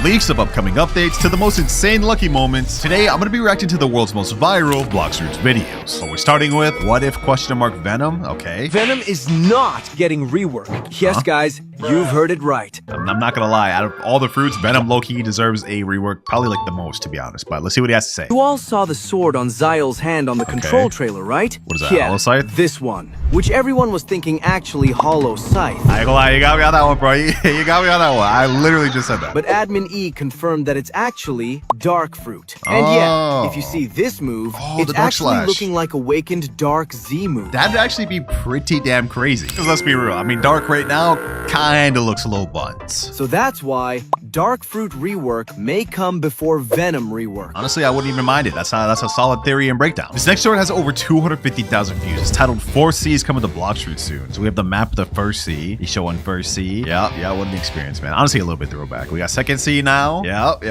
leaks of upcoming updates to the most insane lucky moments. Today, I'm going to be reacting to the world's most viral Blox Fruits videos. So we're starting with what if Venom? Okay. Venom is not getting rework. Yes, guys, you've heard it right. I'm not gonna lie, out of all the fruits, Venom low-key deserves a rework, probably like the most, to be honest. But let's see what he has to say. You all saw the sword on Zyle's hand on the control trailer, right? What is that, yeah, Hollow Scythe? This one, which everyone was thinking actually Hollow Scythe. I ain't gonna lie, you got me on that one, bro. You got me on that one. I literally just said that. But Admin E confirmed that it's actually Dark Fruit. And yeah, if you see this move, it's actually looking like Awakened Dark Z move. That'd actually be pretty damn crazy. Because let's be real, I mean, Dark right now kinda looks low buns. So that's why Dark Fruit rework may come before Venom rework. Honestly, I wouldn't even mind it. That's a solid theory and breakdown. This next short has over 250,000 views. It's titled 4 C's coming to Blox Fruits soon. So we have the map of the first C. He's showing first C. Yeah, what an experience, man. Honestly, a little bit throwback. We got second C now. Yep.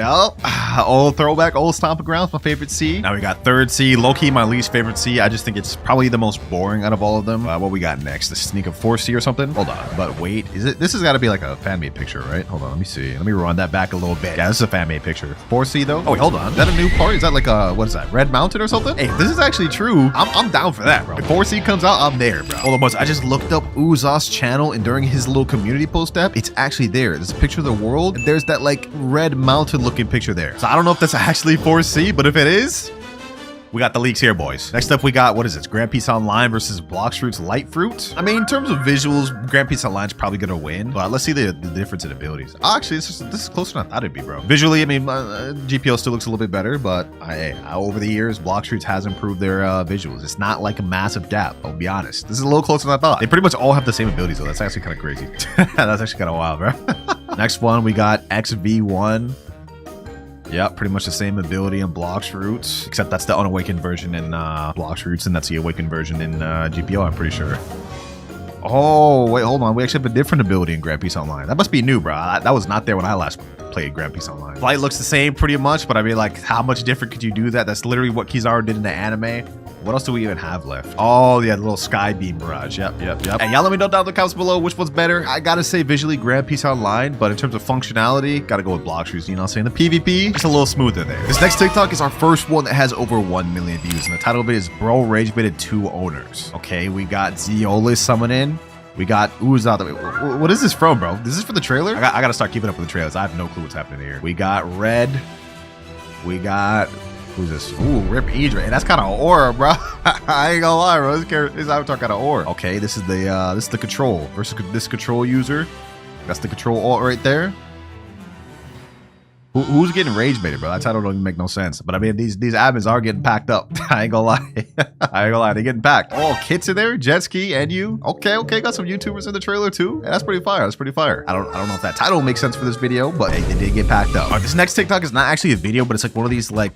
Old throwback, old stomping grounds, my favorite C. Now we got third C. Low-key, my least favorite C. I just think it's probably the most boring out of all of them. What we got next? The sneak of 4C or something? Hold on. But wait, this has got to be like a fan-made picture, right? Hold on, let me see. Let me run that back a little bit. Yeah, this is a fan-made picture. 4C though? Oh wait, hold on. Is that a new part? Is that like a, what is that? Red Mountain or something? Hey, if this is actually true, I'm down for that, bro. If 4C comes out, I'm there, bro. Hold on, boys. I just looked up Uzoth's channel, and during his little community post app, it's actually there. There's a picture of the world, and there's that like Red Mountain looking picture there. So I don't know if that's actually 4C, but if it is, we got the leaks here, boys. Next up, we got, what is this? Grand Peace Online versus Blox Fruits Light Fruit. I mean, in terms of visuals, Grand Peace Online is probably going to win, but let's see the difference in abilities. Actually, this is closer than I thought it'd be, bro. Visually, I mean, GPO still looks a little bit better, but over the years, Blox Fruits has improved their visuals. It's not like a massive gap, I'll be honest. This is a little closer than I thought. They pretty much all have the same abilities, though. That's actually kind of crazy. That's actually kind of wild, bro. Next one, we got XV1. Yeah, pretty much the same ability in Blox Fruits, except that's the unawakened version in Blox Fruits, and that's the awakened version in GPO, I'm pretty sure. Oh, wait, hold on. We actually have a different ability in Grand Peace Online. That must be new, bro. That was not there when I last played Grand Peace Online. Flight looks the same pretty much, but I mean, like, how much different could you do that? That's literally what Kizaru did in the anime. What else do we even have left? Oh, yeah, the little sky beam barrage. Yep. And y'all let me know down in the comments below which one's better. I gotta say visually Grand Peace Online, but in terms of functionality, gotta go with Blox Fruits. You know what I'm saying? The PvP, just a little smoother there. This next TikTok is our first one that has over 1 million views, and the title of it is Bro Rage Baited 2 Owners. Okay, we got Zeolus summoning. We got Uzoth. What is this from, bro? This is for the trailer? I gotta start keeping up with the trailers. I have no clue what's happening here. We got Red. We got... Who's this? Ooh, Rip Idra. Hey, that's kind of aura, bro. I ain't gonna lie, bro. This avatar kind of aura. Okay, this is the control versus this control user. That's the control alt right there. Who's getting rage baited, bro? That title don't even make no sense. But I mean, these admins are getting packed up. I ain't gonna lie. They're getting packed. Oh, Kits in there, Jet Ski, and you. Okay. Got some YouTubers in the trailer too. Yeah, that's pretty fire. I don't know if that title makes sense for this video, but hey, they did get packed up. All right, this next TikTok is not actually a video, but it's like one of these like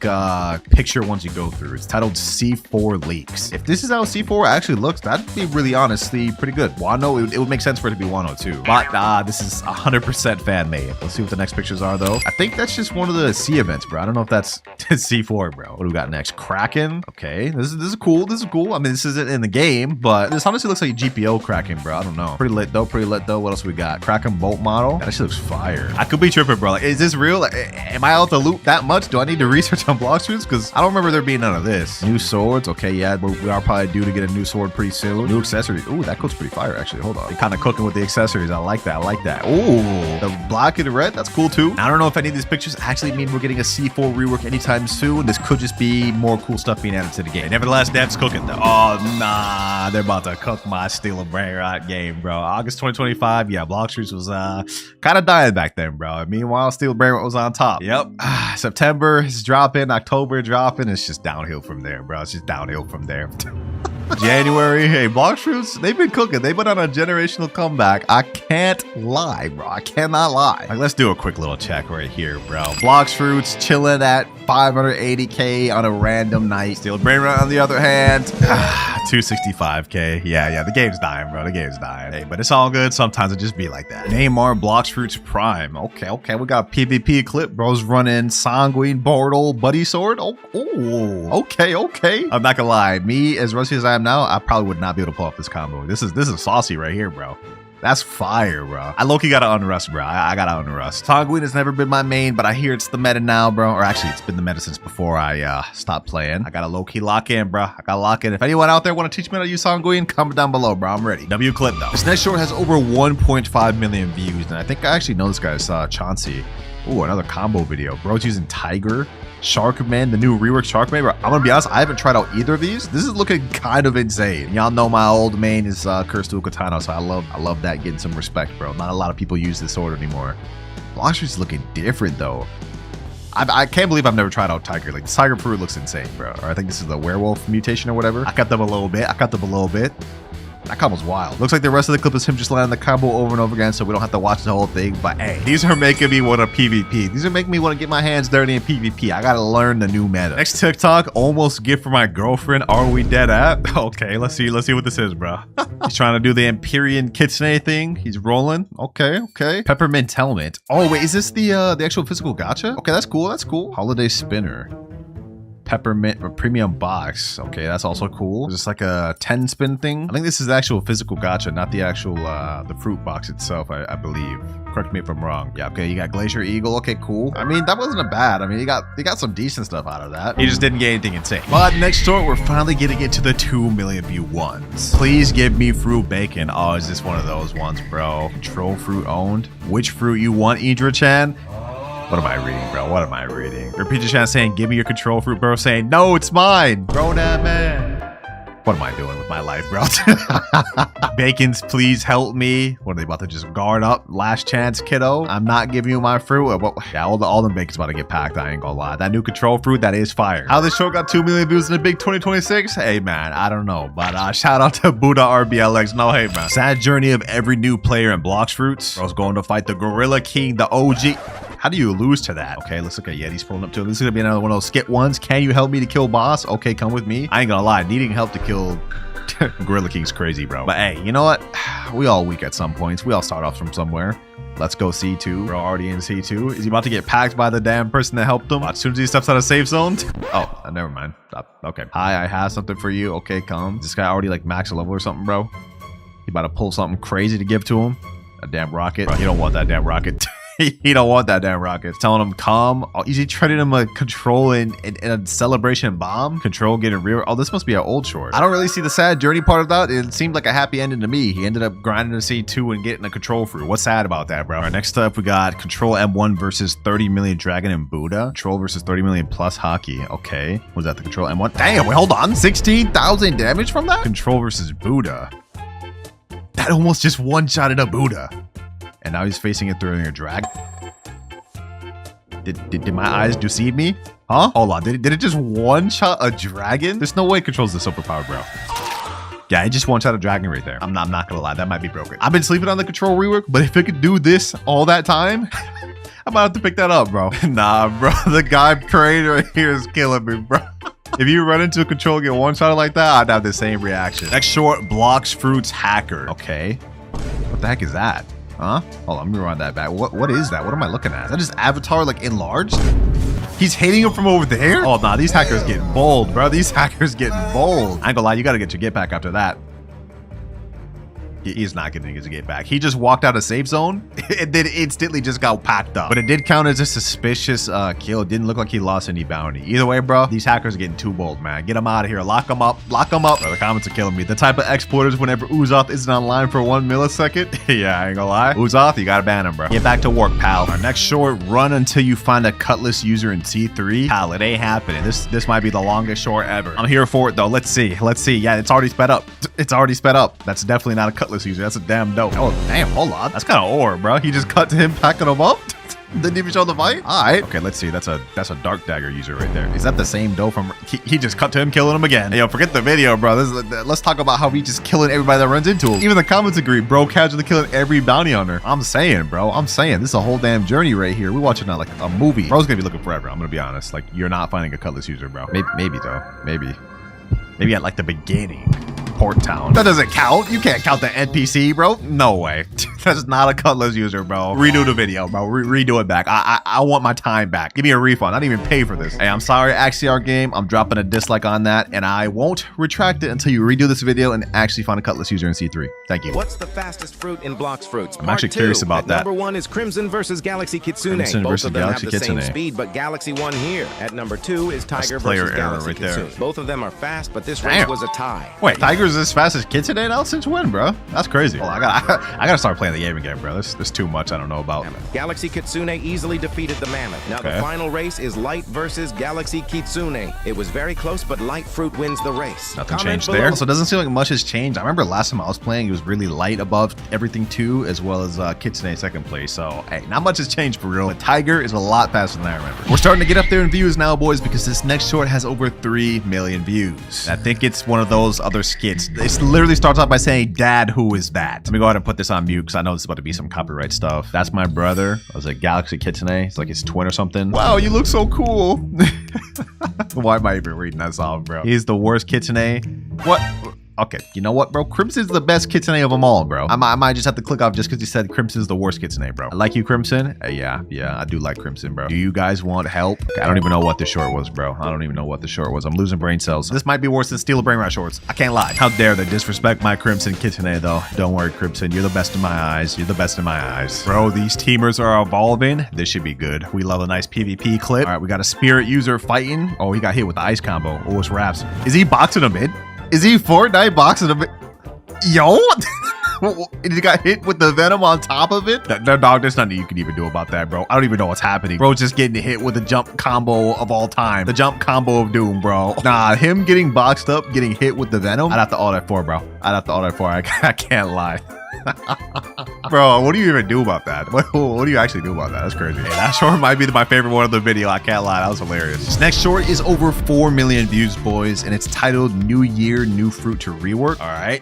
picture ones you go through. It's titled C4 Leaks. If this is how C4 actually looks, that'd be really honestly pretty good. Wano, it would make sense for it to be Wano too. But this is 100% fan made. Let's see what the next pictures are though. I think that's just one of the C events, bro. I don't know if that's C4, bro. What do we got next? Kraken. Okay, this is cool. I mean, this isn't in the game, but this honestly looks like GPO Kraken, bro. I don't know. Pretty lit though. What else we got? Kraken Bolt model. That shit looks fire. I could be tripping, bro. Like, is this real? Like, am I out to loot that much? Do I need to research on Blox Fruits? Because I don't remember there being none of this. New swords. Okay, yeah, we are probably due to get a new sword pretty soon. New accessories. Ooh, that coat's pretty fire, actually. Hold on. They're kind of cooking with the accessories. I like that. Ooh, the black and red. That's cool too. I don't know if any of these pictures actually mean we're getting a C4 rework anytime soon. This could just be more cool stuff being added to the game. Nevertheless, dev's cooking though. Oh, nah. They're about to cook my Steal a Brain Rot game, bro. August 2025. Yeah, Blox Fruits was kind of dying back then, bro. Meanwhile, Steal a Brain Rot was on top. Yep. September is dropping. October dropping. It's just downhill from there, bro. It's just downhill from there. January. Hey, Blox Fruits, they've been cooking. They've been on a generational comeback. I can't lie, bro. I cannot lie. Like, let's do a quick little check right here, bro. Blox Fruits chilling at 580K on a random night. Steal a Brain Rot on the other hand, 265K. Yeah, the game's dying, bro. The game's dying. Hey, but it's all good. Sometimes it just be like that. Neymar, Blox Fruits Prime. Okay. We got PvP clip. Bro's running Sanguine Portal Buddy Sword. Oh, okay. I'm not gonna lie. Me, as rusty as I am now, I probably would not be able to pull off this combo. This is saucy right here, bro. That's fire, bro. I low-key gotta unrust, bro. I gotta unrust. Sanguine has never been my main, but I hear it's the meta now, bro. Or actually, it's been the meta since before I stopped playing. I gotta low-key lock in, bro. I gotta lock in. If anyone out there want to teach me how to use Sanguine, comment down below, bro. I'm ready. W clip, though. This next short has over 1.5 million views, and I think I actually know this guy's Chauncey. Ooh, another combo video. Bro's using Tiger, Sharkman, the new rework Sharkman. Bro, I'm gonna be honest, I haven't tried out either of these. This is looking kind of insane. Y'all know my old main is Cursed Dual Katana, so I love that getting some respect, bro. Not a lot of people use this sword anymore. Blox Fruits is looking different though. I can't believe I've never tried out Tiger. Like, the Tiger Fruit looks insane, bro. Or I think this is the werewolf mutation or whatever. I cut them a little bit. That combo's wild. Looks like the rest of the clip is him just landing the combo over and over again, so we don't have to watch the whole thing. But hey, these are making me want to PvP. These are making me want to get my hands dirty in PvP. I gotta learn the new meta. Next TikTok, almost gift for my girlfriend. Are we dead at? Okay, let's see what this is, bro. He's trying to do the Empyrean Kitsune thing. He's rolling. Okay. Peppermint helmet. Oh wait, is this the actual physical gacha? Okay, that's cool. Holiday spinner. Peppermint or premium box. Okay, that's also cool. It's just like a 10 spin thing. I think this is the actual physical gacha, not the actual the fruit box itself, I believe. Correct me if I'm wrong. Yeah, okay, you got Glacier Eagle. Okay, cool. I mean, that wasn't a bad. I mean, you got some decent stuff out of that. He just didn't get anything insane. But next short, we're finally getting into the 2 million view ones. Please give me fruit bacon. Oh, is this one of those ones, bro? Control fruit owned. Which fruit you want, Idra-chan? What am I reading, bro? What am I reading? Repeater-chan saying, give me your control fruit, bro. Saying, no, it's mine. Bro, that man. What am I doing with my life, bro? Bacons, please help me. What are they about to just guard up? Last chance, kiddo. I'm not giving you my fruit. Yeah, all the bacons about to get packed. I ain't gonna lie. That new control fruit, that is fire. How this show got 2 million views in a big 2026? Hey, man, I don't know. But shout out to Buddha RBLX. No, hey, man. Sad journey of every new player in Blox Fruits. Bro's going to fight the Gorilla King, the OG. How do you lose to that? Okay, let's look at Yeti's pulling up to it. This is gonna be another one of those skit ones. Can you help me to kill boss? Okay, come with me. I ain't gonna lie, needing help to kill Gorilla King's crazy, bro. But hey, you know what? We all weak at some points. We all start off from somewhere. Let's go C2. Bro, already in C2. Is he about to get packed by the damn person that helped him? As soon as he steps out of safe zone. Oh, never mind. Stop. Okay. Hi, I have something for you. Okay, come. Is this guy already like max level or something, bro? He about to pull something crazy to give to him. A damn rocket. Bro, you don't want that damn rocket. He don't want that damn rocket. Telling him come. Oh, is he trading him a control in a celebration bomb? Control getting rear. Oh, this must be an old short. I don't really see the sad journey part of that. It seemed like a happy ending to me. He ended up grinding to C2 and getting a control fruit. What's sad about that, bro? All right, next up we got Control M1 versus 30 million Dragon and Buddha. Control versus 30 million plus Hockey. Okay. Was that the Control M1? Damn, wait, hold on. 16,000 damage from that? Control versus Buddha. That almost just one-shotted a Buddha. And now he's facing it through a drag. Did my eyes deceive me? Huh? Hold on. Did it just one-shot a dragon? There's no way it controls the superpower, bro. Yeah, it just one-shot a dragon right there. I'm not gonna lie. That might be broken. I've been sleeping on the control rework, but if it could do this all that time, I might have to pick that up, bro. Nah, bro. The guy praying right here is killing me, bro. If you run into a control and get one-shot like that, I'd have the same reaction. Next short, Blox Fruits Hacker. Okay. What the heck is that? Huh? Hold on, let me run that back. What is that? What am I looking at? Is that just avatar like enlarged? He's hitting him from over there? Oh, nah, these hackers getting bold, bro. These hackers getting bold. I ain't gonna lie, you gotta get your get back after that. He's not getting his get back. He just walked out of safe zone and then instantly just got packed up. But it did count as a suspicious kill. It didn't look like he lost any bounty. Either way, bro, these hackers are getting too bold, man. Get them out of here. Lock them up. Lock them up. Bro, the comments are killing me. The type of exploiters whenever Uzoth isn't online for 1 millisecond. Yeah, I ain't gonna lie. Uzoth, you gotta ban him, bro. Get back to work, pal. Our next short, run until you find a Cutlass user in T3. Pal, it ain't happening. This might be the longest short ever. I'm here for it, though. Let's see. Let's see. Yeah, it's already sped up. It's already sped up. That's definitely not a Cutlass user. That's a damn dope. Oh, damn. Hold on. That's kind of ore, bro. He just cut to him packing him up. Didn't even show the fight. All right. Okay, let's see. That's a dark dagger user right there. Is that the same doe from? He just cut to him, killing him again. Hey, yo, forget the video, bro. Let's talk about how he just killing everybody that runs into him. Even the comments agree, bro. Casually killing every bounty hunter. I'm saying, bro. I'm saying this is a whole damn journey right here. We're watching like a movie. Bro's gonna be looking forever. I'm gonna be honest. Like, you're not finding a Cutlass user, bro. Maybe though. Maybe at like the beginning. Port Town. That doesn't count. You can't count the NPC, bro. No way. That's not a Cutlass user, bro. Redo the video, bro. Redo it back. I want my time back. Give me a refund. I didn't even pay for this. Hey, I'm sorry, Axiar Game. I'm dropping a dislike on that, and I won't retract it until you redo this video and actually find a Cutlass user in C3. Thank you. What's the fastest fruit in Blox Fruits? I'm actually curious about that. Number 1 is Crimson versus Galaxy Kitsune. Crimson Both versus of them Galaxy have the Kitsune. same speed, but Galaxy won here. At number 2 is Tiger player versus error Galaxy right there. Kitsune. Both of them are fast, but this race was a tie. Wait, Tiger's as fast as Kitsune now since when, bro? That's crazy. Well, I gotta start playing the game again, bro. There's too much I don't know about. Galaxy Kitsune easily defeated the Mammoth. Now the final race is Light versus Galaxy Kitsune. It was very close, but Light Fruit wins the race. Nothing changed there. So it doesn't seem like much has changed. I remember last time I was playing, it was really light above everything too, as well as Kitsune second place. So hey, not much has changed for real. But Tiger is a lot faster than I remember. We're starting to get up there in views now, boys, because this next short has over 3 million views. I think it's one of those other skits. It literally starts off by saying, "Dad, who is that?" Let me go ahead and put this on mute because I know this is about to be some copyright stuff. That's my brother. I was like Galaxy Kitsune. It's like his twin or something. Wow, you look so cool. Why am I even reading that song, bro? He's the worst Kitsune. What? Okay, you know what, bro? Crimson's the best Kitsune of them all, bro. I might just have to click off just because you said Crimson's the worst Kitsune, bro. I like you, Crimson. Yeah, I do like Crimson, bro. Do you guys want help? Okay, I don't even know what the short was, bro. I don't even know what the short was. I'm losing brain cells. This might be worse than Steal a Brain Rot shorts. I can't lie. How dare they disrespect my Crimson Kitsune, though. Don't worry, Crimson. You're the best in my eyes. You're the best in my eyes. Bro, these teamers are evolving. This should be good. We love a nice PvP clip. All right, we got a spirit user fighting. Oh, he got hit with the ice combo. Oh, it's Raps. Is he boxing him in? Is he Fortnite boxing him in? Yo, he got hit with the Venom on top of it. No, dog, there's nothing you can even do about that, bro. I don't even know what's happening. Bro, just getting hit with the jump combo of all time. The jump combo of doom, bro. Nah, him getting boxed up, getting hit with the Venom. I'd have to all that for, bro. I'd have to all that for. I can't lie. Bro, what do you even do about that? What do you actually do about that? That's crazy. Hey, that short might be my favorite one of the video. I can't lie. That was hilarious. This next short is over 4 million views, boys, and it's titled New Year, New Fruit to Rework. All right.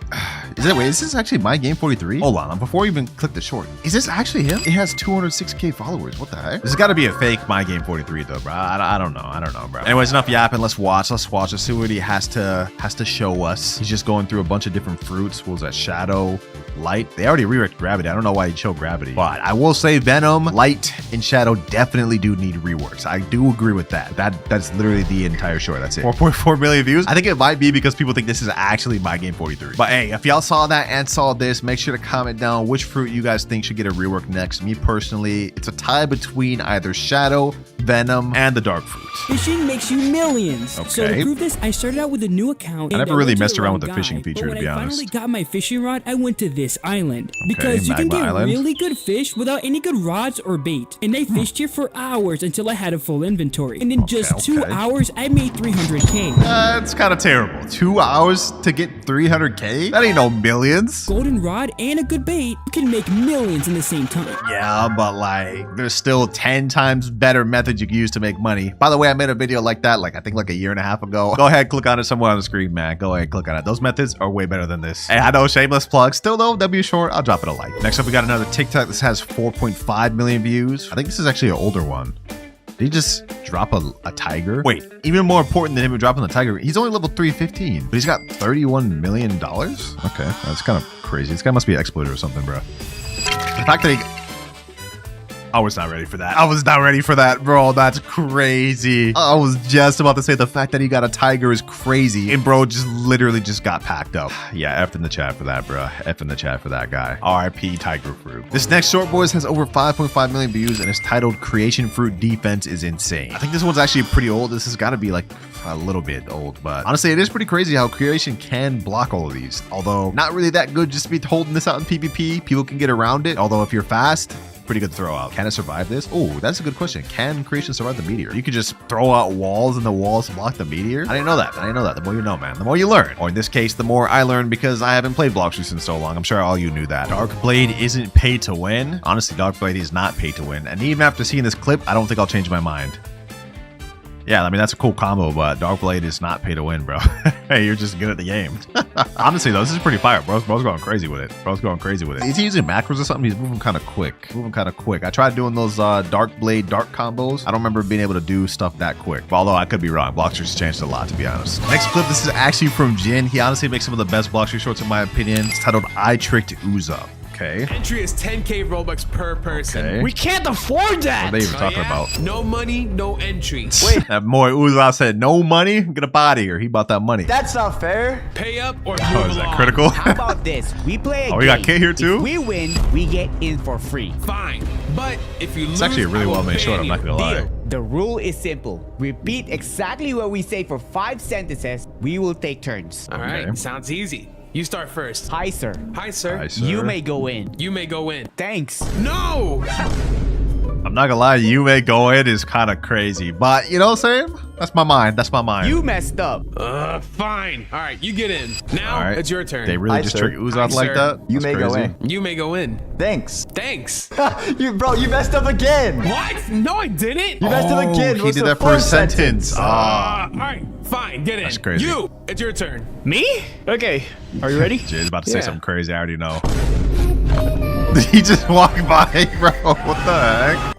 Wait, is this actually my game 43? Hold on. Before you even click the short, is this actually him? It has 206K followers. What the heck? This has got to be a fake my game 43 though, bro. I don't know, bro. Anyways, enough yapping. Let's watch. Let's see what he has to show us. He's just going through a bunch of different fruits. What was that? Shadow, light. They already reworked gravity. I don't know why he'd show gravity, but I will say Venom, light, and shadow definitely do need reworks. I do agree with that. That's literally the entire short. That's it. 4.4 million views. I think it might be because people think this is actually my game 43. But hey, if y'all saw that and saw this, make sure to comment down which fruit you guys think should get a rework next. Me personally, it's a tie between either shadow, Venom, and the dark fruit. Fishing makes you millions. Okay. So to prove this, I started out with a new account. I never really messed around with the fishing feature, to be honest. When I finally got my fishing rod, I went to this island. Because you can get really good fish without any good rods or bait. And I fished here for hours until I had a full inventory. And in just 2 hours, I made 300K. That's kind of terrible. 2 hours to get 300K? That ain't no millions. Golden rod and a good bait, you can make millions in the same time. Yeah, but like, there's still 10 times better methods you can use to make money. By the way, I made a video like that, I think like a year and a half ago. Go ahead, click on it somewhere on the screen, man. Go ahead, click on it. Those methods are way better than this. Hey, I know, shameless plug. Still though, W short, I'll drop it a like. Next up, we got another TikTok. This has 4.5 million views. I think this is actually an older one. Did he just drop a tiger? Wait, even more important than him dropping the tiger, he's only level 315, but he's got $31 million? Okay, that's kind of crazy. This guy must be an exploiter or something, bro. The fact that I was not ready for that. I was not ready for that, bro. That's crazy. I was just about to say the fact that he got a tiger is crazy. And bro just literally just got packed up. Yeah, F in the chat for that, bro. F in the chat for that guy. RIP Tiger Fruit. This next short, boys, has over 5.5 million views and it's titled Creation Fruit Defense is Insane. I think this one's actually pretty old. This has got to be like a little bit old, but honestly, it is pretty crazy how Creation can block all of these. Although not really that good just to be holding this out in PvP. People can get around it. Although if you're fast, pretty good throw out. Can it survive this? Oh, that's a good question. Can Creation survive the meteor? You could just throw out walls and the walls block the meteor? I didn't know that. The more you know, man. The more you learn. Or in this case, the more I learn because I haven't played Blox Fruits in so long. I'm sure all you knew that. Darkblade isn't pay to win. Honestly, Darkblade is not pay to win. And even after seeing this clip, I don't think I'll change my mind. Yeah, I mean, that's a cool combo, but Darkblade is not pay to win, bro. Hey, you're just good at the game. Honestly, though, this is pretty fire. Bro's going crazy with it. Is he using macros or something? He's moving kind of quick. I tried doing those Darkblade dark combos. I don't remember being able to do stuff that quick. But although I could be wrong. Blox Fruits changed a lot, to be honest. Next clip, this is actually from Jin. He honestly makes some of the best Blox Fruits shorts, in my opinion. It's titled I Tricked Uzoth. Okay. Entry is 10K Robux per person. Okay. We can't afford that. What are they even talking about? No money, no entry. Wait. That boy Uzoth said, no money? Get up out of here. He bought that money. That's not fair. Pay up or move Oh, is that along. critical? How about this? We play a Oh, we got game. Kit here too? If we win, we get in for free. Fine. But if you lose, It's actually a really I will well made ban short, I'm you. not gonna lie. Deal. The rule is simple. Repeat exactly what we say for 5 sentences. We will take turns. All right. Okay. Sounds easy. You start first. Hi, sir. Hi, sir. Hi, sir. You may go in. You may go in. Thanks. No! I'm not gonna lie, you may go in is kind of crazy, but you know what I'm saying? That's my mind. That's my mind. You messed up. Fine. All right, you get in. Now All right. it's your turn. They really Hi, just sir. trick Uzoth Hi, like sir. that? You That's may go crazy. in. You may go in. Thanks. Thanks. You messed up again. What? No, I didn't. You messed up again. He What's did the that for a first sentence. All right, fine. Get in. That's crazy. You. It's your turn. Me? Okay. Are you ready? Jay's about to say Yeah. something crazy. I already know. He just walked by, bro. What the heck?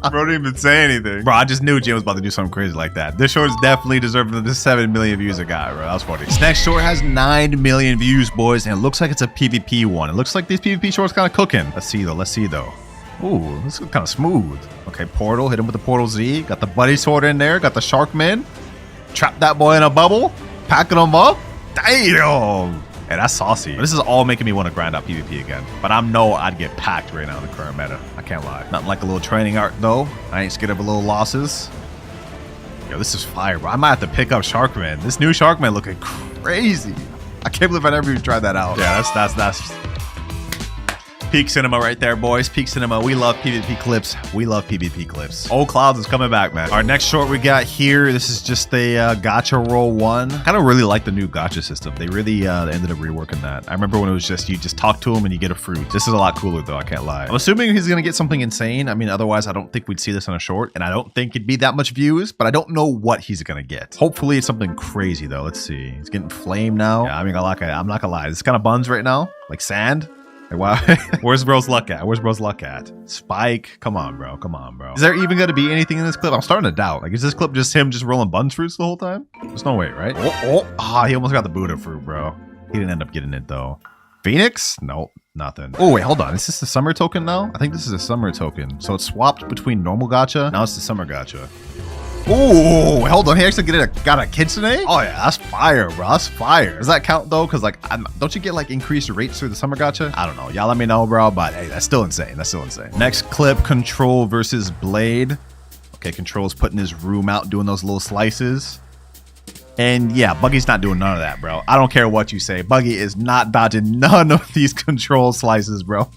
Bro didn't even say anything. Bro, I just knew Jay was about to do something crazy like that. This short is definitely deserving the 7 million views it got, bro. That was funny. This next short has 9 million views, boys, and it looks like it's a PvP one. It looks like these PvP shorts kind of cooking. Let's see, though. Ooh, this is kind of smooth. Okay, Portal. Hit him with the Portal Z. Got the Buddy Sword in there. Got the Sharkman. Trap that boy in a bubble. Packing him up. Damn. Hey, that's saucy. This is all making me want to grind out PvP again. But I know I'd get packed right now in the current meta. I can't lie. Nothing like a little training arc, though. I ain't scared of a little losses. Yo, this is fire, bro. I might have to pick up Sharkman. This new Sharkman looking crazy. I can't believe I never even tried that out. Yeah, that's peak cinema right there, boys. Peak cinema. We love PvP clips. We love PvP clips. Old Clouds is coming back, man. Our next short we got here. This is just a gacha roll one. Kind of really like the new gacha system. They really ended up reworking that. I remember when it was just, you just talk to him and you get a fruit. This is a lot cooler though, I can't lie. I'm assuming he's going to get something insane. I mean, otherwise I don't think we'd see this on a short, and I don't think it'd be that much views, but I don't know what he's going to get. Hopefully it's something crazy though. Let's see. He's getting flame now. Yeah, I mean, I'm not gonna lie. This kind of buns right now, like sand. Like, wow. Where's bro's luck at? Where's bro's luck at? Spike. Come on, bro. Come on, bro. Is there even going to be anything in this clip? I'm starting to doubt. Like, is this clip just him just rolling Blox Fruits the whole time? There's no way, right? He almost got the Buddha fruit, bro. He didn't end up getting it, though. Phoenix? Nope. Nothing. Oh, wait, hold on. Is this the summer token now? I think this is a summer token. So it's swapped between normal gacha. Now it's the summer gacha. Oh, hold on. He actually got a Kitsune? Oh, yeah. That's fire, bro. That's fire. Does that count, though? Because, like, don't you get, like, increased rates through the summer gacha? I don't know. Y'all let me know, bro. But, hey, that's still insane. That's still insane. Next clip, Control versus Blade. Okay, Control's putting his room out, doing those little slices. And yeah, Buggy's not doing none of that, bro. I don't care what you say. Buggy is not dodging none of these Control slices, bro.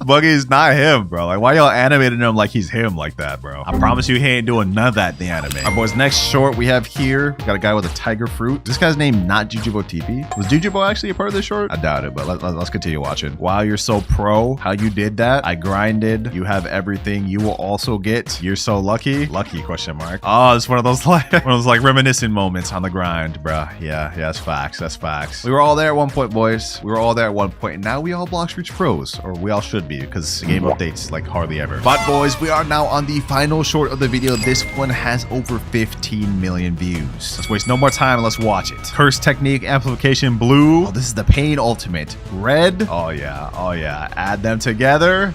Buggy's not him, bro. Like, why y'all animating him like he's him like that, bro? I promise you he ain't doing none of that in the anime. Our boys, next short we have here. We got a guy with a tiger fruit. This guy's name not Jujutsu TP. Was Jujutsu actually a part of this short? I doubt it, but let's continue watching. Wow, you're so pro. How you did that? I grinded. You have everything. You will also get. You're so lucky. Lucky, question mark. Oh, it's one of those like reminiscent moments on the grind, bruh. Yeah, that's facts. That's facts. We were all there at one point, boys. We were all there at one point, and now we all Blox Fruits pros, or we all should be, because the game updates like hardly ever. But boys, we are now on the final short of the video. This one has over 15 million views. Let's waste no more time and let's watch it. Curse technique amplification blue. Oh, this is the pain ultimate. Red. Oh yeah. Add them together.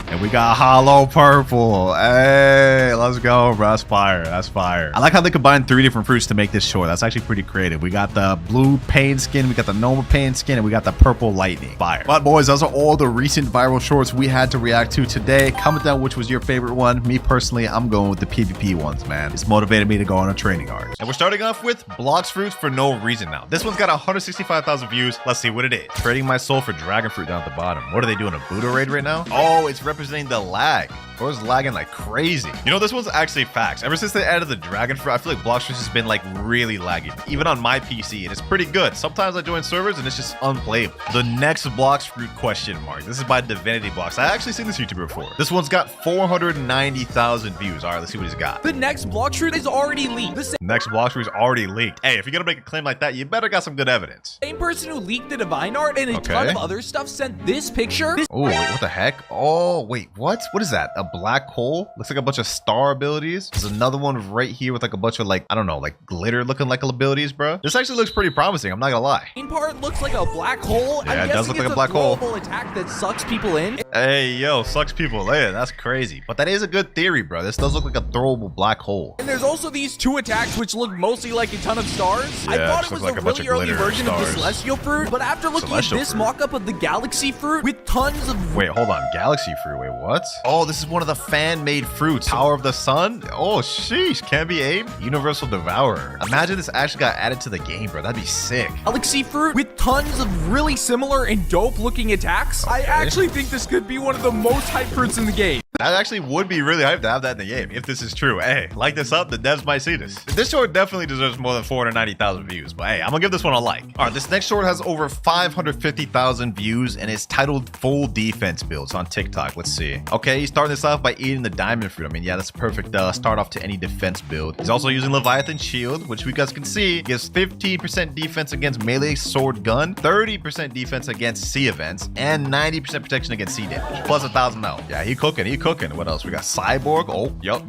And we got hollow purple. Hey, let's go, bro. That's fire. That's fire. I like how they combined 3 different fruits to make this short. That's actually pretty creative. We got the blue pain skin, we got the normal pain skin, and we got the purple lightning. Fire. But boys, those are all the recent viral shorts we had to react to today. Comment down which was your favorite one. Me personally, I'm going with the PvP ones, man. It's motivated me to go on a training arc. And we're starting off with Blox Fruits for no reason now. This one's got 165,000 views. Let's see what it is. Trading my soul for dragon fruit down at the bottom. What are they doing? A Buddha raid right now? Oh, it's representing the lag. Bro's lagging like crazy. You know, this one's actually facts. Ever since they added the dragon fruit, I feel like Blox Fruits has been like really lagging, even on my PC, and it's pretty good. Sometimes I join servers and it's just unplayable. The next Blox Fruit question mark. This is by Divinity Blocks. I actually seen this YouTuber before. This one's got 490,000 views. All right, let's see what he's got. The next Blox Fruit is already leaked. The Next Blox Fruit is already leaked. Hey, if you're gonna make a claim like that, you better got some good evidence. same person who leaked the divine art and a ton of other stuff sent this picture. Oh, wait, what the heck? Oh, wait, what? What is that? A black hole. Looks like a bunch of star abilities. There's another one right here with like a bunch of like, I don't know, like glitter looking like abilities, bro. This actually looks pretty promising. I'm not gonna lie. Main part looks like a black hole. Yeah, it does look like a black hole. Attack that sucks people in. Hey, yo, sucks people in. That's crazy. But that is a good theory, bro. This does look like a throwable black hole. And there's also these 2 attacks which look mostly like a ton of stars. Yeah, I thought it was like a really early version of the Celestial Fruit, but after looking at this mock-up of the Galaxy Fruit with tons of... Wait, hold on. Galaxy Fruit. Wait, what? Oh, this is one of the fan-made fruits. Power of the Sun? Oh, sheesh. Can be aimed. Universal Devourer. Imagine this actually got added to the game, bro. That'd be sick. Galaxy Fruit with tons of really similar and dope-looking attacks. I actually think this could be one of the most hyped fruits in the game. That actually would be really hyped to have that in the game, if this is true. Hey, like this up, the devs might see this. This short definitely deserves more than 490,000 views, but hey, I'm gonna give this one a like. All right, this next short has over 550,000 views, and it's titled Full Defense Builds on TikTok. Let's see. Okay, he's starting this off by eating the diamond fruit. I mean, yeah, that's a perfect start off to any defense build. He's also using Leviathan Shield, which we guys can see gives 15% defense against melee sword gun, 30% defense against sea events, and 90% protection against sea damage, plus 1,000 health. Yeah, he cooking. What else? We got Cyborg. Oh, yep.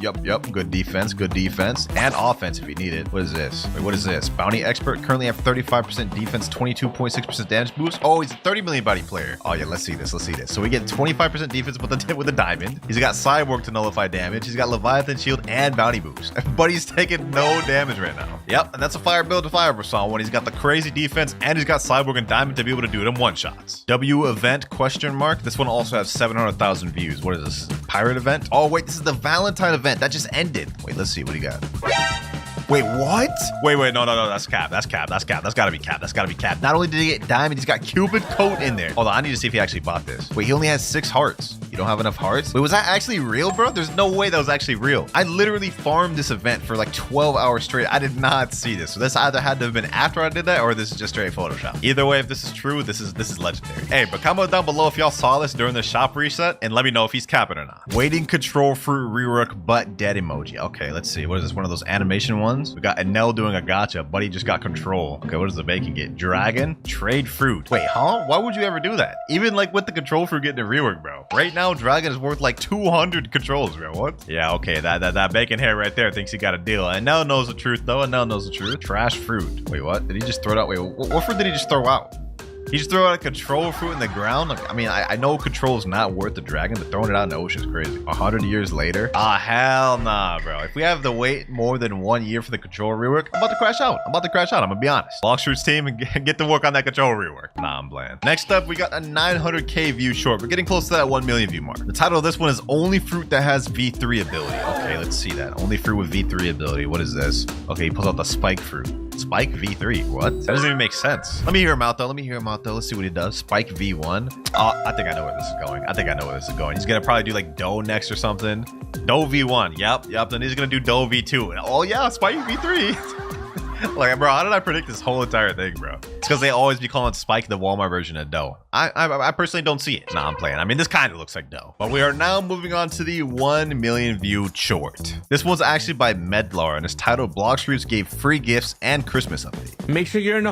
Good defense, and offense if you need it. What is this? Wait, what is this? Bounty Expert currently have 35% defense, 22.6% damage boost. Oh, he's a 30 million body player. Oh yeah, let's see this. So we get 25% defense with the diamond. He's got Cyborg to nullify damage. He's got Leviathan Shield and bounty boost. But he's taking no damage right now. Yep, and that's a fire build to fire persona when he's got the crazy defense and he's got Cyborg and diamond to be able to do them one shots. W event ? This one also has 700,000 views. What is this? Pirate event? Oh wait, this is the Valentine event that just ended. Wait, let's see what do you got. Wait, what? Wait, no, that's cap. That's gotta be cap. Not only did he get diamond, he's got Cupid coat in there. Hold on, I need to see if he actually bought this. Wait, he only has 6 hearts. You don't have enough hearts? Wait, was that actually real, bro? There's no way that was actually real. I literally farmed this event for like 12 hours straight. I did not see this. So this either had to have been after I did that or this is just straight Photoshop. Either way, if this is true, this is legendary. Hey, but comment down below if y'all saw this during the shop reset and let me know if he's capping or not. Waiting control fruit rework but dead emoji. Okay, let's see. What is this? One of those animation ones? We got Anel doing a gacha. Buddy just got control. Okay, what does the bacon get? Dragon? Trade fruit. Wait, huh? Why would you ever do that? Even like with the control fruit getting a rework, bro. Right now, Dragon is worth like 200 controls, bro. What? Yeah, okay, that bacon hair right there thinks he got a deal. Anel knows the truth, though. Anel knows the truth. Trash fruit. Wait, what? Did he just throw it out? Wait, what fruit did he just throw out? He just threw out a control fruit in the ground. Like, I mean, I know control is not worth the dragon, but throwing it out in the ocean is crazy. 100 years later? Ah, hell nah, bro. If we have to wait more than 1 year for the control rework, I'm about to crash out. I'm gonna be honest. Blox Fruits team and get to work on that control rework. Nah, I'm bland. Next up, we got a 900k view short. We're getting close to that 1 million view mark. The title of this one is Only Fruit That Has V3 Ability. Okay, let's see that. Only fruit with V3 ability. What is this? Okay, he pulls out the spike fruit. Spike V3. What? That doesn't even make sense. Let me hear him out though. Let's see what he does. Spike V1. I think I know where this is going. He's gonna probably do like Doe next or something. Doe V1. Yep. Then he's gonna do Doe V2. Oh yeah, Spike V3. Like, bro, how did I predict this whole entire thing, bro? It's because they always be calling Spike the Walmart version of Doe. I personally don't see it. Nah, I'm playing. I mean, this kind of looks like Doe. But we are now moving on to the 1 million view short. This one's actually by Medlar, and it's titled Blox Fruits gave free gifts and Christmas update. Make sure you're in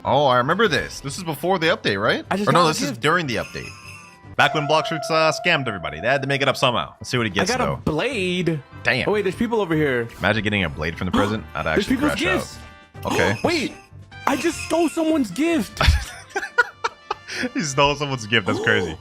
Oh, I remember this. This is before the update, right? Or no, this is during the update. Back when Blox Fruits scammed everybody. They had to make it up somehow. Let's see what he gets, though. I got a blade. Damn. Oh, wait, there's people over here. Imagine getting a blade from the prison. I'd actually crash out. Okay. Wait, I just stole someone's gift. He stole someone's gift. That's crazy.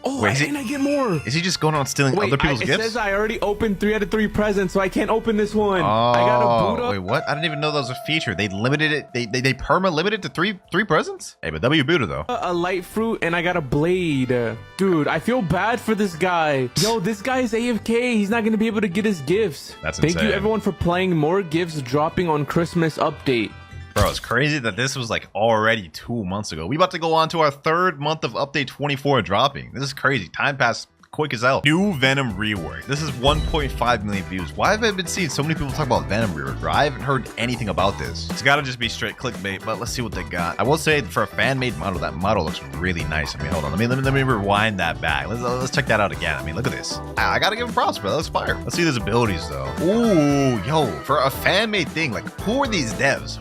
Oh, wait, and I get more. Is he just going on stealing other people's gifts? It says I already opened 3 out of 3 presents, so I can't open this one. Oh, I got a Buddha. Wait, what? I didn't even know that was a feature. They limited it. They perma-limited to three presents? Hey, but W Buddha, though. A light fruit, and I got a blade. Dude, I feel bad for this guy. Yo, this guy is AFK. He's not going to be able to get his gifts. That's insane. Thank you, everyone, for playing. More gifts dropping on Christmas update. Bro, it's crazy that this was like already 2 months ago. We about to go on to our 3rd month of update 24 dropping. This is crazy. Time passed quick as hell. New Venom rework. This is 1.5 million views. Why have I been seeing so many people talk about Venom rework, bro? I haven't heard anything about this. It's gotta just be straight clickbait, but let's see what they got. I will say for a fan-made model, that model looks really nice. I mean, hold on. Let me rewind that back. Let's check that out again. I mean, look at this. I gotta give him props, bro. That's fire. Let's see his abilities, though. Ooh, yo, for a fan-made thing, like, who are these devs?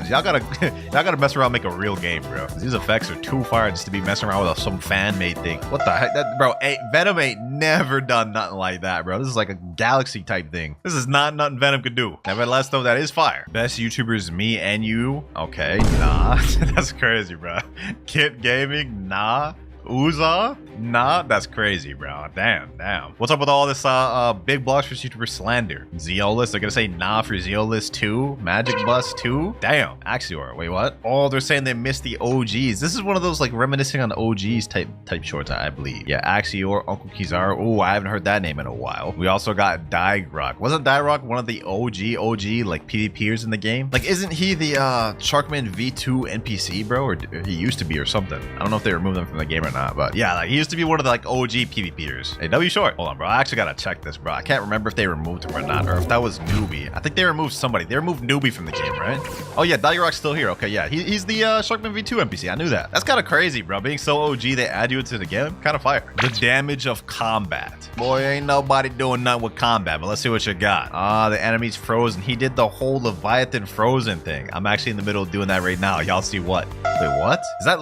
Y'all gotta mess around and make a real game, bro. These effects are too fire just to be messing around with some fan-made thing. What the heck? Bro, hey, Venom ain't never done nothing like that, bro. This is like a galaxy type thing. This is not nothing Venom could do. Nevertheless, though, that is fire. Best YouTubers, me and you. Okay, nah. That's crazy, bro. Kit Gaming, nah. Uzoth? Nah, that's crazy, bro. Damn. What's up with all this big Blox Fruits YouTuber slander? Zeolus, they're gonna say nah for Zeolus 2, Magic Bus 2. Damn, Axior, wait, what? Oh, they're saying they missed the OGs. This is one of those like reminiscing on OGs type shorts, I believe. Yeah, Axior, Uncle Kizaru. Oh, I haven't heard that name in a while. We also got Daigrock. Wasn't Daigrock one of the OG like PvPers in the game? Like, isn't he the Sharkman V2 NPC, bro? Or he used to be or something. I don't know if they removed him from the game or not, but yeah, like he used to be one of the like OG PvPers. Hey, W Short, hold on, bro. I actually gotta check this, bro. I can't remember if they removed him or not, or if that was Newbie. I think they removed somebody. They removed Newbie from the game, right? Oh yeah, Daigrock's still here. Okay, yeah, he's the Sharkman V2 NPC. I knew that. That's kind of crazy, bro. Being so OG, they add you into the game. Kind of fire. The damage of combat. Boy, ain't nobody doing nothing with combat, but let's see what you got. The enemy's frozen. He did the whole Leviathan frozen thing. I'm actually in the middle of doing that right now. Y'all see what? Wait, what? Is that...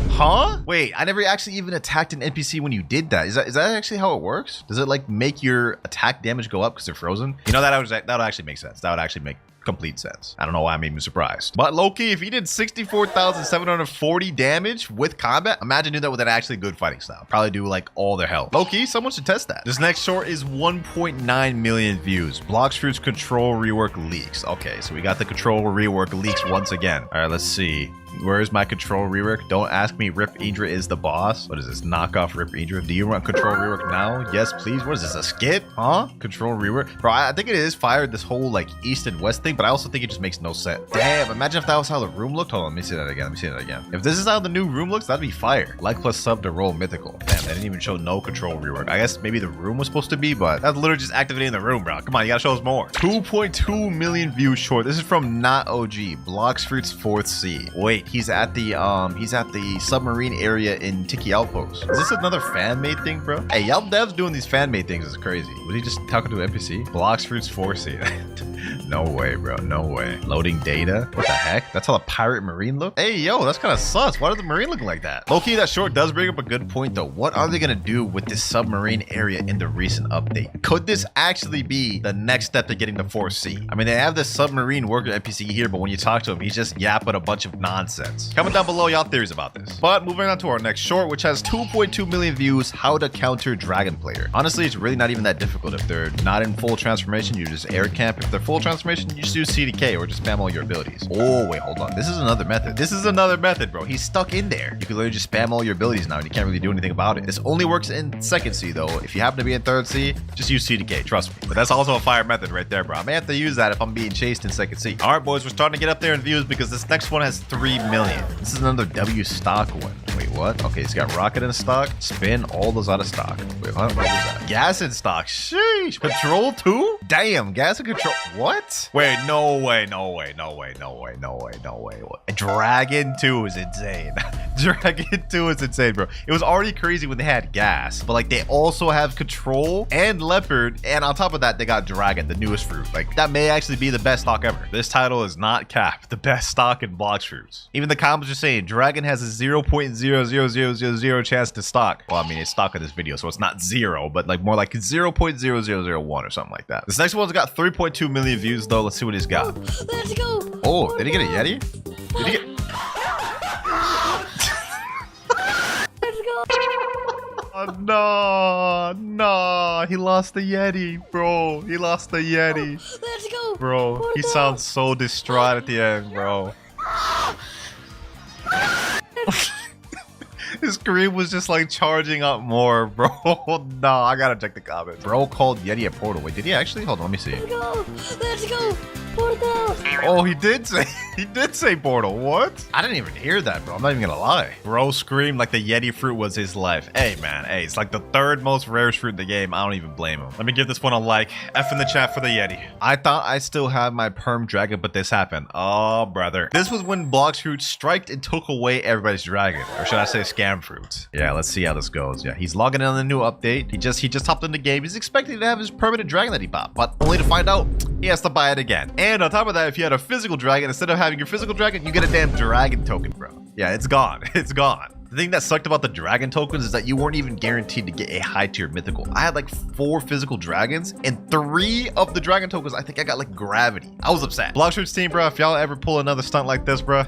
Huh? Wait, I never actually even attacked an NPC when you did that. Is that actually how it works? Does it like make your attack damage go up because they're frozen? You know, that would actually make sense. That would actually make complete sense. I don't know why I'm even surprised. But low-key, if he did 64,740 damage with combat, imagine doing that with an actually good fighting style. Probably do like all their health. Low-key, someone should test that. This next short is 1.9 million views. Blox Fruits control rework leaks. Okay, so we got the control rework leaks once again. All right, let's see. Where's my control rework? Don't ask me. Rip Idra is the boss. What is this? Knockoff Rip Idra. Do you want control rework now? Yes, please. What is this? A skit? Huh? Control rework? Bro, I think it is fired, this whole like east and west thing, but I also think it just makes no sense. Damn, imagine if that was how the room looked. Hold on, let me see that again. If this is how the new room looks, that'd be fire. Like plus sub to roll mythical. Damn, they didn't even show no control rework. I guess maybe the room was supposed to be, but that's literally just activating the room, bro. Come on, you gotta show us more. 2.2 million views short. This is from Not OG. Blox Fruits 4th C. Wait, he's at the submarine area in Tiki Outpost. Is this another fan-made thing, bro? Hey, y'all devs doing these fan-made things is crazy. Was he just talking to an NPC? Blox Fruits 4C. No way, bro. No way. Loading data? What the heck? That's how the pirate marine look? Hey, yo, that's kind of sus. Why does the marine look like that? Low-key, that short does bring up a good point, though. What are they gonna do with this submarine area in the recent update? Could this actually be the next step to getting the 4C? I mean, they have this submarine worker NPC here, but when you talk to him, he's just yapping a bunch of nonsense. Comment down below y'all theories about this. But moving on to our next short, which has 2.2 million views, how to counter dragon player. Honestly, it's really not even that difficult. If they're not in full transformation, you just air camp. If they're full transformation, you just use CDK or just spam all your abilities. Oh, wait, hold on. This is another method. This is another method, bro. He's stuck in there. You can literally just spam all your abilities now and you can't really do anything about it. This only works in 2nd C though. If you happen to be in 3rd C, just use CDK, trust me. But that's also a fire method right there, bro. I may have to use that if I'm being chased in 2nd C. All right, boys, we're starting to get up there in views because this next one has 3 million. This is another W stock one. Wait, what? Okay, it's got rocket in stock. Spin all those out of stock. Wait, what was that? Gas in stock. Sheesh. Control 2? Damn, gas and control. What? Wait, no way. Dragon 2 is insane. Dragon 2 is insane, bro. It was already crazy when they had gas, but like they also have control and leopard, and on top of that, they got dragon, the newest fruit. Like that may actually be the best stock ever. This title is not capped. The best stock in Blox Fruits. Even the comments are saying dragon has a 0.00000 chance to stock. Well, I mean, it's stock in this video, so it's not 0, but like more like 0.0001 or something like that. This next one's got 3.2 million views though. Let's see what he's got. Let's go. Oh, did he get a Yeti? Did he get... Let's go. Oh, no, he lost the Yeti, bro. He lost the Yeti. Let's go. Bro, he sounds so distraught at the end, bro. His screen was just like charging up more, bro. No, I gotta check the comments. Bro called Yeti a portal. Wait, did he actually? Hold on, let me see. Let's go. Let's go. Portal. Oh, he did say portal. What? I didn't even hear that, bro. I'm not even gonna lie. Bro screamed like the Yeti fruit was his life. Hey, man. Hey, it's like the 3rd most rarest fruit in the game. I don't even blame him. Let me give this one a like. F in the chat for the Yeti. I thought I still had my perm dragon, but this happened. Oh, brother. This was when Blox Fruits striked and took away everybody's dragon. Or should I say scam fruits? Yeah, let's see how this goes. Yeah, he's logging in on the new update. He just hopped in the game. He's expecting to have his permanent dragon that he popped, but only to find out he has to buy it again. And on top of that, if you had a physical dragon, instead of having your physical dragon, you get a damn dragon token, bro. Yeah, it's gone. It's gone. The thing that sucked about the dragon tokens is that you weren't even guaranteed to get a high tier mythical. I had like 4 physical dragons, and 3 of the dragon tokens, I think I got like gravity. I was upset. Blox Fruits team, bro, if y'all ever pull another stunt like this, bro,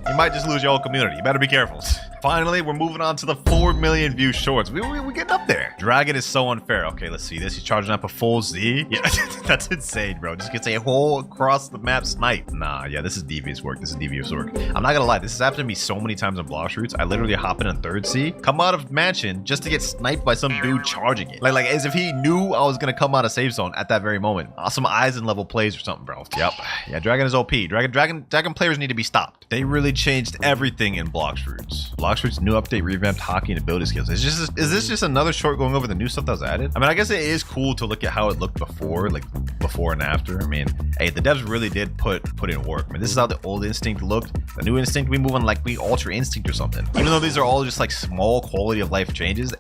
you might just lose your whole community. You better be careful. Finally, we're moving on to the 4 million view shorts. We're getting up there. Dragon is so unfair. Okay, let's see this. He's charging up a full Z. Yeah, that's insane, bro. Just gets a whole across the map snipe. Nah, yeah, this is devious work. This is devious work. I'm not gonna lie. This has happened to me so many times on Blox Fruits. I literally hop in 3rd C, come out of mansion just to get sniped by some dude charging it. Like as if he knew I was gonna come out of safe zone at that very moment. Some Eisen level plays or something, bro. Yep. Yeah, Dragon is OP. Dragon players need to be stopped. They really changed everything in Blox Fruits. Blox Fruits new update revamped hockey and ability skills. Is this just another short going over the new stuff that was added? I mean, I guess it is cool to look at how it looked before, like before and after. I mean, hey, the devs really did put in work. I mean, this is how the old instinct looked. The new instinct, we move on like we ultra instinct or something. Even though these are all just like small quality of life changes,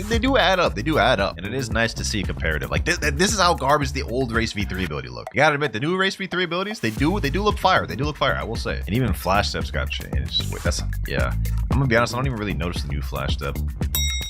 they do add up. They do add up, and it is nice to see comparative. Like this is how garbage the old Race V3 ability looked. You gotta admit, the new Race V3 abilities, they do look fire. They do look fire, I will say. And even flash steps got changed. Wait, that's, yeah. I'm gonna be honest, I don't even really notice the new flash step.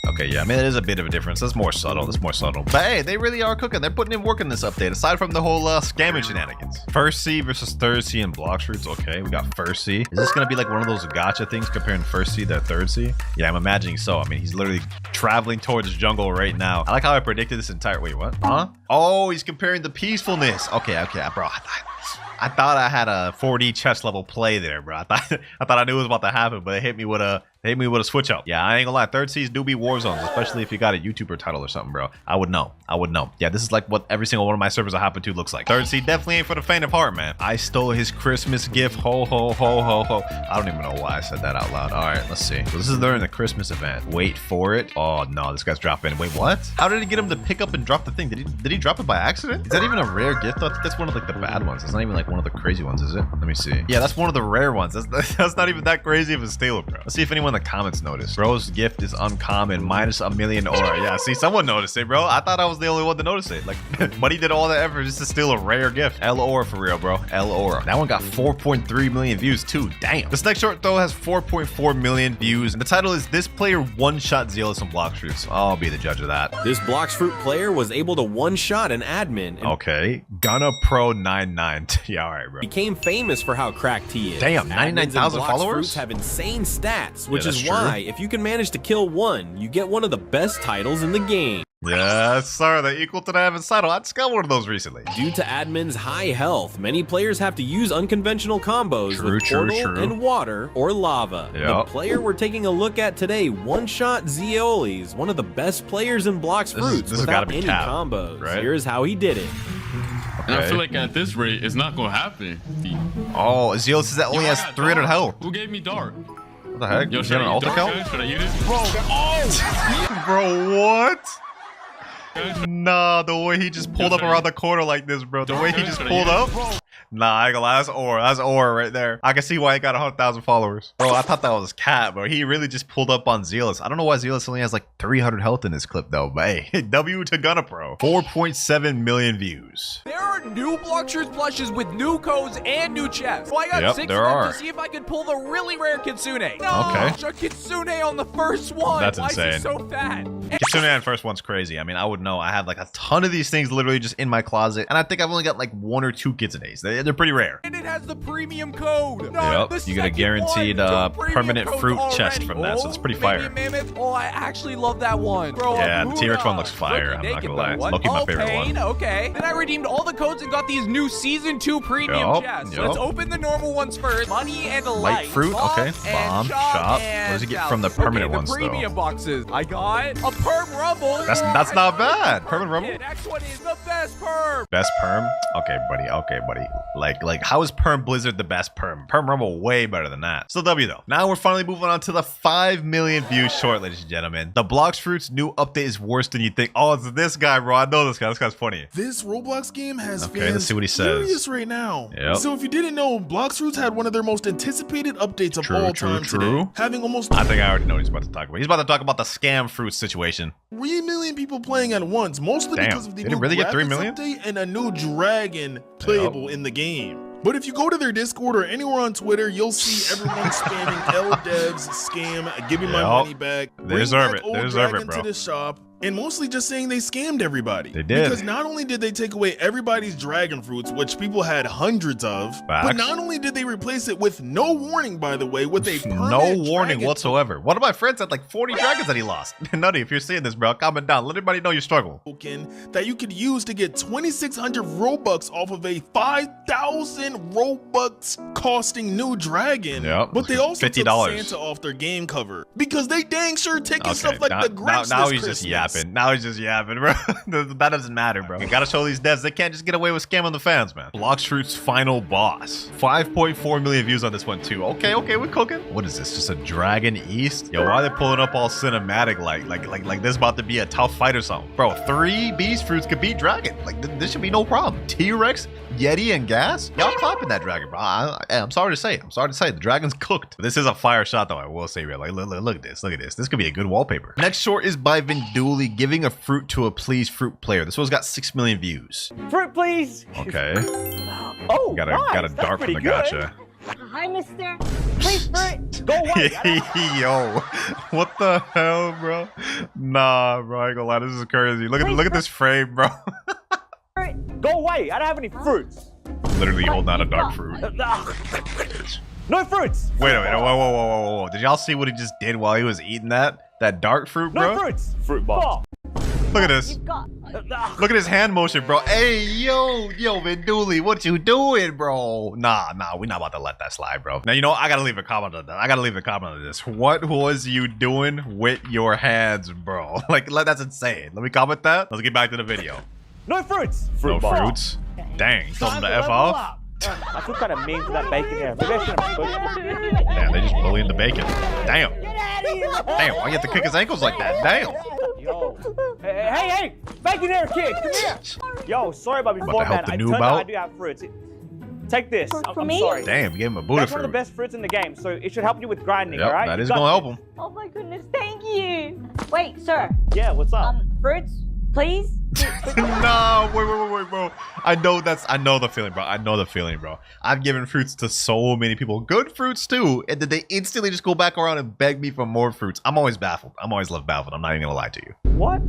Okay, yeah, I mean, it is a bit of a difference. That's more subtle. But hey, they really are cooking. They're putting in work in this update, aside from the whole scamming shenanigans. 1st C versus 3rd C in Blox Fruits. Okay, we got 1st C. Is this gonna be like one of those gacha things comparing 1st C to 3rd C? Yeah, I'm imagining so. I mean, he's literally traveling towards his jungle right now. I like how I predicted this entire, wait, what? Huh? Oh, he's comparing the peacefulness. Okay, bro. I thought I had a 4D chess level play there, bro. I thought I knew it was about to happen, but it hit me with a switch up. Yeah, I ain't gonna lie. 3rd C's do be war zones, especially if you got a YouTuber title or something, bro. I would know. Yeah, this is like what every single one of my servers I happen to looks like. 3rd C definitely ain't for the faint of heart, man. I stole his Christmas gift. Ho, ho, ho, ho, ho. I don't even know why I said that out loud. All right, let's see. So this is during the Christmas event. Wait for it. Oh, no, this guy's dropping. Wait, what? How did he get him to pick up and drop the thing? Did he drop it by accident? Is that even a rare gift? I think that's one of like the bad ones. It's not even like one of the crazy ones, is it? Let me see. Yeah, that's one of the rare ones. That's not even that crazy of a steal, bro. Let's see if anyone in the comments noticed. Bro's gift is uncommon, minus a million aura. Yeah, see, someone noticed it, bro. I thought I was the only one to notice it. Like, Buddy did all that effort just to steal a rare gift. L aura for real, bro. L aura. That one got 4.3 million views too. Damn. This next short though has 4.4 million views, and the title is "This Player One-Shot Zealous on Blox Fruits." I'll be the judge of that. This Blox Fruit player was able to one-shot an admin. Okay. Gunna Pro 99. Yeah, all right, bro. Became famous for how cracked he is. Damn, 99,000 followers? Fruits have insane stats, which is true. why if you can manage to kill one, you get one of the best titles in the game. Yes, sir. They're equal to the Admin title. I just got one of those recently. Due to admin's high health, many players have to use unconventional combos with portal and water or lava. Yep. The player we're taking a look at today, One-Shot Zeoli, one of the best players in Blox Fruits without any combos. Right? Here's how he did it. And I feel like at this rate, it's not gonna happen. Oh, Zealous that only has 300 health. Who gave me dark? What the heck? Yo, Is that an altar count? Should I use it? Bro, what? Nah, the way he just pulled up around the corner like this, bro. The way he just pulled up. Nah, I ain't gonna lie. That's aura. That's aura right there. I can see why he got 100,000 followers. Bro, I thought that was cat, bro. He really just pulled up on Zealous. I don't know why Zealous only has like 300 health in this clip, though. But hey, W to Gunna Pro. 4.7 million views. There are new Blox Fruits plushes with new codes and new chests. So I got 6 of them to see if I could pull the really rare Kitsune. No, okay. Kitsune on the first one. That's insane. Why is he so fat? Kitsune on first one's crazy. I mean, I would know. I have like a ton of these things literally just in my closet. And I think I've only got like 1 or 2 Kitsunes. They're pretty rare. And it has the premium code. Yep, you get a guaranteed permanent fruit chest from that, so it's pretty fire. Mammoth. Oh, I actually love that one. Bro, yeah, the T-Rex one looks fire. I'm not gonna lie. It's lucky my favorite one. Okay. Then I redeemed all the codes and got these new Season 2 premium chests. So let's open the normal ones first. Money and light fruit. Okay. Bomb. Shop. What does he get from the permanent ones, though? The premium boxes. I got a perm rumble. That's not bad. Permanent rumble. The next one is the best perm. Best perm? Okay, buddy. Okay, buddy. Like how is Perm Blizzard the best perm? Perm Rumble way better than that. Still W though. Now we're finally moving on to the 5 million views short, ladies and gentlemen. The Blox Fruits new update is worse than you think. Oh, it's this guy, bro. I know this guy. This guy's funny. This Roblox game has fans let's see what he says. Furious right now. Yep. So if you didn't know, Blox Fruits had one of their most anticipated updates of all time today. Having almost I think I already know what he's about to talk about. He's about to talk about the scam fruit situation. 3 million people playing at once, mostly because of the new really get 3 million? update and a new dragon playable in the game. But if you go to their Discord or anywhere on Twitter, you'll see everyone spamming LDevs, scam, give me my money back, they deserve it. They deserve it, bro. To the shop. And mostly just saying they scammed everybody. They did. Because not only did they take away everybody's dragon fruits, which people had hundreds of, but not only did they replace it with no warning, by the way, with a no warning whatsoever. One of my friends had like 40 dragons that he lost. Nutty, if you're seeing this, bro, comment down. Let everybody know your struggle. That you could use to get 2,600 Robux off of a 5,000 Robux costing new dragon. Yep. But they also $50. took Santa off their game cover because they dang sure taking stuff like the Grinch now this he's Christmas. just yapping. Now he's just yapping, bro. That doesn't matter, bro. You gotta show these devs they can't just get away with scamming the fans, man. Blox Fruits final boss. 5.4 million views on this one too. Okay, we're cooking. What is this? Just a Dragon East? Yo, why are they pulling up all cinematic like this about to be a tough fight or something? Bro, 3 beast fruits could beat Dragon. Like this should be no problem. T-Rex, Yeti, and Gas? Y'all clapping that dragon, bro. I'm sorry to say. The dragon's cooked. This is a fire shot though, I will say, real. Like, look at this. Look at this. This could be a good wallpaper. Next short is by Vinduli, giving a fruit to a please fruit player. This one's got 6 million views. Fruit, please. Okay. Oh, got a dart from the gacha. Hi, mister. Please, fruit. Go away. Yo, what the hell, bro? Nah, bro, I ain't gonna lie. This is crazy. Look at this frame, bro. Go away. I don't have any fruits. Literally holding out a dark fruit. No fruits. Wait a minute. Whoa. Did y'all see what he just did while he was eating that dark fruit, bro? No fruits. Fruit box. Look at this. Look at his hand motion, bro. Hey, yo, Vinduli, what you doing, bro? Nah, we're not about to let that slide, bro. Now, you know, I gotta leave a comment on this. What was you doing with your hands, bro? Like, that's insane. Let me comment that. Let's get back to the video. No fruits. No fruits? Dang, told him to F off? I feel kind of mean for that bacon here. Maybe I should have Damn, they just bullying the bacon. Damn. Damn, why you have to kick his ankles like that? Damn. Yo. Hey, bacon hair kid, come here. Yo, sorry about before, man. I turned out I do have fruits. Take this. I'm me? sorry. Damn, you gave him a Buddha That's fruit. one of the best fruits in the game, so it should help you with grinding, Yep, all right? that is gonna help him. Oh my goodness, thank you. Wait, sir. Yeah, what's up? Fruits, please. No, wait, bro. I know the feeling, bro. I've given fruits to so many people, good fruits too, and then they instantly just go back around and beg me for more fruits. I'm always baffled. I'm always left baffled. I'm not even gonna lie to you. What?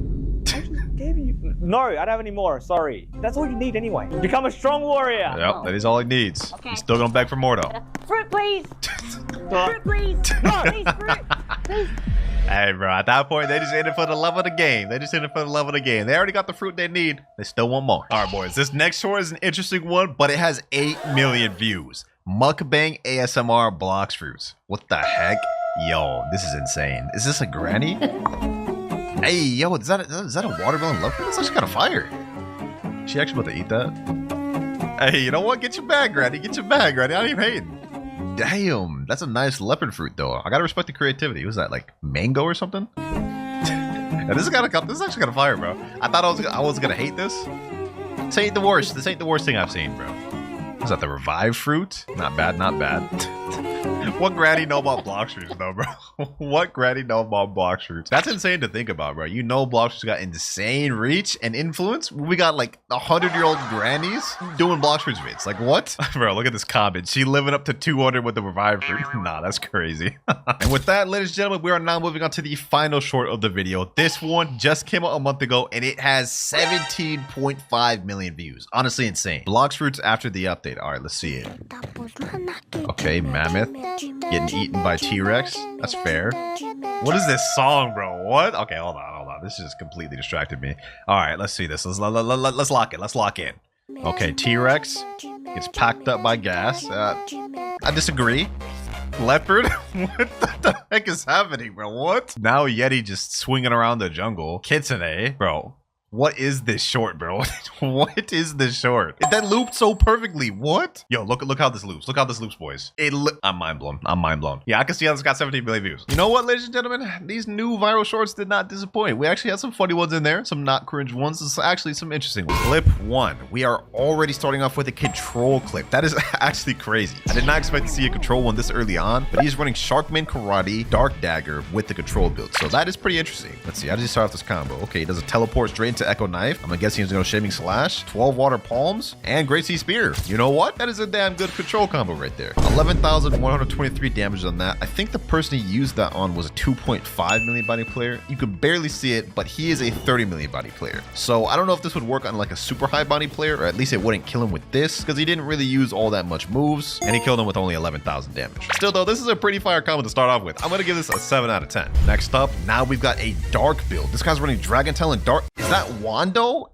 I just gave you. No, I don't have any more. Sorry. That's all you need anyway. Become a strong warrior. Yep, that is all he needs. Okay. He's still gonna beg for more though. Fruit, please. Fruit, please. No, please, fruit. Please. Hey, bro, at that point, they just in it for the love of the game. They already got the fruit they need. They still want more. All right, boys, this next short is an interesting one, but it has 8 million views. Mukbang ASMR Blox Fruits. What the heck? Yo, this is insane. Is this a granny? Hey, yo, is that a watermelon love fruit? That's actually kind of fire. Is she actually about to eat that? Hey, you know what? Get your bag, granny. I ain't even hating. Damn, that's a nice leopard fruit though. I gotta respect the creativity. Was that like mango or something? Now, this is actually kind of fire, bro. I thought I was gonna hate this. This ain't the worst thing I've seen, bro. Was that the revived fruit? Not bad. What granny know about Blox Fruits though, bro? What granny know about Blox Fruits? That's insane to think about, bro. You know Blox Fruits got insane reach and influence. We got like 100-year-old grannies doing Blox Fruits vids. Like what? Bro, look at this comment. She living up to 200 with the revived fruit. Nah, that's crazy. And with that, ladies and gentlemen, we are now moving on to the final short of the video. This one just came out a month ago and it has 17.5 million views. Honestly insane. Blox Fruits after the update. All right, let's see it. Okay, Mammoth getting eaten by T-Rex. That's fair. What is this song, bro? What? Okay, hold on. This just completely distracted me. All right, let's see this. Let's lock in. Okay, T-Rex gets packed up by gas. I disagree. Leopard? What the heck is happening, bro? What? Now Yeti just swinging around the jungle. Kitsune, bro. What is this short, bro? What is this short? That looped so perfectly. What? Yo, look how this loops. Look how this loops, boys. I'm mind blown. Yeah, I can see how this got 17 million views. You know what, ladies and gentlemen? These new viral shorts did not disappoint. We actually had some funny ones in there, some not cringe ones. There's actually some interesting ones. Clip 1. We are already starting off with a control clip. That is actually crazy. I did not expect to see a control one this early on, but he's running Sharkman Karate Dark Dagger with the control build. So that is pretty interesting. Let's see. How does he start off this combo? Okay, he does a teleport straight into to Echo Knife. I'm guessing he's going to Shaving Slash, 12 Water Palms, and Great Sea Spear. You know what? That is a damn good control combo right there. 11,123 damage on that. I think the person he used that on was a 2.5 million body player. You could barely see it, but he is a 30 million body player. So I don't know if this would work on like a super high body player, or at least it wouldn't kill him with this, because he didn't really use all that much moves, and he killed him with only 11,000 damage. Still though, this is a pretty fire combo to start off with. I'm going to give this a 7 out of 10. Next up, now we've got a dark build. This guy's running Dragon Tail and Dark. Is that Wando?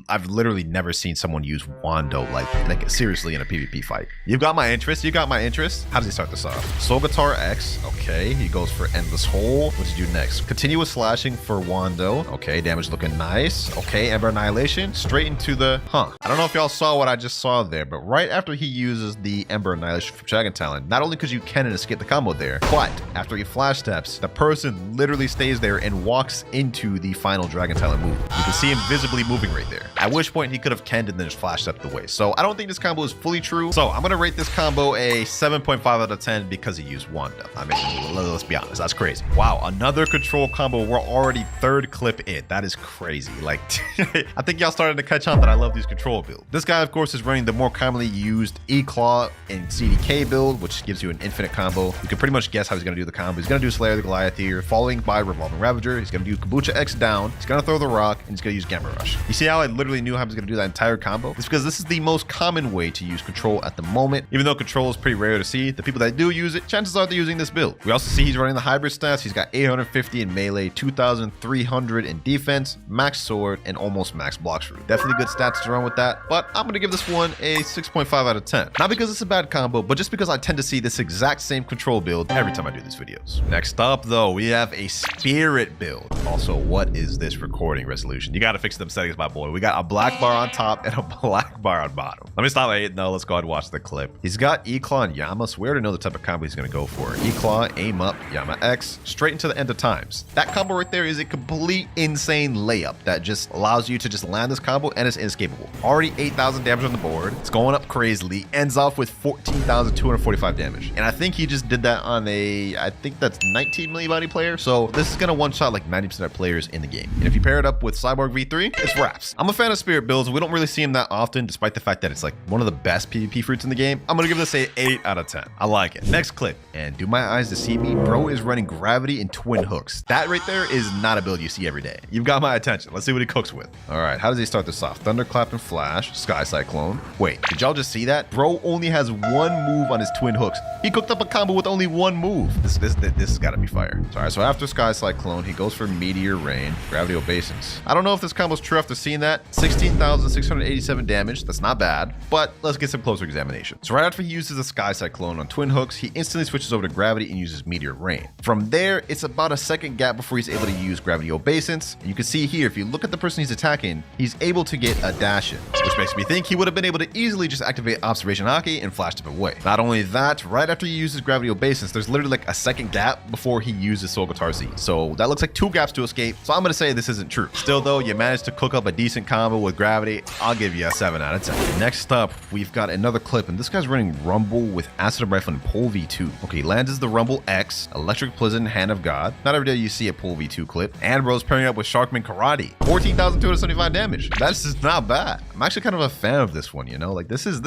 I've literally never seen someone use Wando like seriously in a PvP fight. You've got my interest. You got my interest. How does he start this off? Soul Guitar X. Okay, he goes for Endless Hole. What does he do next? Continuous slashing for Wando. Okay, damage looking nice. Okay, Ember Annihilation. Straight into the... I don't know if y'all saw what I just saw there, but right after he uses the Ember Annihilation from Dragon Talon, not only because you can escape the combo there, but after he flash steps, the person literally stays there and walks into the final Dragon Talon move. You can see him visibly moving right there, at which point he could have canned and then just flashed up the way. So I don't think this combo is fully true. So I'm gonna rate this combo a 7.5 out of 10 because he used Wanda. I mean, let's be honest, that's crazy. Wow, another control combo. We're already 3rd clip in. That is crazy. Like, I think y'all starting to catch on that I love these control builds. This guy, of course, is running the more commonly used E-Claw and CDK build, which gives you an infinite combo. You can pretty much guess how he's gonna do the combo. He's gonna do Slayer the Goliath here, following by Revolving Ravager. He's gonna do Kombucha X down. He's gonna throw the rock, and he's gonna use Gamma Rush. You see how I literally knew how I was going to do that entire combo? It's because this is the most common way to use control at the moment. Even though control is pretty rare to see, the people that do use it, chances are they're using this build. We also see he's running the hybrid stats. He's got 850 in melee, 2,300 in defense, max sword, and almost max Blox Fruit. Definitely good stats to run with that, but I'm going to give this one a 6.5 out of 10. Not because it's a bad combo, but just because I tend to see this exact same control build every time I do these videos. Next up, though, we have a Spirit build. Also, what is this recording resolution? You got to fix them settings, my boy. We got a black bar on top and a black bar on bottom. Let me stop waiting. No, let's go ahead and watch the clip. He's got E-Claw and Yama, so we already know the type of combo he's going to go for. E-Claw, aim up, Yama X, straight into the end of times. That combo right there is a complete insane layup that just allows you to just land this combo, and it's inescapable. Already 8,000 damage on the board. It's going up crazily. Ends off with 14,245 damage. And I think he just did that on a, I think that's 19 million body player. So this is going to one-shot like 90% of players in the game. And if you pair it up with Cyborg V3, it's wraps. I'm a fan of Spirit builds. We don't really see him that often, despite the fact that it's like one of the best PvP fruits in the game. I'm gonna give this a 8 out of 10. I like it. Next clip, and do my eyes deceive me? Bro is running Gravity and Twin Hooks. That right there is not a build you see every day. You've got my attention. Let's see what he cooks with. All right, how does he start this off? Thunderclap and Flash, Sky Cyclone. Wait, did y'all just see that? Bro only has one move on his Twin Hooks. He cooked up a combo with only one move. This has got to be fire. All right, so after Sky Cyclone, he goes for Meteor Rain, Gravity Obeisance. I don't know if this combo's true after seeing that. 16,687 damage. That's not bad, but let's get some closer examination. So right after he uses the Sky Cyclone on Twin Hooks, he instantly switches over to Gravity and uses Meteor Rain. From there, it's about a second gap before he's able to use Gravity Obeisance. And you can see here, if you look at the person he's attacking, he's able to get a dash in, which makes me think he would have been able to easily just activate Observation Haki and flash him away. Not only that, right after he uses Gravity Obeisance, there's literally like a second gap before he uses Soul Guitar Z. So that looks like 2 gaps to escape. So I'm going to say this isn't true. Still though, you managed to cook up a decent combo with Gravity. I'll give you a 7 out of 10. Next up, we've got another clip, and this guy's running Rumble with Acid Rifle and Pole V2. Okay, he lands as the Rumble X, Electric Blizzard, Hand of God. Not every day you see a Pole V2 clip. And bro's pairing up with Sharkman Karate. 14,275 damage. That's just not bad. I'm actually kind of a fan of this one, you know? Like this is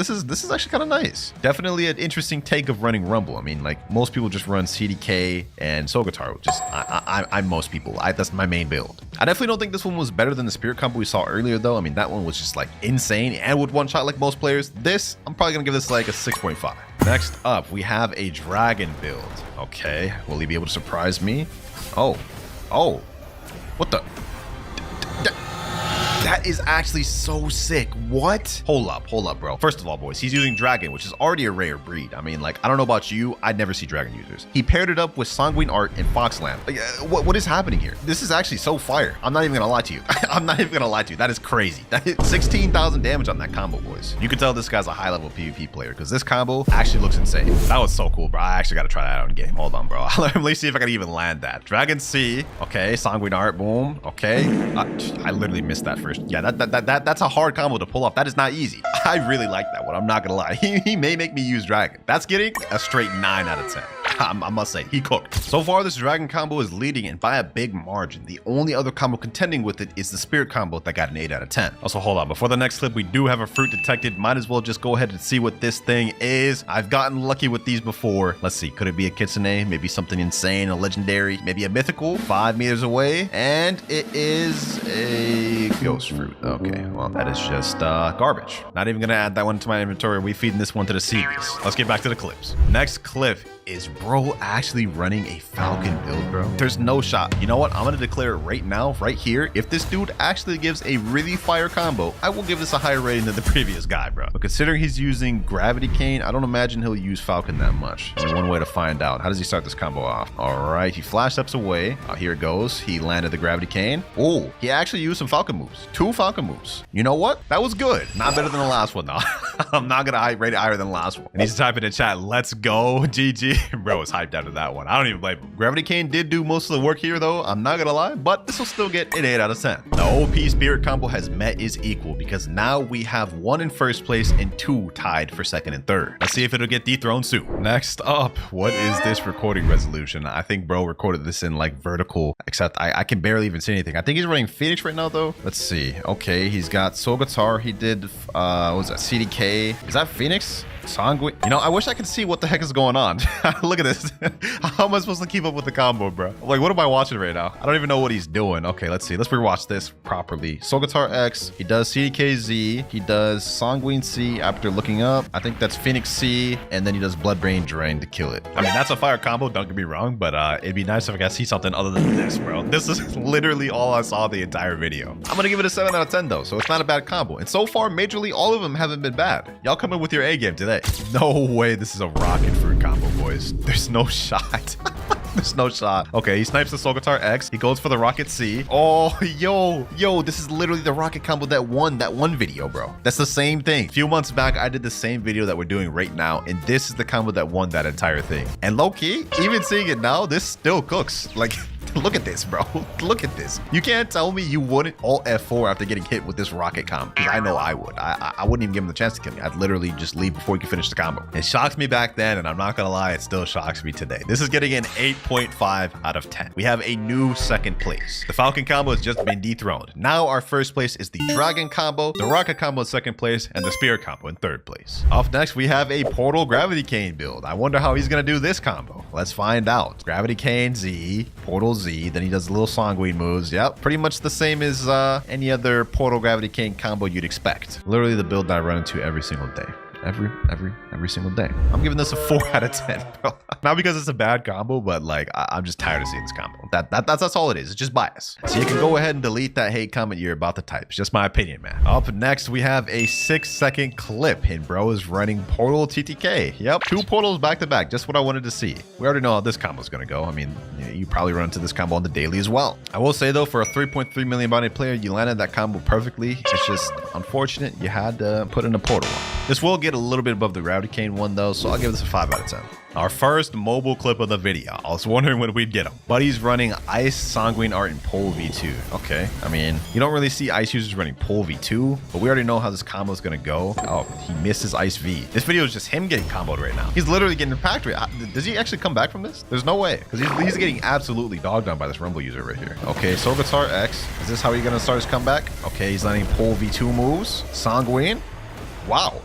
actually kind of nice. Definitely an interesting take of running Rumble. I mean, like most people just run CDK and Soul Guitar, which is I'm most people. That's my main build. I definitely don't think this one was better than the Spirit combo we saw earlier though. I mean, that one was just like insane and would one shot like most players. This, I'm probably gonna give this like a 6.5. Next up, we have a Dragon build. Okay, will he be able to surprise me? Oh, what the? That is actually so sick. What? Hold up, bro. First of all, boys, he's using Dragon, which is already a rare breed. I mean, like, I don't know about you, I'd never see Dragon users. He paired it up with Sanguine Art and Foxland. Like, what is happening here? This is actually so fire. I'm not even gonna lie to you. I'm not even gonna lie to you. That is crazy. That is 16,000 damage on that combo, boys. You can tell this guy's a high-level PvP player because this combo actually looks insane. That was so cool, bro. I actually gotta try that out in game. Hold on, bro. Let me see if I can even land that. Dragon C. Okay, Sanguine Art. Boom. Okay. I literally missed that first. Yeah, that's a hard combo to pull off. That is not easy. I really like that one. I'm not gonna lie. He may make me use Dragon. That's getting a straight 9 out of 10. I must say, he cooked. So far, this dragon combo is leading and by a big margin. The only other combo contending with it is the spirit combo that got an 8 out of 10. Also, hold on. Before the next clip, we do have a fruit detected. Might as well just go ahead and see what this thing is. I've gotten lucky with these before. Let's see. Could it be a Kitsune? Maybe something insane, a legendary, maybe a mythical, 5 meters away. And it is a ghost fruit. Okay, well, that is just garbage. Not even gonna add that one to my inventory. We feeding this one to the series. Let's get back to the clips. Next clip is bro actually running a falcon build, bro. There's no shot. You know what? I'm gonna declare it right now, right here. If this dude actually gives a really fire combo, I will give this a higher rating than the previous guy, bro. But considering he's using gravity cane, I don't imagine he'll use falcon that much. Only one way to find out. How does he start this combo off? All right, he flash steps away. Here it goes. He landed the gravity cane. Oh, he actually used some falcon moves. 2 falcon moves. You know what? That was good. Not better than the last one though. I'm not gonna rate it higher than the last one. And he's typing in chat, let's go, GG. Bro was hyped out of that one. I don't even blame him. Gravity cane did do most of the work here though. I'm not gonna lie, but this will still get an 8 out of 10. The OP spirit combo has met is equal because now we have 1 in first place and 2 tied for 2nd and 3rd. Let's see if it'll get dethroned soon. Next up, what is this recording resolution? I think bro recorded this in like vertical, except I can barely even see anything. I think he's running Phoenix right now though. Let's see. Okay, he's got Soul Guitar. He did, what was that? CDK. Is that Phoenix? Sanguine. You know, I wish I could see what the heck is going on. Look at this. How am I supposed to keep up with the combo, bro? Like, what am I watching right now? I don't even know what he's doing. Okay, let's see. Let's rewatch this properly. Soul Guitar X. He does CDKZ. He does Sanguine C after looking up. I think that's Phoenix C. And then he does Blood Brain Drain to kill it. I mean, that's a fire combo. Don't get me wrong. But it'd be nice if I could see something other than this, bro. This is literally all I saw the entire video. I'm going to give it a 7 out of 10, though. So it's not a bad combo. And so far, majorly, all of them haven't been bad. Y'all come in with your A game today. No way this is a rocket fruit combo, boys. There's no shot. There's no shot. Okay, he snipes the Soul Guitar X. He goes for the Rocket C. Oh, yo, this is literally the rocket combo that won that one video, bro. That's the same thing. A few months back, I did the same video that we're doing right now, and this is the combo that won that entire thing. And low-key, even seeing it now, this still cooks. Like, look at this, bro. Look at this. You can't tell me you wouldn't alt F4 after getting hit with this rocket combo, because I know I would. I wouldn't even give him the chance to kill me. I'd literally just leave before he could finish the combo. It shocked me back then, and I'm not gonna lie, it still shocks me today. This is getting an 8.5 out of 10. We have a new 2nd place. The Falcon combo has just been dethroned. Now our 1st place is the Dragon combo, the Rocket combo in 2nd place, and the Spirit combo in 3rd place. Off next, we have a Portal Gravity Cane build. I wonder how he's gonna do this combo. Let's find out. Gravity Cane Z, Portal Z, then he does little Sanguine moves. Yep, pretty much the same as any other Portal Gravity Cane combo you'd expect. Literally the build that I run into every single day. Every single day. I'm giving this a 4 out of 10, bro. Not because it's a bad combo, but like I'm just tired of seeing this combo. That's all it is. It's just bias. So you can go ahead and delete that hate comment you're about to type. It's just my opinion, man. Up next, we have a 6-second clip, and bro is running Portal TTK. Yep, 2 portals back to back. Just what I wanted to see. We already know how this combo is gonna go. I mean, you probably run into this combo on the daily as well. I will say though, for a 3.3 million body player, you landed that combo perfectly. It's just unfortunate you had to put in a portal on. This will get a little bit above the Gravity Cane one though, so I'll give this a 5 out of 10. Our first mobile clip of the video. I was wondering when we'd get him. Buddy's running Ice, Sanguine Art, and Pole V2. Okay, I mean, you don't really see Ice users running Pole V2, but we already know how this combo is gonna go. Oh, he misses Ice V. This video is just him getting comboed right now. He's literally getting packed right. Does he actually come back from this? There's no way, because he's getting absolutely dogged on by this Rumble user right here. Okay, Soul Guitar X. Is this how he's gonna start his comeback? Okay, he's landing Pole V2 moves. Sanguine. Wow.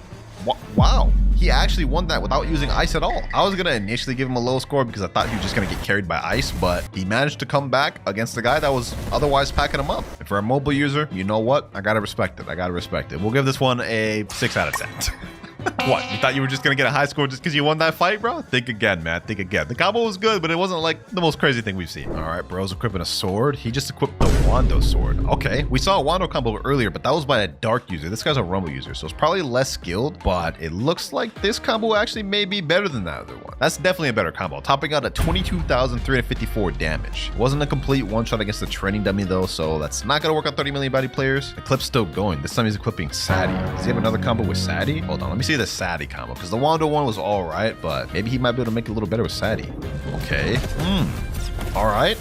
Wow. He actually won that without using ice at all. I was going to initially give him a low score because I thought he was just going to get carried by ice, but he managed to come back against the guy that was otherwise packing him up. And for a mobile user, you know what? I got to respect it. I got to respect it. We'll give this one a 6 out of 10. What? You thought you were just going to get a high score just because you won that fight, bro? Think again, man. Think again. The combo was good, but it wasn't like the most crazy thing we've seen. All right, bro's equipping a sword. He just equipped the Wando sword. Okay, we saw a Wando combo earlier, but that was by a dark user. This guy's a Rumble user, so it's probably less skilled, but it looks like this combo actually may be better than that other one. That's definitely a better combo, topping out at 22,354 damage. It wasn't a complete one-shot against the training dummy though, so that's not going to work on 30 million body players. The clip's still going. This time he's equipping Sadie. Does he have another combo with Sadie? Hold on, let me see the Sadie combo, because the Wando one was all right, but maybe he might be able to make it a little better with Sadie. Okay. All right.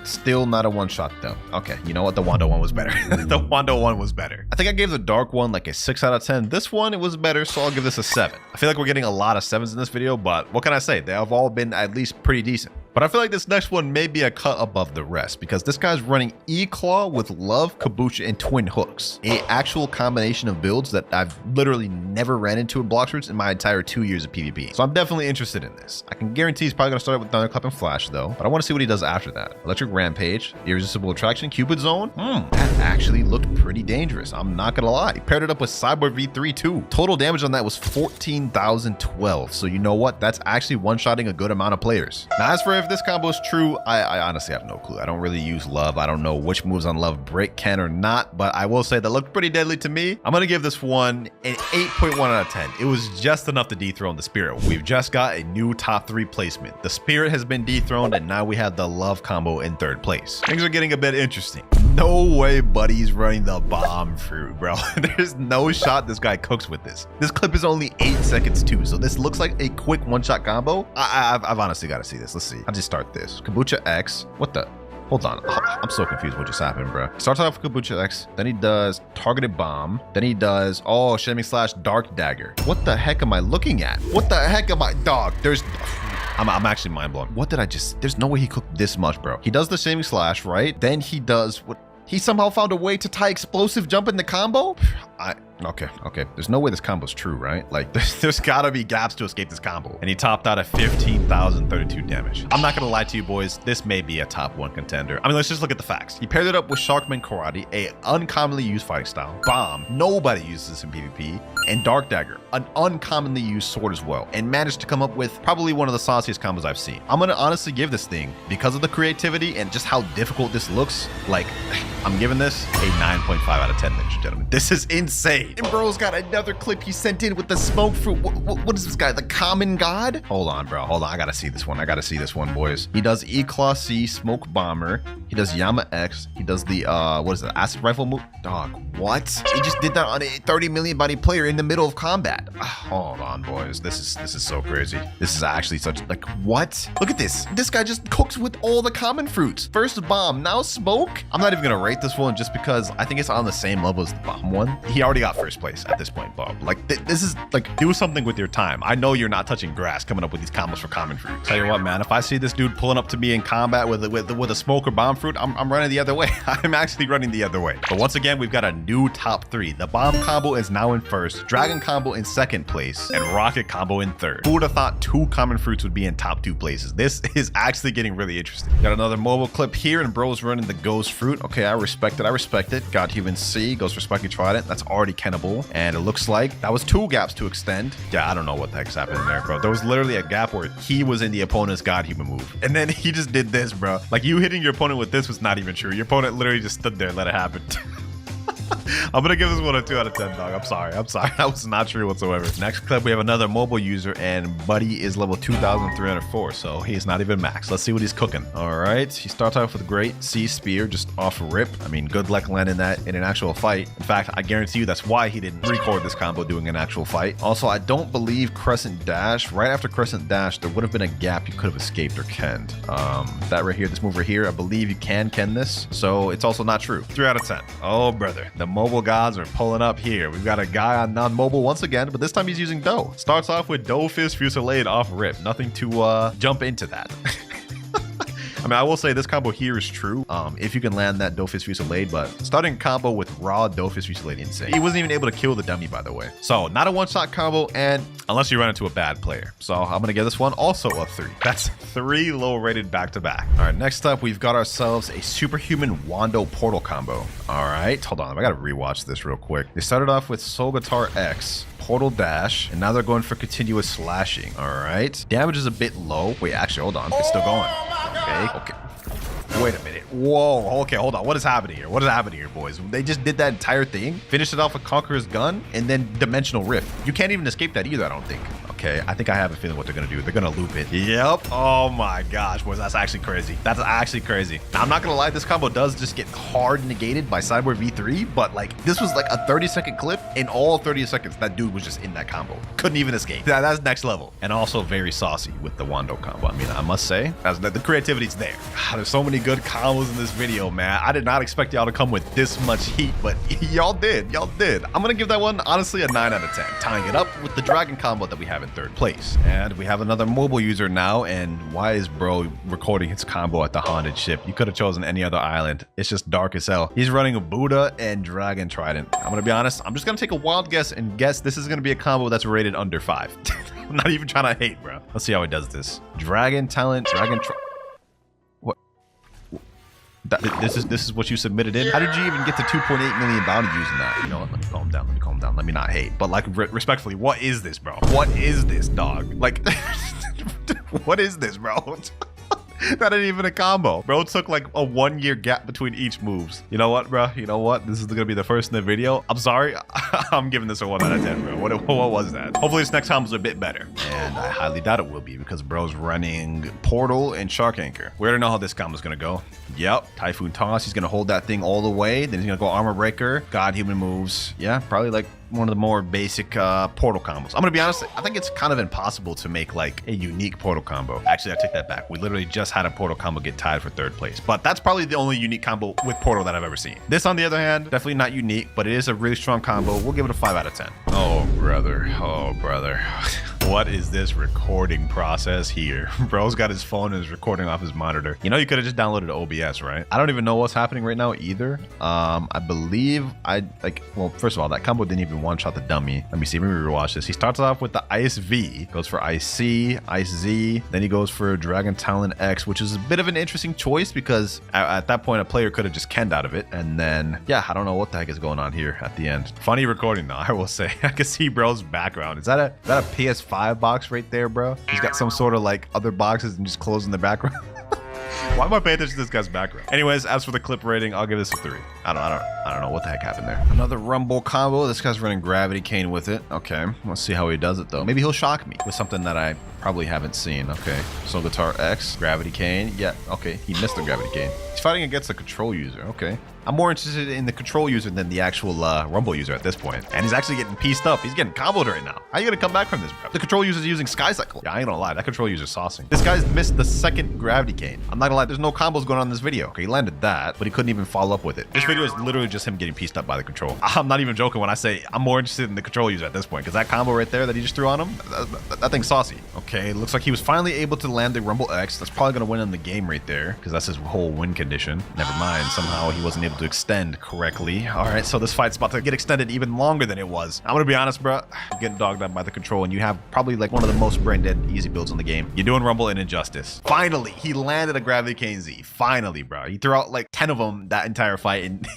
Still not a one-shot though. Okay, you know what? The Wando one was better. The Wando one was better. I think I gave the dark one like a 6 out of 10. This one, it was better, so I'll give this a 7. I feel like we're getting a lot of 7s in this video, but what can I say? They have all been at least pretty decent. But I feel like this next one may be a cut above the rest because this guy's running E-Claw with Love, Kabucha, and Twin Hooks. A actual combination of builds that I've literally never ran into in Blox Fruits in my entire 2 years of PvP. So I'm definitely interested in this. I can guarantee he's probably going to start with Thunderclap and Flash though, but I want to see what he does after that. Electric Rampage, Irresistible Attraction, Cupid Zone. That actually looked pretty dangerous. I'm not going to lie. He paired it up with Cyborg V3 too. Total damage on that was 14,012. So you know what? That's actually one-shotting a good amount of players. Now as for if this combo is true, I honestly have no clue. I don't really use Love. I don't know which moves on Love break can or not, but I will say that looked pretty deadly to me. I'm gonna give this one an 8.1 out of 10. It was just enough to dethrone the Spirit. We've just got a new top 3 placement. The Spirit has been dethroned, and now we have the Love combo in 3rd place. Things are getting a bit interesting. No way Buddy's running the Bomb Fruit, bro. There's no shot this guy cooks with this. This clip is only 8 seconds too, so this looks like a quick one-shot combo. I've honestly got to see this. Let's see. I'll just start this. Kabucha X. What the? Hold on. I'm so confused what just happened, bro. Starts off with Kabucha X. Then he does Targeted Bomb. Then he does, Shaming Slash Dark Dagger. What the heck am I looking at? What the heck am I? Dog, I'm actually mind blown. What did I just, there's no way he cooked this much, bro. He does the Shaming Slash, right? Then he does what? He somehow found a way to tie Explosive Jump in the combo? Okay. There's no way this combo's true, right? Like, there's gotta be gaps to escape this combo. And he topped out at 15,032 damage. I'm not gonna lie to you boys, this may be a top 1 contender. I mean, let's just look at the facts. He paired it up with Sharkman Karate, a uncommonly used fighting style. Bomb, nobody uses this in PvP. And Dark Dagger, an uncommonly used sword as well. And managed to come up with probably one of the sauciest combos I've seen. I'm gonna honestly give this thing, because of the creativity and just how difficult this looks, like, I'm giving this a 9.5 out of 10, ladies and gentlemen. This is insane. And bro's got another clip he sent in with the smoke fruit. What is this guy? The common god? Hold on, bro. Hold on. I gotta see this one. Boys. He does E-Claw C, Smoke Bomber. He does Yama X. He does the, what is it? Acid Rifle move? Dog, what? He just did that on a 30 million body player in the middle of combat. Hold on, boys. This is so crazy. This is actually such, like, what? Look at this. This guy just cooks with all the common fruits. First Bomb, now Smoke. I'm not even gonna rate this one just because I think it's on the same level as the Bomb one. He already got first place at this point, Bob. Like, this is, like, do something with your time. I know you're not touching grass coming up with these combos for common fruit. Tell you what, man, if I see this dude pulling up to me in combat with a smoke or bomb fruit, I'm running the other way. I'm actually running the other way. But once again, we've got a new top 3. The bomb combo is now in 1st, dragon combo in 2nd place, and rocket combo in 3rd. Who would have thought 2 common fruits would be in top 2 places? This is actually getting really interesting. Got another mobile clip here, and bro's running the ghost fruit. Okay, I respect it. God Human C goes for Spiky Trident. That's already cannibal. And it looks like that was 2 gaps to extend. Yeah, I don't know what the heck's happening there, bro. There was literally a gap where he was in the opponent's God Human move. And then he just did this, bro. Like, you hitting your opponent with this was not even true. Your opponent literally just stood there and let it happen. I'm gonna give this one a 2 out of 10, dog. I'm sorry. That was not true whatsoever. Next clip, we have another mobile user, and Buddy is level 2,304, so he's not even max. Let's see what he's cooking. All right, he starts off with Great Sea Spear, just off rip. I mean, good luck landing that in an actual fight. In fact, I guarantee you that's why he didn't record this combo doing an actual fight. Also, I don't believe Crescent Dash. Right after Crescent Dash, there would have been a gap you could have escaped or kenned. That right here, this move right here, I believe you can ken this, so it's also not true. 3 out of 10. Oh, brother. The mobile gods are pulling up here. We've got a guy on non-mobile once again, but this time he's using Dough. Starts off with Dough Fist Fusillade off rip. Nothing to jump into that. I mean, I will say this combo here is true if you can land that Dofus Fusillade, but starting combo with raw Dofus Fusillade insane. He wasn't even able to kill the dummy, by the way. So not a one-shot combo, and unless you run into a bad player. So I'm gonna give this one also a 3. That's 3 low-rated back-to-back. All right, next up, we've got ourselves a Superhuman Wando Portal combo. All right, hold on, I gotta rewatch this real quick. They started off with Soul Guitar X, Portal Dash, and now they're going for continuous slashing. All right, damage is a bit low. Wait, actually, hold on, it's still going. Okay. Wait a minute. Whoa. Okay, hold on. What is happening here? Boys? They just did that entire thing, finished it off with Conqueror's Gun, and then Dimensional Rift. You can't even escape that either, I don't think. Okay, I think I have a feeling what they're gonna do. They're gonna loop it. Yep. Oh my gosh, boys, that's actually crazy. That's actually crazy. Now, I'm not gonna lie, this combo does just get hard negated by Cyborg V3, but like this was like a 30-second clip. In all 30 seconds, that dude was just in that combo. Couldn't even escape. That's next level. And also very saucy with the Wando combo. I mean, I must say, the creativity's there. God, there's so many good combos in this video, man. I did not expect y'all to come with this much heat, but y'all did. Y'all did. I'm gonna give that one, honestly, a 9 out of 10. Tying it up with the dragon combo that we have in third place. And we have another mobile user now. And why is bro recording his combo at the haunted ship? You could have chosen any other island. It's just dark as hell. He's running a Buddha and Dragon Trident. I'm gonna be honest. I'm just gonna take a wild guess and guess this is gonna be a combo that's rated under 5. I'm not even trying to hate, bro. Let's see how he does this. Dragon Talent, what? This is what you submitted in? How did you even get to 2.8 million bounty using that? You know what? Let me calm down. Let me calm down. Let me not hate. But like, respectfully, what is this, bro? What is this, dog? Like, what is this, bro? That ain't even a combo. Bro took like a 1-year gap between each moves. You know what, bro? You know what? This is gonna be the first in the video. I'm sorry. I'm giving this a 1 out of 10, bro. What was that? Hopefully this next combo's a bit better. And I highly doubt it will be because bro's running Portal and Shark Anchor. We already know how this combo's gonna go. Yep. Typhoon Toss. He's gonna hold that thing all the way. Then he's gonna go Armor Breaker. God Human moves. Yeah, probably like one of the more basic portal combos. I'm gonna be honest, I think it's kind of impossible to make like a unique portal combo. Actually, I take that back. We literally just had a portal combo get tied for 3rd place, but that's probably the only unique combo with portal that I've ever seen. This, on the other hand, definitely not unique, but it is a really strong combo. We'll give it a 5 out of 10. Oh, brother. Oh, brother. What is this recording process here? Bro's got his phone and is recording off his monitor. You know, you could have just downloaded OBS, right? I don't even know what's happening right now either. I believe well, first of all, that combo didn't even one-shot the dummy. Let me see, let me rewatch this. He starts off with the Ice V, goes for Ice C, Ice Z, then he goes for Dragon Talon X, which is a bit of an interesting choice because at that point, a player could have just canned out of it. And then, yeah, I don't know what the heck is going on here at the end. Funny recording though, I will say. I can see bro's background. Is that a PS5 box right there, bro? He's got some sort of like other boxes and just closing the background. Why am I paying attention to this guy's background? Anyways, as for the clip rating, I'll give this a 3. I don't know what the heck happened there. Another Rumble combo. This guy's running Gravity Cane with it. Okay, let's see how he does it though. Maybe he'll shock me with something that I probably haven't seen. Okay, Soul Guitar X, Gravity Cane. Yeah, okay, he missed the Gravity Cane. He's fighting against the control user. Okay. I'm more interested in the control user than the actual Rumble user at this point. And he's actually getting pieced up. He's getting comboed right now. How are you gonna come back from this, bro? The control user's using Sky Cycle. Yeah, I ain't gonna lie, that control user's saucing. This guy's missed the 2nd Gravity Cane. I'm not gonna lie, there's no combos going on in this video. Okay, he landed that, but he couldn't even follow up with it. This video is literally just him getting pieced up by the control. I'm not even joking when I say I'm more interested in the control user at this point, because that combo right there that he just threw on him, that thing's saucy. Okay, looks like he was finally able to land the Rumble X. That's probably gonna win him the game right there, because that's his whole win condition. Never mind, somehow he wasn't able to extend correctly. All right, so this fight's about to get extended even longer than it was. I'm gonna be honest, bro. You're getting dogged out by the control, and you have probably like one of the most brain dead easy builds in the game. You're doing Rumble and Injustice. Finally, he landed a Gravity Cane Z. Finally, bro. He threw out like 10 of them that entire fight and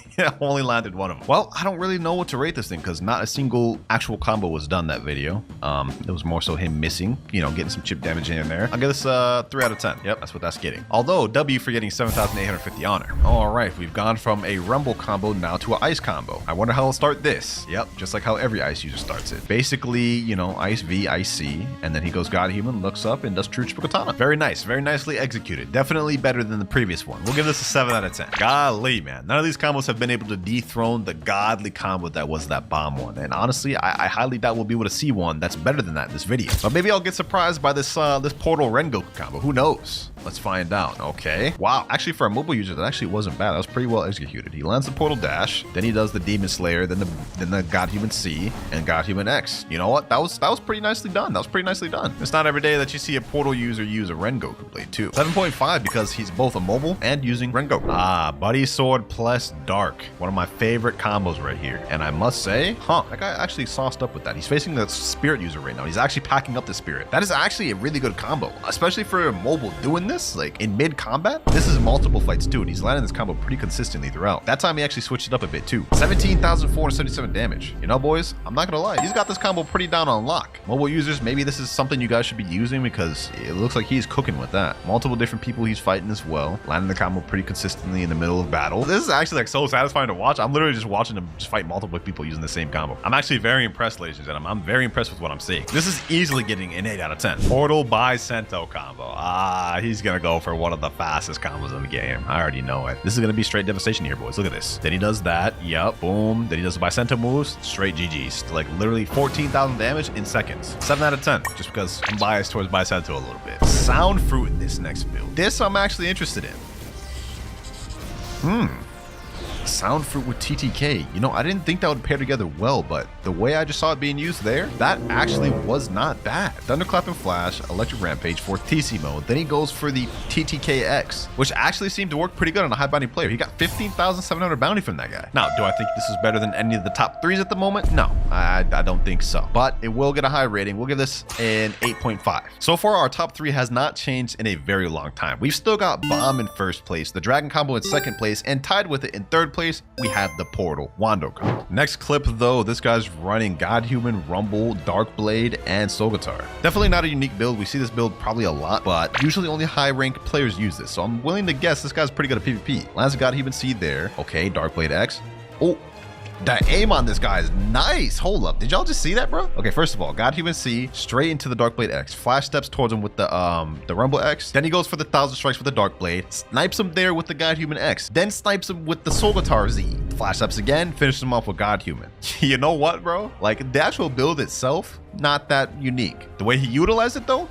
only landed 1 of them. Well, I don't really know what to rate this thing because not a single actual combo was done that video. It was more so him missing, you know, getting some chip damage in there. I'll give this a 3 out of 10. Yep, that's what that's getting. Although W for getting 7,850 honor. All right, we've gone from a Rumble combo now to an Ice combo. I wonder how I'll start this. Yep, just like how every Ice user starts it. Basically, you know, Ice V, Ice C, and then he goes God Human, looks up, and does True Katana. Very nice, very nicely executed. Definitely better than the previous one. We'll give this a 7 out of 10. Golly, man. None of these combos have been able to dethrone the godly combo that was that bomb one. And honestly, I highly doubt we'll be able to see one that's better than that in this video. But maybe I'll get surprised by this this Portal Rengoku combo. Who knows? Let's find out. Okay. Wow. Actually, for a mobile user, that actually wasn't bad. That was pretty well executed. He lands the Portal Dash, then he does the Demon Slayer, then the God Human C, and God Human X. You know what? That was pretty nicely done. That was pretty nicely done. It's not every day that you see a Portal user use a Rengoku blade too. 7.5 because he's both a mobile and using Rengoku. Ah, Buddy Sword plus Dark. One of my favorite combos right here. And I must say, that guy actually sauced up with that. He's facing the Spirit user right now. He's actually packing up the Spirit. That is actually a really good combo, especially for a mobile doing this. this? Like in mid-combat? This is multiple fights too, and he's landing this combo pretty consistently throughout. That time he actually switched it up a bit too. 17,477 damage. You know, boys, I'm not gonna lie, he's got this combo pretty down on lock. Mobile users, maybe this is something you guys should be using because it looks like he's cooking with that. Multiple different people he's fighting as well, landing the combo pretty consistently in the middle of battle. This is actually like so satisfying to watch. I'm literally just watching him just fight multiple people using the same combo. I'm actually very impressed, ladies and gentlemen. I'm very impressed with what I'm seeing. This is easily getting an 8 out of 10. Portal by Sento combo. He's gonna go for one of the fastest combos in the game. I already know it. This is gonna be straight devastation here, boys. Look at this. Then he does that. Yep. Boom. Then he does the Bicento moves. Straight GG's. Like literally 14,000 damage in seconds. 7 out of 10. Just because I'm biased towards Bicento a little bit. Sound Fruit in this next build. This I'm actually interested in. Sound Fruit with TTK. You know, I didn't think that would pair together well, but the way I just saw it being used there, that actually was not bad. Thunderclap and Flash, Electric Rampage for TC mode. Then he goes for the TTKX, which actually seemed to work pretty good on a high bounty player. He got 15,700 bounty from that guy. Now, do I think this is better than any of the top 3s at the moment? No, I don't think so. But it will get a high rating. We'll give this an 8.5. So far, our top 3 has not changed in a very long time. We've still got Bomb in first place, the Dragon combo in second place, and tied with it in third place, we have the Portal Wando combo. Next clip though, this guy's running Godhuman, Rumble, Dark Blade, and Soul Guitar. Definitely not a unique build. We see this build probably a lot, but usually only high ranked players use this. So I'm willing to guess this guy's pretty good at PvP. Lands Godhuman Seed there. Okay, Dark Blade X. Oh, that aim on this guy is nice. Hold up, did y'all just see that, bro? Okay, first of all, Godhuman C straight into the Dark Blade X. Flash steps towards him with the Rumble X. Then he goes for the 1,000 strikes with the Dark Blade. Snipes him there with the Godhuman X. Then snipes him with the Soul Guitar Z. Flash steps again, finishes him off with Godhuman. You know what, bro? Like the actual build itself, not that unique. The way he utilized it though,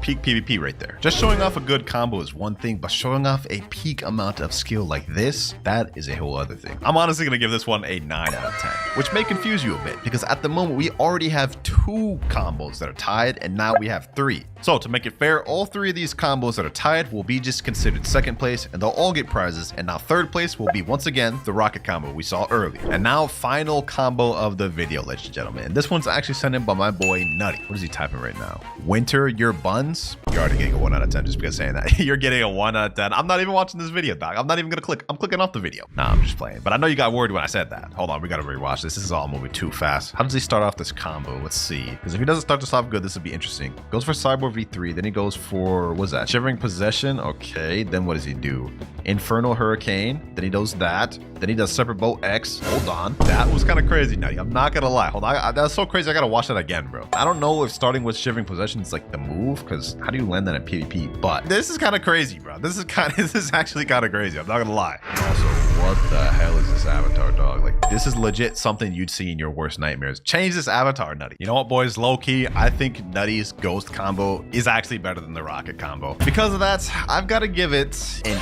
peak PvP right there. Just showing off a good combo is one thing, but showing off a peak amount of skill like this, that is a whole other thing. I'm honestly gonna give this one a 9 out of 10, which may confuse you a bit because at the moment we already have 2 combos that are tied and now we have 3. So to make it fair, all 3 of these combos that are tied will be just considered second place and they'll all get prizes. And now third place will be once again the rocket combo we saw earlier. And now final combo of the video, ladies and gentlemen. And this one's actually sent in by my boy Nutty. What is he typing right now? Winter your buns? You're already getting a 1 out of 10 just because saying that. You're getting a 1 out of 10. I'm not even watching this video, dog. I'm not even gonna click. I'm clicking off the video. Nah, I'm just playing. But I know you got worried when I said that. Hold on, we gotta rewatch this. This is all moving too fast. How does he start off this combo? Let's see. Because if he doesn't start this off good, this would be interesting. Goes for Cyborg V3, then he goes for, what's that? Shivering Possession. Okay, then what does he do? Infernal Hurricane. Then he does that. Then he does Separate Bolt X. Hold on. That was kind of crazy, Nutty. I'm not gonna lie. Hold on. That's so crazy. I gotta watch that again, bro. I don't know if starting with Shivering Possession is like the move, because how do you land that in PvP? But this is kind of crazy, bro. This is actually kind of crazy. I'm not gonna lie. Also, what the hell is this avatar, dog? Like, this is legit something you'd see in your worst nightmares. Change this avatar, Nutty. You know what, boys? Low key, I think Nutty's Ghost combo is actually better than the Rocket combo. Because of that, I've got to give it an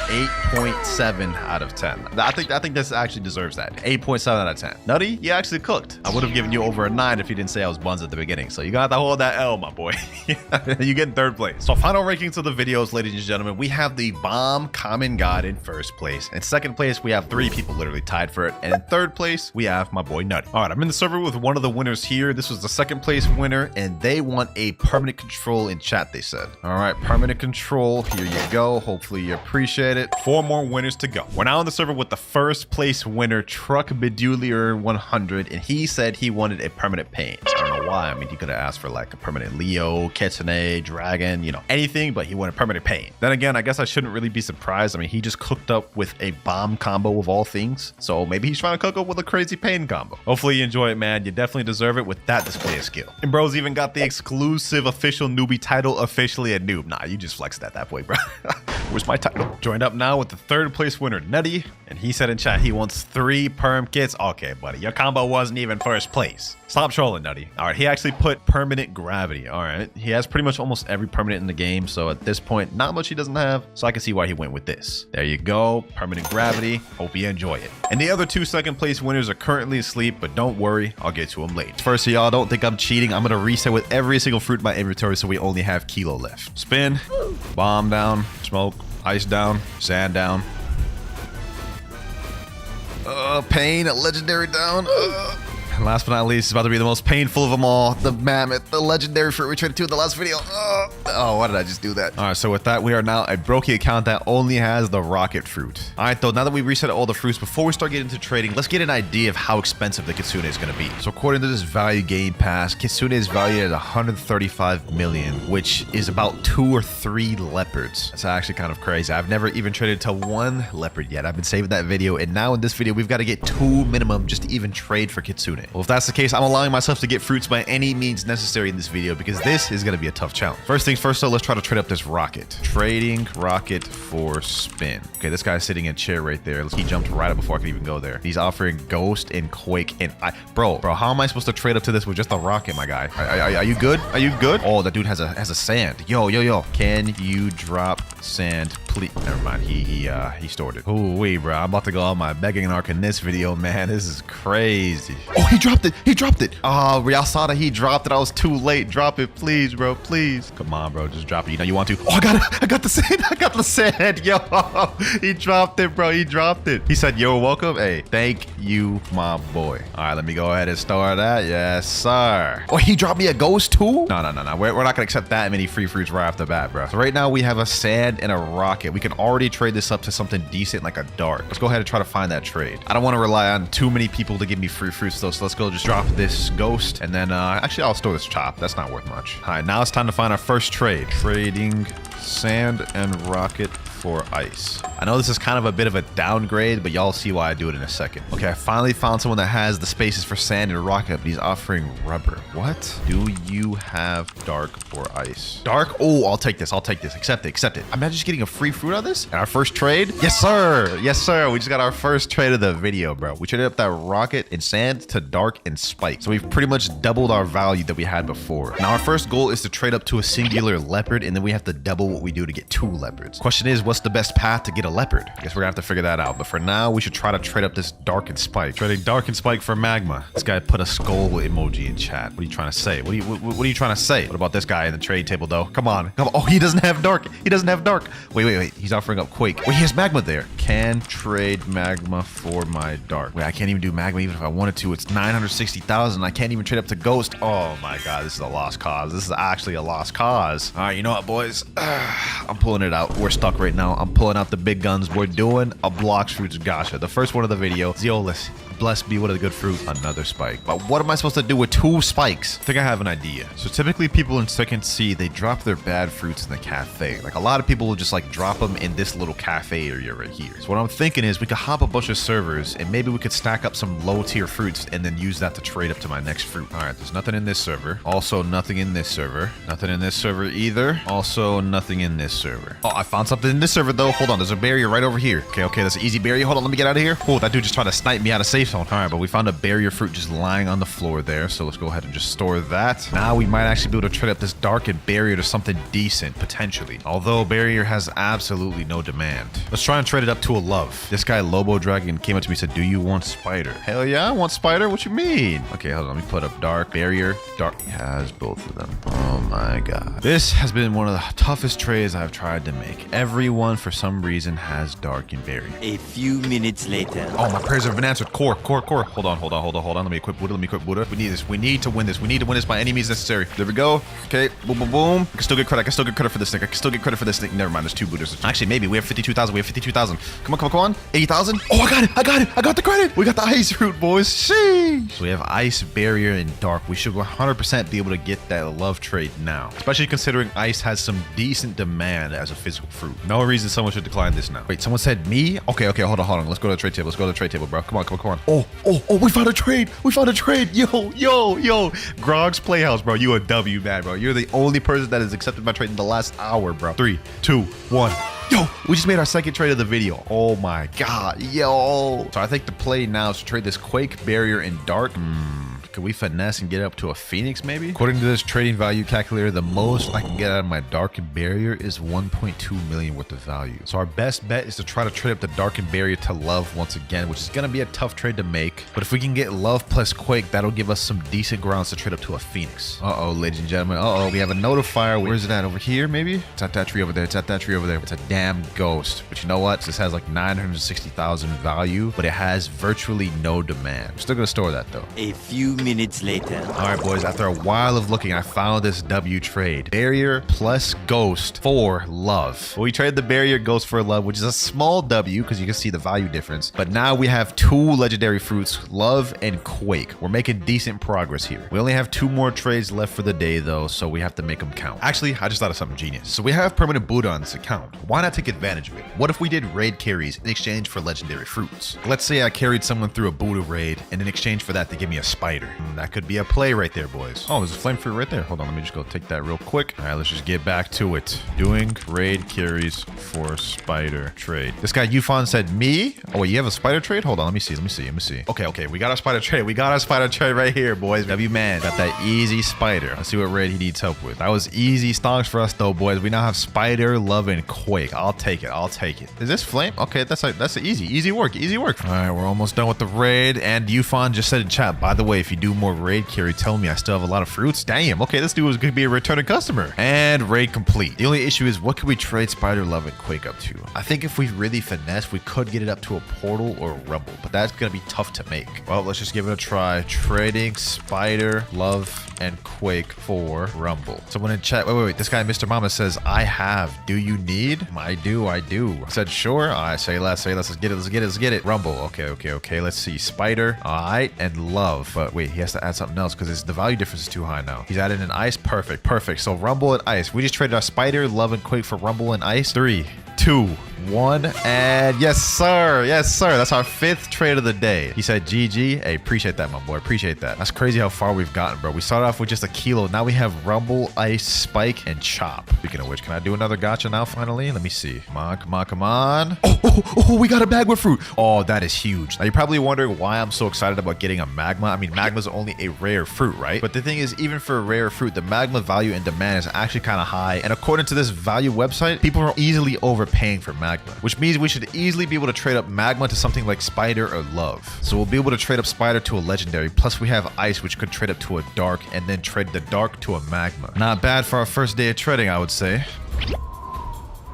8.7 out of 10. I think this actually deserves that. 8.7 out of 10. Nutty, you actually cooked. I would have given you over a 9 if you didn't say I was buns at the beginning. So you got to hold that L, my boy. You get in third place. So final rankings of the videos, ladies and gentlemen, we have the Bomb Common God in first place. In second place, we have 3 people literally tied for it. And in third place, we have my boy Nutty. All right, I'm in the server with one of the winners here. This was the second place winner, and they want a permanent control in chat, they said. All right, permanent control. Here you go. Hopefully you appreciate it. 4 more winners to go. We're now in the server with the first place winner, Truck Bedulier 100, and he said he wanted a permanent paint. I don't know why. I mean, he could have asked for like a permanent Leo, Kitsune, Dragon, you know, anything, but he wanted permanent paint. Then again, I guess I shouldn't really be surprised. I mean, he just cooked up with a bomb combo of all things, so maybe he's trying to cook up with a crazy pain combo. Hopefully you enjoy it, man. You definitely deserve it with that display of skill. And bro's even got the exclusive official newbie title officially a noob. Nah, you just flexed that boy, bro. Where's my title? Joined up now with the third place winner, Nutty, and he said in chat he wants 3 perm kits. Okay, buddy, your combo wasn't even first place. Stop trolling, Nutty. All right, he actually put permanent gravity. All right, he has pretty much almost every permanent in the game, so at this point, not much he doesn't have, so I can see why he went with this. There you go, permanent gravity. Hope you enjoy it. And the other 2 second place winners are currently asleep, but don't worry, I'll get to them late. First of y'all, don't think I'm cheating. I'm gonna reset with every single fruit in my inventory so we only have Kilo left. Spin, bomb down, smoke, ice down, sand down. Pain, a legendary down. And last but not least, it's about to be the most painful of them all. The mammoth, the legendary fruit we traded to in the last video. Oh, why did I just do that? All right, so with that, we are now a Brokey account that only has the rocket fruit. All right, though, now that we reset all the fruits, before we start getting into trading, let's get an idea of how expensive the Kitsune is going to be. So according to this value game pass, Kitsune is valued at 135 million, which is about 2 or 3 leopards. That's actually kind of crazy. I've never even traded to 1 leopard yet. I've been saving that video, and now in this video, we've got to get 2 minimum just to even trade for Kitsune. Well, if that's the case, I'm allowing myself to get fruits by any means necessary in this video because this is going to be a tough challenge. First things first, though, let's try to trade up this rocket. Trading rocket for spin. Okay, this guy's sitting in a chair right there. He jumped right up before I could even go there. He's offering ghost and quake and bro, how am I supposed to trade up to this with just a rocket, my guy? Are you good? Are you good? Oh, that dude has a sand. Yo. Can you drop sand, please? Never mind. He stored it. Ooh, wait, bro. I'm about to go on my begging arc in this video, man. This is crazy. Oh, he dropped it. He dropped it. Oh, y'all saw that he dropped it. I was too late. Drop it, please, bro. Please. Come on, bro. Just drop it. You know you want to. Oh, I got it. I got the sand. I got the sand. Yo, he dropped it, bro. He dropped it. He said, yo, welcome. Hey, thank you, my boy. All right, let me go ahead and store that. Yes, sir. Oh, he dropped me a ghost too? No. We're not going to accept that many free fruits right off the bat, bro. So right now we have a sand and a rocket. We can already trade this up to something decent like a dark. Let's go ahead and try to find that trade. I don't want to rely on too many people to give me free fruits though. So let's go just drop this ghost. And then actually I'll store this chop. That's not worth much. All right, now it's time to find our first trade. Trading sand and rocket for ice. I know this is kind of a bit of a downgrade, but y'all see why I do it in a second. Okay, I finally found someone that has the spaces for sand and rocket, but he's offering rubber. What? Do you have dark or ice? Dark? Oh, I'll take this. I'll take this. Accept it. Accept it. I'm not just getting a free fruit on this. And our first trade? Yes, sir. Yes, sir. We just got our first trade of the video, bro. We traded up that rocket and sand to dark and spike. So we've pretty much doubled our value that we had before. Now our first goal is to trade up to a singular leopard, and then we have to double what we do to get 2 leopards. Question is, what's the best path to get a leopard? I guess we're gonna have to figure that out. But for now, we should try to trade up this dark and spike. Trading dark and spike for magma. This guy put a skull emoji in chat. What are you trying to say? What are you trying to say? What about this guy in the trade table though? Come on. Oh, he doesn't have dark. He doesn't have dark. Wait. He's offering up quake. Wait, he has magma there. Can trade magma for my dark. Wait, I can't even do magma even if I wanted to. It's 960,000. I can't even trade up to ghost. Oh my god, this is a lost cause. This is actually a lost cause. All right, you know what, boys? I'm pulling it out. We're stuck right now. I'm pulling out the big guns. We're doing a Blox Fruits gacha. The first one of the video. Zeolus. Blessed be what a good fruit. Another spike. But what am I supposed to do with 2 spikes? I think I have an idea. So typically people in second C, they drop their bad fruits in the cafe. Like a lot of people will just like drop them in this little cafe area right here. So what I'm thinking is we could hop a bunch of servers and maybe we could stack up some low tier fruits and then use that to trade up to my next fruit. All right, there's nothing in this server. Also nothing in this server. Nothing in this server either. Also nothing in this server. Oh, I found something in this server though. Hold on, there's a barrier right over here. Okay, that's an easy barrier. Hold on, let me get out of here. Oh, that dude just tried to snipe me out of safe zone. All right, but we found a barrier fruit just lying on the floor there. So let's go ahead and just store that. Now we might actually be able to trade up this dark and barrier to something decent, potentially. Although barrier has absolutely no demand. Let's try and trade it up to a love. This guy, Lobo Dragon, came up to me and said, do you want spider? Hell yeah, I want spider. What you mean? Okay, hold on. Let me put up dark, barrier, dark. He has both of them. Oh my god. This has been one of the toughest trades I've tried to make. Everyone, for some reason, has dark and barrier. A few minutes later. Oh, my prayers have been answered. Core. Hold on. Let me equip Buddha. We need this. We need to win this. We need to win this by any means necessary. There we go. Okay. Boom. I can still get credit. for this thing. Never mind. There's 2 Buddhas. Actually, maybe. We have 52,000. Come on. 80,000. Oh, I got it. I got the credit. We got the ice fruit, boys. Sheesh. So we have ice, barrier, and dark. We should 100% be able to get that love trade now. Especially considering ice has some decent demand as a physical fruit. No reason someone should decline this now. Wait, someone said me? Okay. Hold on. Let's go to the trade table. Bro. Come on. Oh, we found a trade. Yo. Grog's Playhouse, bro. You a W, man, bro. You're the only person that has accepted my trade in the last hour, bro. 3, 2, 1. Yo, we just made our second trade of the video. Oh my god, yo. So I think the play now is to trade this quake, barrier, and dark. Could we finesse and get up to a Phoenix maybe? According to this trading value calculator, the most I can get out of my Darkened Barrier is 1.2 million worth of value. So our best bet is to try to trade up the Darkened Barrier to Love once again, which is going to be a tough trade to make. But if we can get Love plus Quake, that'll give us some decent grounds to trade up to a Phoenix. Uh-oh, ladies and gentlemen. Uh-oh, we have a notifier. Where's it at? Over here, maybe? It's at that tree over there. It's at that tree over there. It's a damn ghost. But you know what? This has like 960,000 value, but it has virtually no demand. I'm still going to store that though. A few minutes later. All right, boys. After a while of looking, I found this W trade. Barrier plus Ghost for Love. We traded the Barrier Ghost for Love, which is a small W because you can see the value difference. But now we have 2 legendary fruits, Love and Quake. We're making decent progress here. We only have 2 more trades left for the day though, so we have to make them count. Actually, I just thought of something genius. So we have permanent Buddha on this account. Why not take advantage of it? What if we did raid carries in exchange for legendary fruits? Let's say I carried someone through a Buddha raid, and in exchange for that, they give me a spider. That could be a play right there, boys. Oh, there's a flame fruit right there. Hold on, let me just go take that real quick. All right, let's just get back to it. Doing raid carries for spider trade. This guy Yufan said me. Oh wait, you have a spider trade? Hold on, let me see. Okay, we got our spider trade. We got our spider trade right here, boys. W man got that easy spider. Let's see what raid he needs help with. That was easy stonks for us though, boys. We now have spider, Love, and Quake. I'll take it. Is this flame? Okay, that's easy work. All right, we're almost done with the raid. And Yufan just said in chat, by the way, if you do more raid carry, tell me I still have a lot of fruits. Damn. Okay, this dude was gonna be a returning customer. And raid complete. The only issue is what could we trade spider, Love, and Quake up to? I think if we really finesse, we could get it up to a portal or a rumble, but that's gonna be tough to make. Well, let's just give it a try. Trading spider, Love, and Quake for rumble. Someone in chat, wait, this guy Mr. Mama says I have. Do you need? I do. I said sure. All right, say less. Let's get it. Rumble. Okay. Let's see. Spider. All right, and Love. But wait, he has to add something else because the value difference is too high now. He's added an ice. Perfect. So rumble and ice. We just traded our spider, Love, and Quake for rumble and ice. 3, 2, 1, and yes sir, that's our 5th trade of the day. He said GG. Hey, appreciate that, my boy, appreciate that. That's crazy how far we've gotten, bro. We started off with just a kilo. Now we have rumble, ice, spike, and chop. Speaking of which, can I do another gacha now finally? Let me see. Come on. Oh, we got a magma fruit. Oh, that is huge. Now you're probably wondering why I'm so excited about getting a magma. I mean, magma's only a rare fruit, right? But the thing is, even for a rare fruit, the magma value and demand is actually kind of high, and according to this value website, people are easily overpaying for magma, which means we should easily be able to trade up magma to something like spider or Love. So we'll be able to trade up spider to a legendary, plus we have ice, which could trade up to a dark, and then trade the dark to a magma. Not bad for our first day of trading, I would say.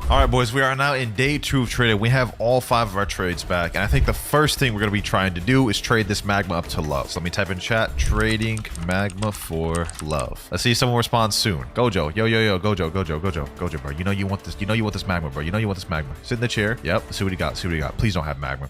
All right, boys, we are now in day 2 of trading. We have all 5 of our trades back, and I think the first thing we're going to be trying to do is trade this magma up to Love. So let me type in chat, trading magma for Love. Let's see if someone responds soon. Gojo, yo, Gojo, bro. You know you want this magma, bro. Sit in the chair. Yep, let's see what he got. Please don't have magma.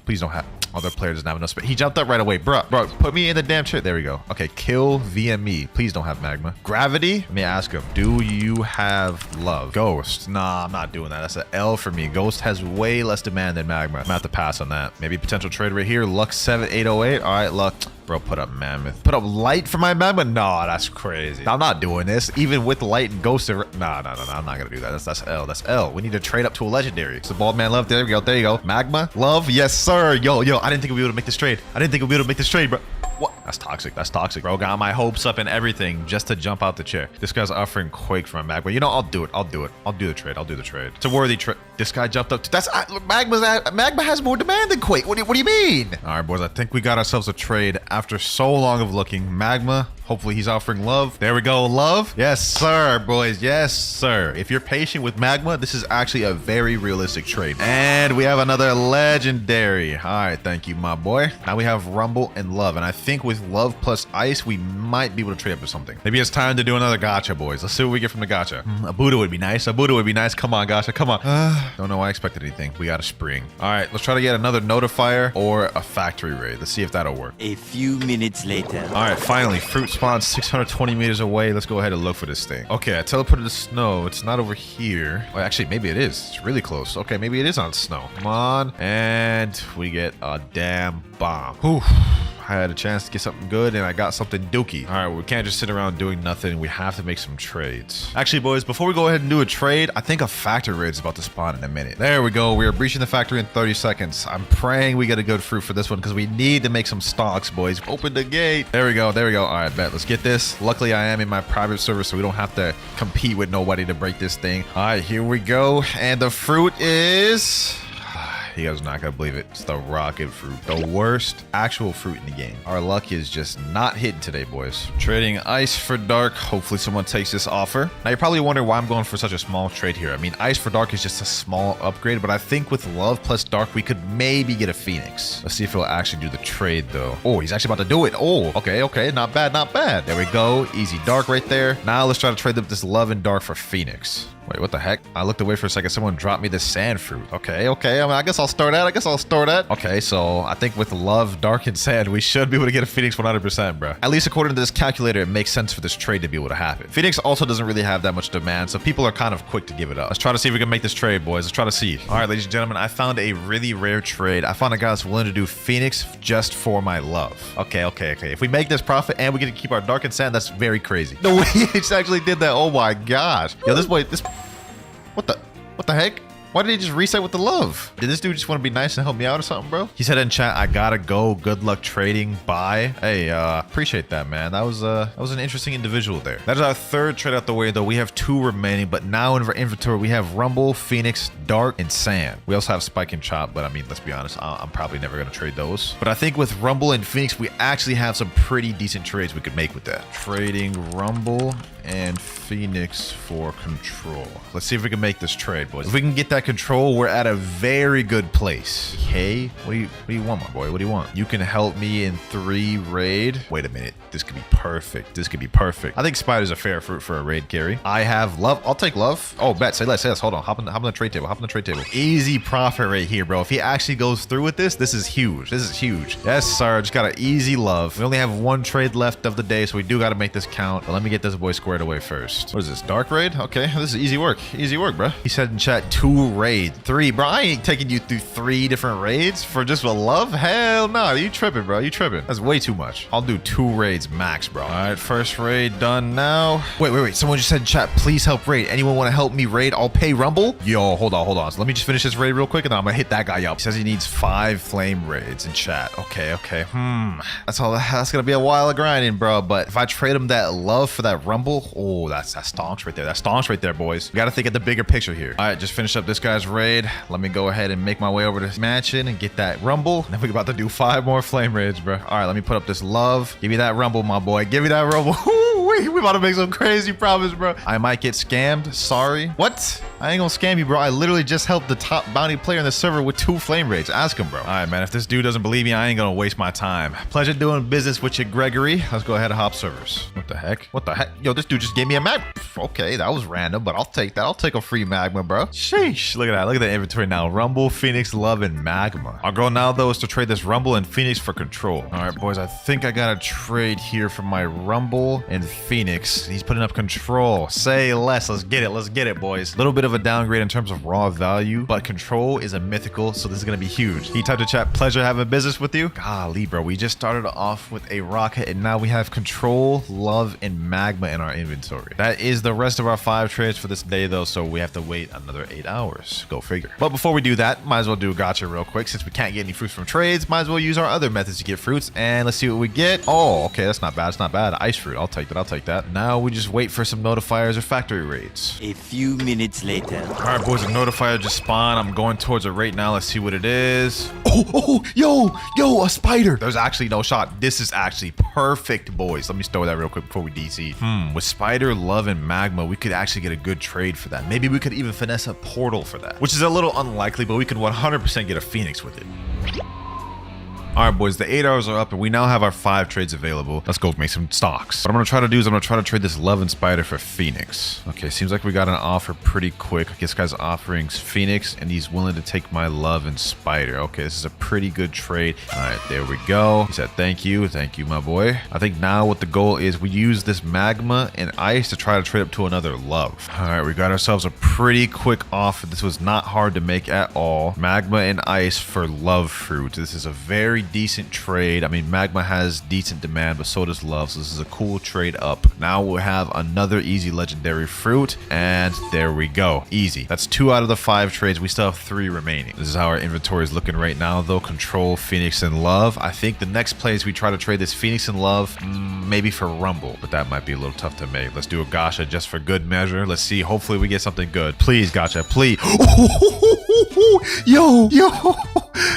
Other player doesn't have enough space. He jumped up right away. Bro, put me in the damn chair. There we go. Okay, kill VME. Please don't have magma. Gravity, let me ask him, do you have Love? Ghost, nah, I'm not doing that. That's an L for me. Ghost has way less demand than magma. I'm gonna have to pass on that. Maybe potential trade right here. Luck 7808. All right, Luck. Bro, put up Mammoth. Put up light for my magma? No, that's crazy. I'm not doing this. Even with light and ghost. No, I'm not gonna do that. That's L. That's L. We need to trade up to a legendary. So bald man Love. There we go. There you go. Magma. Love. Yes, sir. Yo. I didn't think we'd be able to make this trade. Bro. What? That's toxic, bro. Got my hopes up and everything just to jump out the chair. This guy's offering Quake from a magma. You know, I'll do it. I'll do the trade. It's a worthy trade. This guy jumped up. Magma has more demand than Quake. What do you mean? All right, boys. I think we got ourselves a trade after so long of looking. Magma. Hopefully he's offering Love. There we go. Love. Yes, sir, boys. Yes, sir. If you're patient with magma, this is actually a very realistic trade. And we have another legendary. All right. Thank you, my boy. Now we have Rumble and Love. And I think with Love plus Ice, we might be able to trade up to something. Maybe it's time to do another gacha, boys. Let's see what we get from the gacha. A Buddha would be nice. Come on, gacha. Come on. Don't know why I expected anything. We got a spring. All right. Let's try to get another notifier or a factory raid. Let's see if that'll work. A few minutes later. All right. Finally, fruit spawns 620 meters away. Let's go ahead and look for this thing. Okay, I teleported to snow. It's not over here. Well, actually, maybe it is. It's really close. Okay, maybe it is on snow. Come on. And we get a damn bomb. Whew. I had a chance to get something good, and I got something dookie. All right, we can't just sit around doing nothing. We have to make some trades. Actually, boys, before we go ahead and do a trade, I think a factory raid is about to spawn in a minute. There we go. We are breaching the factory in 30 seconds. I'm praying we get a good fruit for this one because we need to make some stocks, boys. Open the gate. There we go. There we go. All right, bet. Let's get this. Luckily, I am in my private server, so we don't have to compete with nobody to break this thing. All right, here we go. And the fruit is... You guys are not gonna believe it. It's the rocket fruit, the worst actual fruit in the game. Our luck is just not hitting today, boys. Trading ice for dark. Hopefully someone takes this offer. Now you're probably wondering why I'm going for such a small trade here. I mean, ice for dark is just a small upgrade, but I think with love plus dark, we could maybe get a phoenix. Let's see if he'll actually do the trade though. Oh, he's actually about to do it. Oh, okay. Not bad, not bad. There we go. Easy dark right there. Now let's try to trade up this love and dark for phoenix. Wait, what the heck? I looked away for a second. Someone dropped me the sand fruit. Okay. I mean, I guess I'll store that. Okay, so I think with love, dark, and sand, we should be able to get a Phoenix 100%, bro. At least according to this calculator, it makes sense for this trade to be able to happen. Phoenix also doesn't really have that much demand, so people are kind of quick to give it up. Let's try to see if we can make this trade, boys. Let's try to see. All right, ladies and gentlemen, I found a really rare trade. I found a guy that's willing to do Phoenix just for my love. Okay. If we make this profit and we get to keep our dark and sand, that's very crazy. The way he actually did that, oh my gosh. Yo, what the heck? Why did he just reset with the love? Did this dude just want to be nice and help me out or something, bro? He said in chat, I gotta go. Good luck trading. Bye. Hey, appreciate that, man. That was an interesting individual there. That is our third trade out the way, though. We have 2 remaining, but now in our inventory, we have Rumble, Phoenix, Dark, and Sand. We also have Spike and Chop, but I mean, let's be honest, I'm probably never gonna trade those. But I think with Rumble and Phoenix, we actually have some pretty decent trades we could make with that. Trading Rumble and Phoenix for control. Let's see if we can make this trade, boys. If we can get that control, we're at a very good place. Hey, what do you want, my boy? What do you want? You can help me in 3 raid. Wait a minute. This could be perfect. I think Spider's a fair fruit for a raid carry. I have love. I'll take love. Oh, bet. Say less. Hold on. Hop on the trade table. Easy profit right here, bro. If he actually goes through with this, this is huge. Yes, sir. Just got an easy love. We only have 1 trade left of the day, so we do got to make this count. But let me get this boy squared away first. What is this? Dark raid? Okay. This is easy work, bro. He said in chat 2 raid. 3, bro. I ain't taking you through 3 different raids for just a love. Hell no. You tripping, bro. That's way too much. I'll do 2 raids max, bro. All right, first raid done now. Wait. Someone just said in chat, please help raid. Anyone want to help me raid? I'll pay Rumble. Yo, hold on. So let me just finish this raid real quick, and then I'm gonna hit that guy up. He says he needs 5 flame raids in chat. Okay. That's gonna be a while of grinding, bro. But if I trade him that love for that Rumble, oh, that's stonks right there, boys. We gotta think of the bigger picture here. All right, just finish up this guy's raid. Let me go ahead and make my way over to mansion and get that Rumble. And then we're about to do 5 more flame raids, bro. All right, let me put up this love. Give me that Rumble, my boy. Give me that Rumble. We about to make some crazy profits, bro. I might get scammed. Sorry. What? I ain't gonna scam you, bro. I literally just helped the top bounty player in the server with 2 flame raids. Ask him, bro. All right, man. If this dude doesn't believe me, I ain't gonna waste my time. Pleasure doing business with you, Gregory. Let's go ahead and hop servers. What the heck? Yo, this dude just gave me a magma. Okay, that was random, but I'll take that. I'll take a free magma, bro. Sheesh. Look at that. Look at the inventory now. Rumble, Phoenix, Love, and Magma. Our goal now, though, is to trade this Rumble and Phoenix for control. All right, boys. I think I got a trade here for my Rumble and Phoenix. He's putting up control. Say less. Let's get it, boys. A little bit of a downgrade in terms of raw value, but control is a mythical, so this is gonna be huge. He typed in chat, pleasure having business with you. Golly, bro, we just started off with a rocket, and now we have control, love, and magma in our inventory. That is the rest of our 5 trades for this day, though, so we have to wait another 8 hours. Go figure. But before we do that, might as well do a gacha real quick. Since we can't get any fruits from trades, might as well use our other methods to get fruits, and let's see what we get. Oh, okay, that's not bad. It's not bad. Ice fruit. I'll take that. Now we just wait for some notifiers or factory raids. A few minutes later. All right, boys, a notifier just spawned. I'm going towards it right now. Let's see what it is. Yo, a spider. There's actually no shot. This is actually perfect, boys. Let me store that real quick before we DC. With spider, love, and magma, we could actually get a good trade for that. Maybe we could even finesse a portal for that, which is a little unlikely, but we could 100% get a Phoenix with it. All right, boys, the 8 hours are up, and we now have our 5 trades available. Let's go make some stocks. What I'm going to try to do is I'm going to try to trade this Love and Spider for Phoenix. Okay, seems like we got an offer pretty quick. I guess guy's offering Phoenix, and he's willing to take my Love and Spider. Okay, this is a pretty good trade. All right, there we go. He said, thank you, my boy. I think now what the goal is, we use this Magma and Ice to try to trade up to another Love. All right, we got ourselves a pretty quick offer. This was not hard to make at all. Magma and Ice for Love Fruit. This is a very very decent trade. I mean, Magma has decent demand, but so does Love. So this is a cool trade up. Now we'll have another easy legendary fruit. And there we go. Easy. That's 2 out of the 5 trades. We still have 3 remaining. This is how our inventory is looking right now, though. Control, Phoenix, and Love. I think the next place we try to trade this Phoenix and Love, maybe for Rumble, but that might be a little tough to make. Let's do a gacha just for good measure. Let's see. Hopefully we get something good. Please, gacha, please.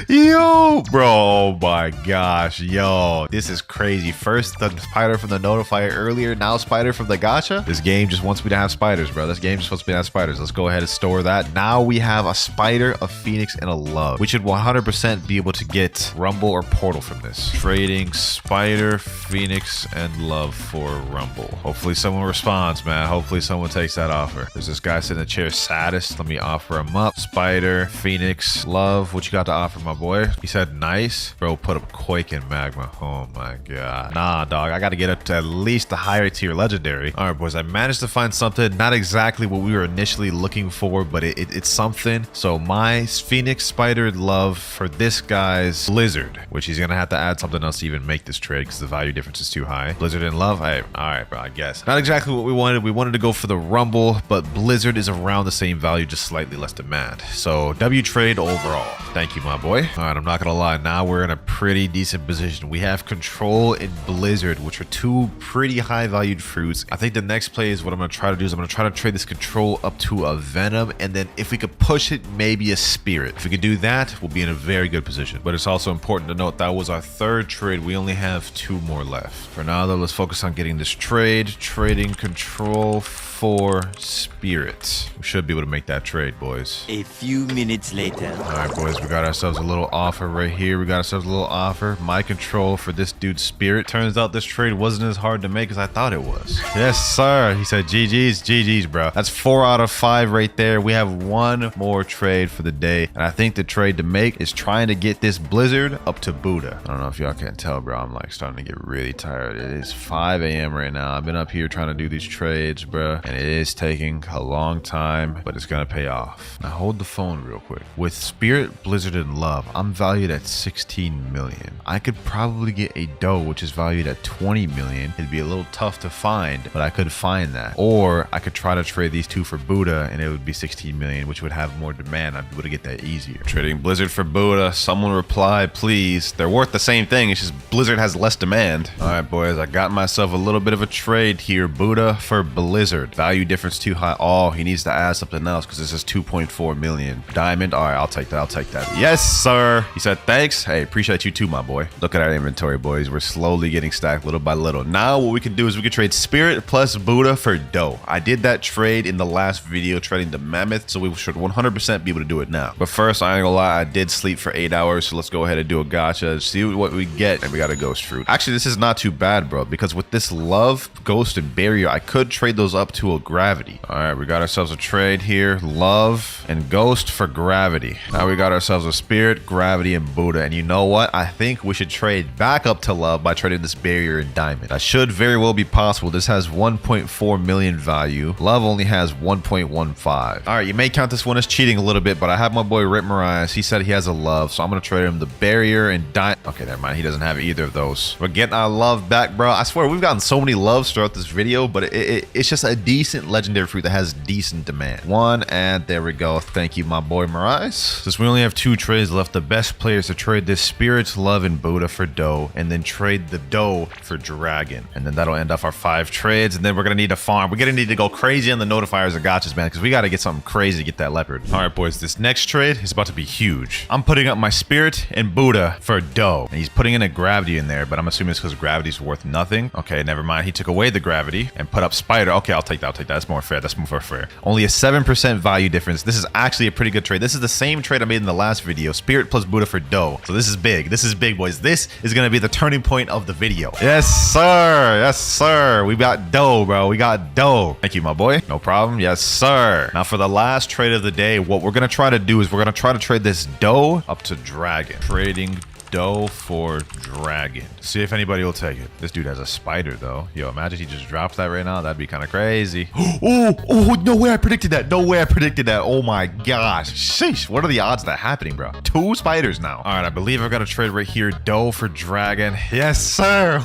Yo, bro. Oh my gosh, yo, this is crazy. First the spider from the notifier earlier, now spider from the gacha. This game just wants me to have spiders, bro. This game just wants me to have spiders. Let's go ahead and store that. Now we have a spider, a Phoenix, and a Love. We should 100% be able to get Rumble or Portal from this. Trading spider, Phoenix, and Love for Rumble. Hopefully someone responds, man. Hopefully someone takes that offer. There's this guy sitting in the chair, saddest. Let me offer him up. Spider, Phoenix, Love. What you got to offer, my boy? He said nice. Bro, put up Quake in Magma. Oh my god. Nah, dog. I got to get up to at least the higher tier legendary. All right, boys. I managed to find something. Not exactly what we were initially looking for, but it's something. So my Phoenix, Spider, Love for this guy's Blizzard, which he's going to have to add something else to even make this trade because the value difference is too high. Blizzard and Love. Hey, all right, bro. I guess. Not exactly what we wanted. We wanted to go for the Rumble, but Blizzard is around the same value, just slightly less demand. So W trade overall. Thank you, my boy. All right, I'm not gonna lie. Now we're in a pretty decent position. We have Control and Blizzard, which are 2 pretty high valued fruits. I think the next play is what I'm gonna try to do is I'm gonna try to trade this Control up to a Venom, and then if we could push it, maybe a Spirit. If we could do that, we'll be in a very good position. But it's also important to note that was our 3rd trade. We only have 2 more left. For now, though, let's focus on getting this trade. Trading Control for Spirit. We should be able to make that trade, boys. A few minutes later. All right, boys, we got ourselves a little offer right here. We got ourselves a little offer. My Control for this dude's Spirit. Turns out this trade wasn't as hard to make as I thought it was. Yes, sir. He said GG's, bro. That's 4 out of 5 right there. We have 1 more trade for the day. And I think the trade to make is trying to get this Blizzard up to Buddha. I don't know if y'all can tell, bro. I'm like starting to get really tired. It is 5 a.m. right now. I've been up here trying to do these trades, bro. And it is taking a long time, but it's gonna pay off. Now hold the phone real quick. With Spirit, Blizzard, and Love, I'm valued at 16 million. I could probably get a doe, which is valued at 20 million. It'd be a little tough to find, but I could find that. Or I could try to trade these 2 for Buddha, and it would be 16 million, which would have more demand. I'd be able to get that easier. Trading Blizzard for Buddha. Someone reply, please. They're worth the same thing. It's just Blizzard has less demand. All right, boys. I got myself a little bit of a trade here. Buddha for Blizzard. Value difference too high. Oh, he needs to add something else because this is 2.4 million. Diamond. All right, I'll take that. I'll take that. Yes, sir. He said, thanks. Hey, appreciate you too, my boy. Look at our inventory, boys. We're slowly getting stacked little by little. Now, what we can do is we can trade Spirit plus Buddha for doe. I did that trade in the last video, trading the Mammoth, so we should 100% be able to do it now. But first, I ain't gonna lie, I did sleep for 8 hours, so let's go ahead and do a gacha, see what we get, and we got a Ghost Fruit. Actually, this is not too bad, bro, because with this Love, Ghost, and Barrier, I could trade those up to a Gravity. All right, we got ourselves a trade here. Love and Ghost for Gravity. Now we got ourselves a Spirit, Gravity, and Buddha. And you know what? I think we should trade back up to Love by trading this Barrier and Diamond. That should very well be possible. This has 1.4 million value. Love only has 1.15. All right, you may count this one as cheating a little bit, but I have my boy Rip Marias. He said he has a Love, so I'm going to trade him the Barrier and Diamond. Okay, never mind. He doesn't have either of those. We're getting our Love back, bro. I swear, we've gotten so many Loves throughout this video, but it's just a decent legendary fruit that has decent demand. 1, and there we go. Thank you, my boy Marias. Since we only have 2 trades left, the best players to trade this Spirits, Love, and Buddha for doe, and then trade the doe for Dragon. And then that'll end off our 5 trades, and then we're going to need to farm. We're going to need to go crazy on the notifiers and gotchas, man, because we got to get something crazy to get that leopard. All right, boys, this next trade is about to be huge. I'm putting up my Spirit and Buddha for doe, and he's putting in a Gravity in there, but I'm assuming it's because Gravity's worth nothing. Okay, never mind. He took away the Gravity and put up Spider. Okay, I'll take that. I'll take that. That's more fair. That's more fair. Only a 7% value difference. This is actually a pretty good trade. This is the same trade I made in the last video. Spirit plus Buddha for doe. So this is big. This is big, boys. This is going to be the turning point of the video. Yes, sir. Yes, sir. We got doe, bro. We got doe. Thank you, my boy. No problem. Yes, sir. Now for the last trade of the day, what we're going to try to do is we're going to try to trade this doe up to Dragon. Trading dough for dragon. See if anybody will take it. This dude has a spider though. Yo, imagine he just dropped that right now. That'd be kind of crazy. Oh, no way I predicted that. No way I predicted that. Oh my gosh. Sheesh. What are the odds of that happening, bro? 2 spiders now. All right, I believe I've got a trade right here. Dough for dragon. Yes, sir.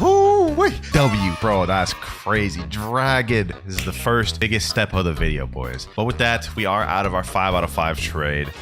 Wait. W, bro. That's crazy. Dragon. This is the first biggest step of the video, boys. But with that, we are out of our 5 out of 5 trade.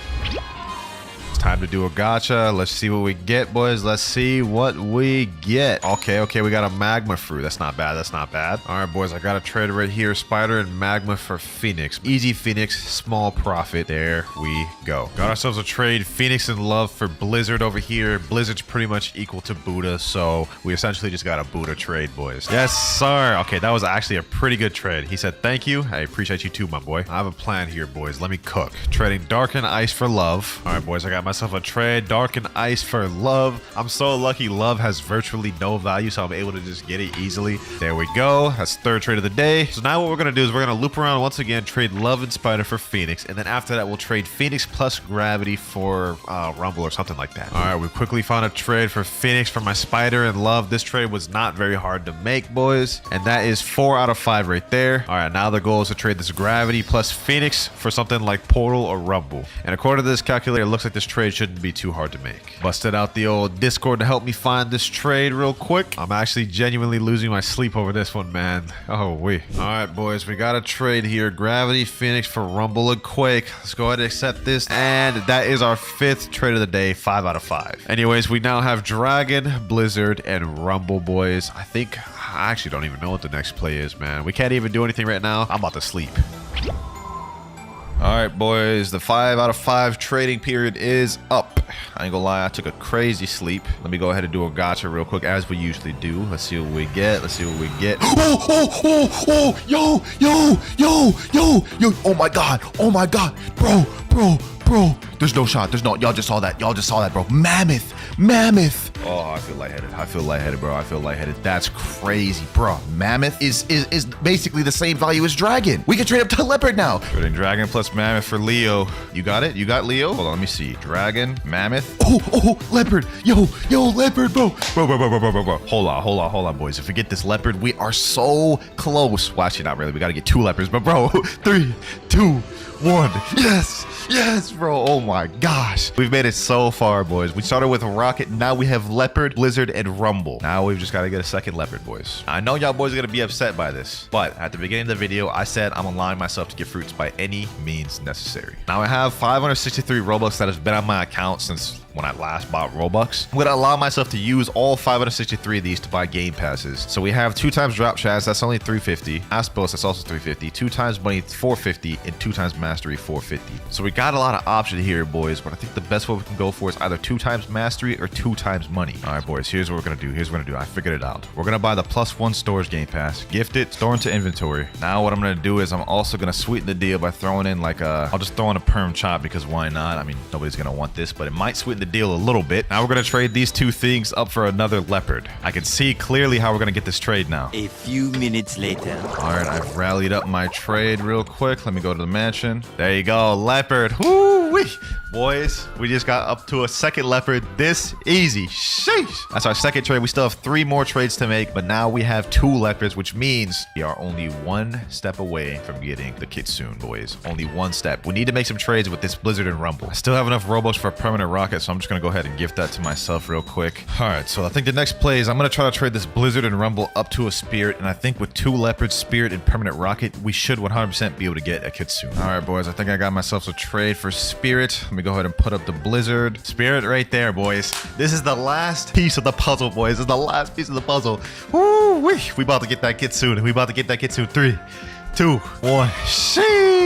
Time to do a gacha. Let's see what we get, boys. Let's see what we get. Okay, we got a magma fruit. That's not bad. That's not bad. All right, boys, I got a trade right here. Spider and magma for Phoenix. Easy Phoenix, small profit. There we go. Got ourselves a trade. Phoenix and love for Blizzard over here. Blizzard's pretty much equal to Buddha, so we essentially just got a Buddha trade, boys. Yes, sir. Okay, that was actually a pretty good trade. He said, thank you. I appreciate you too, my boy. I have a plan here, boys. Let me cook. Trading dark and ice for love. All right, boys, I got myself a trade. Dark and ice for love. I'm so lucky love has virtually no value, so I'm able to just get it easily. There we go. That's third trade of the day. So now what we're going to do is we're going to loop around once again, trade love and spider for Phoenix, and then after that we'll trade Phoenix plus gravity for Rumble or something like that. All right, we quickly found a trade for Phoenix for my spider and love. This trade was not very hard to make, boys, and that is 4 out of 5 right there. All right, now the goal is to trade this gravity plus Phoenix for something like Portal or Rumble, and according to this calculator, it looks like this trade shouldn't be too hard to make. Busted out the old Discord to help me find this trade real quick. I'm actually genuinely losing my sleep over this one, man. Oh, wait. All right, boys, we got a trade here. Gravity Phoenix for Rumble and Quake. Let's go ahead and accept this, and that is our 5th trade of the day, 5 out of 5. Anyways, we now have Dragon, Blizzard, and Rumble, boys. I actually don't even know what the next play is, man. We can't even do anything right now. I'm about to sleep. All right, boys, the 5 out of 5 trading period is up. I ain't gonna lie, I took a crazy sleep. Let me go ahead and do a gacha real quick, as we usually do. Let's see what we get. Let's see what we get. Yo. Oh my God. Bro. There's no shot. Y'all just saw that, bro. Mammoth. Oh, I feel lightheaded, bro. That's crazy, bro. Mammoth is basically the same value as dragon. We can trade up to leopard now. Trading dragon plus mammoth for Leo. You got it? You got Leo? Hold on, let me see. Dragon, mammoth. Oh, leopard. Yo, leopard, bro. Bro. Hold on, boys. If we get this leopard, we are so close. Well, actually, not really. We got to get 2 leopards, but bro, 3, 2, 1. Yes, bro. Oh my gosh. We've made it so far, boys. We started with Rocket. Now we have Leopard, Blizzard, and Rumble. Now we've just got to get a second Leopard, boys. I know y'all boys are going to be upset by this, but at the beginning of the video, I said I'm allowing myself to get fruits by any means necessary. Now I have 563 Robux that has been on my account since when I last bought Robux. I'm going to allow myself to use all 563 of these to buy game passes. So we have 2 times drop chance, that's only 350. Aspos, that's also 350. 2 times money, 450, and 2 times mastery, 450. So we got a lot of options here, boys, but I think the best way we can go for is either 2 times mastery or 2 times money. All right, boys, here's what we're going to do. I figured it out. We're going to buy the +1 storage game pass, gift it, store into inventory. Now what I'm going to do is I'm also going to sweeten the deal by throwing in I'll just throw in a perm chop because why not? I mean, nobody's going to want this, but it might sweeten the deal a little bit. Now we're going to trade these 2 things up for another leopard. I can see clearly how we're going to get this trade now. A few minutes later. All right, I've rallied up my trade real quick. Let me go to the mansion. There you go, leopard. Woo-wee. Boys, we just got up to a second leopard this easy. Sheesh. That's our second trade. We still have 3 more trades to make, but now we have 2 leopards, which means we are only 1 step away from getting the Kitsune, boys. Only 1 step. We need to make some trades with this Blizzard and Rumble. I still have enough Robux for a permanent rocket, so I'm just going to go ahead and gift that to myself real quick. All right, so I think the next play is I'm going to try to trade this Blizzard and Rumble up to a Spirit, and I think with 2 leopards, Spirit, and permanent rocket, we should 100% be able to get a Kitsune. All right, boys, I think I got myself a trade for Spirit. Let me go ahead and put up the Blizzard. Spirit right there, boys. This is the last piece of the puzzle, boys. This is the last piece of the puzzle. Woo-wee. We about to get that Kitsune. 3, 2, 1. Sheesh.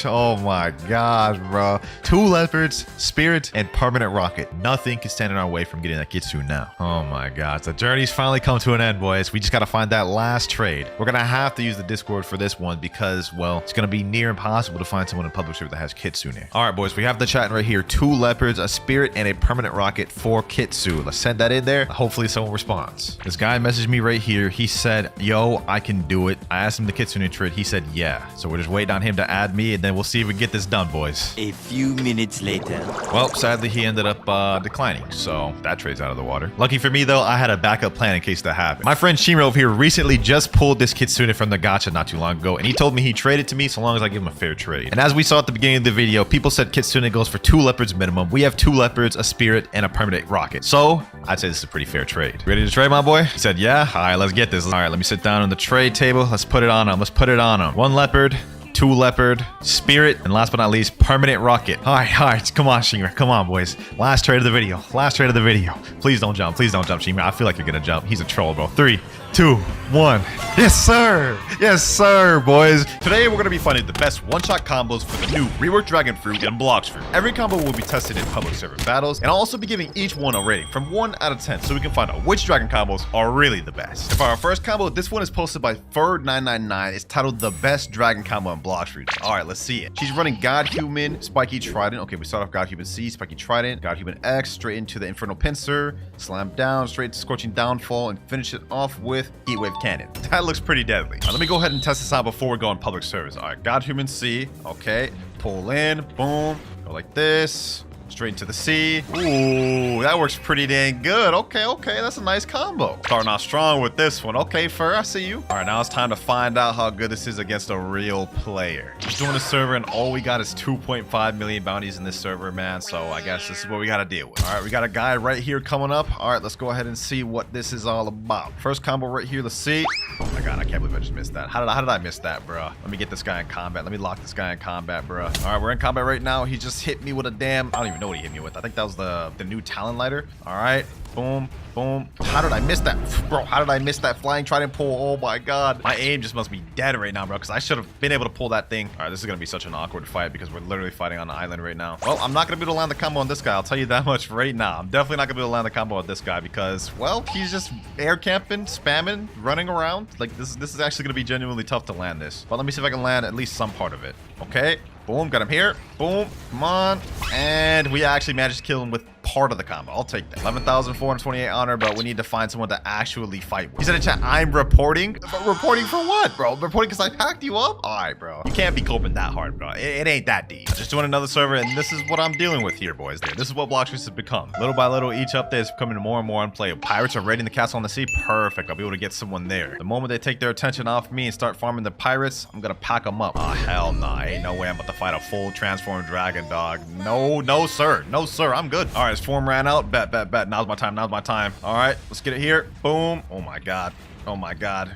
Oh my gosh, bro. 2 leopards, Spirit, and permanent rocket. Nothing can stand in our way from getting that Kitsune now. Oh my gosh. The journey's finally come to an end, boys. We just got to find that last trade. We're going to have to use the Discord for this one because, well, it's going to be near impossible to find someone in public server that has Kitsune. All right, boys. We have the chat right here. 2 leopards, a Spirit, and a permanent rocket for Kitsune. Let's send that in there. Hopefully someone responds. This guy messaged me right here. He said, yo, I can do it. I asked him the Kitsune trade. He said, yeah. So we're just waiting on him to add me, and then we'll see if we get this done, boys. A few minutes later. Well, sadly, he ended up up declining. So that trade's out of the water. Lucky for me, though, I had a backup plan in case that happened. My friend Shimro over here recently just pulled this Kitsune from the gacha not too long ago, and he told me he traded to me so long as I give him a fair trade. And as we saw at the beginning of the video, people said Kitsune goes for 2 leopards minimum. We have 2 leopards, a spirit, and a permanent rocket. So I'd say this is a pretty fair trade. Ready to trade, my boy? He said, yeah. All right, let's get this. All right, let me sit down on the trade table. Let's put it on him. Let's put it on him. 1 leopard, 2 leopard, spirit, and last but not least, permanent rocket. All right, come on, Shimmer. Come on, boys. Last trade of the video. Last trade of the video. Please don't jump. Please don't jump, Shimmer. I feel like you're gonna jump. He's a troll, bro. 3, 2, 1. Yes, sir. Yes, sir, boys. Today, we're gonna be finding the best one-shot combos for the new rework Dragon Fruit and Blox Fruit. Every combo will be tested in public server battles, and I'll also be giving each one a rating from 1 out of 10 so we can find out which dragon combos are really the best. And for our first combo, this one is posted by Ferd999. It's titled the best dragon combo in Blox Fruit. All right, let's see it. She's running God Human, Spiky Trident. Okay, we start off God Human C, Spiky Trident, God Human X, straight into the Infernal Pincer, slam down, straight to Scorching Downfall, and finish it off with Heatwave Cannon. That looks pretty deadly. Let me go ahead and test this out before we go on public service. All right, God Human C. Okay, pull in, boom, go like this. Straight into the sea. Ooh, that works pretty dang good. Okay, that's a nice combo. Starting off strong with this one. Okay, Fur, I see you. All right, now it's time to find out how good this is against a real player. Just doing the server, and all we got is 2.5 million bounties in this server, man. So I guess this is what we got to deal with. All right, we got a guy right here coming up. All right, let's go ahead and see what this is all about. First combo right here, let's see. Oh my God, I can't believe I just missed that. How did I miss that, bro? Let me get this guy in combat. Let me lock this guy in combat, bro. All right, we're in combat right now. He just hit me with a damn, I don't even know what he hit me with. I think that was the new talent lighter. All right, boom, boom. How did I miss that, bro? How did I miss that flying trident pull? Oh my God, my aim just must be dead right now, bro, because I should have been able to pull that thing. All right, this is gonna be such an awkward fight because we're literally fighting on the island right now. Well, I'm not gonna be able to land the combo on this guy, I'll tell you that much right now. I'm definitely not gonna be able to land the combo on this guy because, well, he's just air camping, spamming, running around. Like this is actually gonna be genuinely tough to land this. But let me see if I can land at least some part of it. Okay, boom, got him here. Boom, come on. And we actually managed to kill him with part of the combo. I'll take that. 11,428 honor, but we need to find someone to actually fight with. He said in chat, I'm reporting. But reporting for what, bro? Reporting because I packed you up? All right, bro. You can't be coping that hard, bro. It ain't that deep. Just doing another server, and this is what I'm dealing with here, boys. This is what Blox Fruits has become. Little by little, each update is becoming more and more unplayable. Pirates are raiding the castle on the sea. Perfect. I'll be able to get someone there. The moment they take their attention off me and start farming the pirates, I'm gonna pack them up. Oh, hell no. Nah. Ain't no way I'm about to fight a full transformed dragon, dog. No, sir. No, sir. I'm good. All right, his form ran out. Bet. Now's my time. All right, let's get it here. Boom. Oh my God.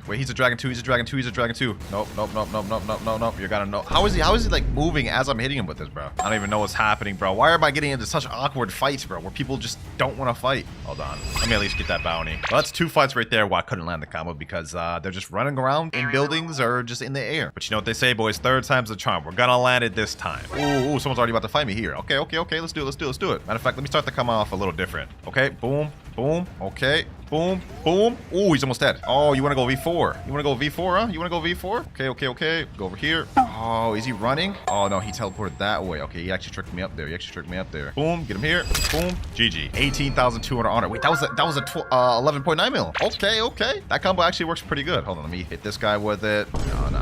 Wait, he's a dragon too. Nope. You gotta know. How is he like moving as I'm hitting him with this, bro? I don't even know what's happening, bro. Why am I getting into such awkward fights, bro, where people just don't want to fight? Hold on. Let me at least get that bounty. Well, that's 2 fights right there where I couldn't land the combo because they're just running around in buildings or just in the air. But you know what they say, boys? 3rd time's the charm. We're gonna land it this time. Ooh, someone's already about to fight me here. Okay. Let's do it. Matter of fact, let me start the combo off a little different. Okay, boom. Okay, boom. Ooh, he's almost dead. Oh, you want to go V4? You want to go V4, huh? You want to go V4? Okay. Go over here. Oh, is he running? Oh, no, he teleported that way. Okay, he actually tricked me up there. Boom, get him here. Boom, GG. 18,200 honor. Wait, that was a 11.9 mil. Okay. That combo actually works pretty good. Hold on, let me hit this guy with it.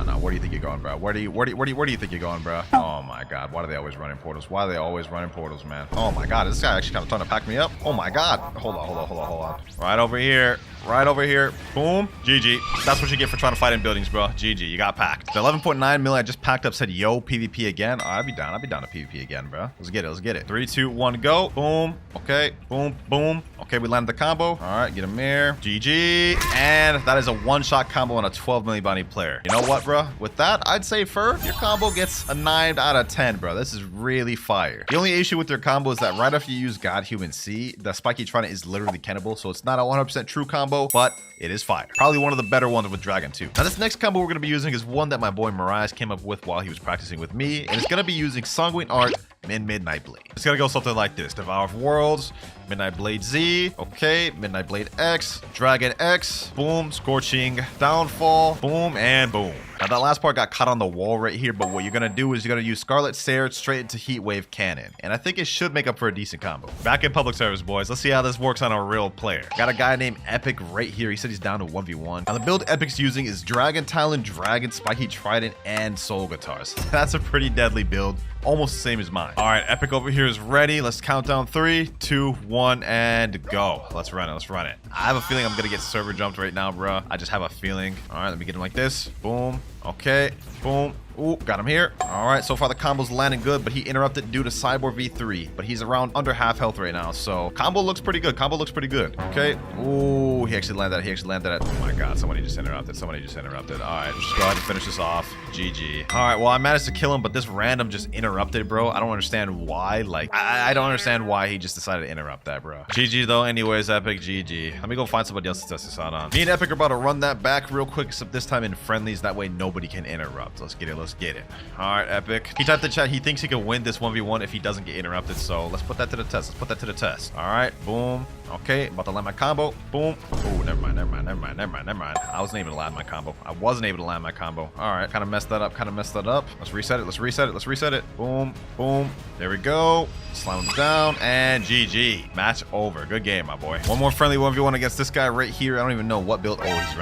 No. Where do you think you're going, bro? Where do you think you're going, bro? Oh my God, why do they always run in portals? Man? Oh my God, this guy actually kind of trying to pack me up. Oh my God. Hold on. Right over here. Boom. GG. That's what you get for trying to fight in buildings, bro. GG. You got packed. The 11.9 mil I just packed up said, yo, PvP again. Oh, I'd be down to PvP again, bro. Let's get it. 3, 2, 1, go. Boom. Okay. Boom. Okay, we landed the combo. All right, get him there. GG. And that is a one-shot combo on a 12 million bounty player. You know what, bro? With that, I'd say, Fur, your combo gets a 9 out of 10, bro. This is really fire. The only issue with your combo is that right after you use God Human C, the Spiky Trident is literally cannibal, so it's not a 100% true combo, but it is fire. Probably one of the better ones with Dragon 2. Now, this next combo we're going to be using is one that my boy Mariah came up with while he was practicing with me, and it's going to be using Sanguine Art and Midnight Blade. It's going to go something like this. Devour of Worlds, Midnight Blade Z, okay, Midnight Blade X, Dragon X, boom, Scorching Downfall, boom, and boom. Now, that last part got caught on the wall right here, but what you're going to do is you're going to use Scarlet Stare straight into Heat Wave Cannon. And I think it should make up for a decent combo. Back in public service, boys. Let's see how this works on a real player. Got a guy named Epic right here. He said he's down to 1v1. Now, the build Epic's using is Dragon Talon, Dragon, Spiky Trident, and Soul Guitars. That's a pretty deadly build. Almost the same as mine. All right, Epic over here is ready. Let's count down 3, 2, 1, and go. Let's run it. Let's run it. I have a feeling I'm going to get server jumped right now, bro. I just have a feeling. All right, let me get him like this. Boom. Okay. Boom. Ooh, got him here. All right, so far the combo's landing good, but he interrupted due to Cyborg V3. But he's around under half health right now, so combo looks pretty good. Combo looks pretty good. Okay. Ooh, he actually landed that. He actually landed that. Oh my God, somebody just interrupted. Somebody just interrupted. All right, just go ahead and finish this off. GG. All right, well, I managed to kill him, but this random just interrupted, bro. I don't understand why. Like, I don't understand why he just decided to interrupt that, bro. GG, though. Anyways, Epic, GG. Let me go find somebody else to test this out on. Me and Epic are about to run that back real quick, except this time in friendlies. That way nobody can interrupt. Let's get it. Let's get it. All right, Epic. He typed in chat. He thinks he can win this 1v1 if he doesn't get interrupted. So let's put that to the test. Let's put that to the test. All right. Boom. Okay. About to land my combo. Boom. Oh, never mind. I wasn't able to land my combo. All right. Kind of messed that up. Let's reset it. Boom. Boom. There we go. Slam him down. And GG. Match over. Good game, my boy. One more friendly 1v1 against this guy right here. I don't even know what build. Oh, he's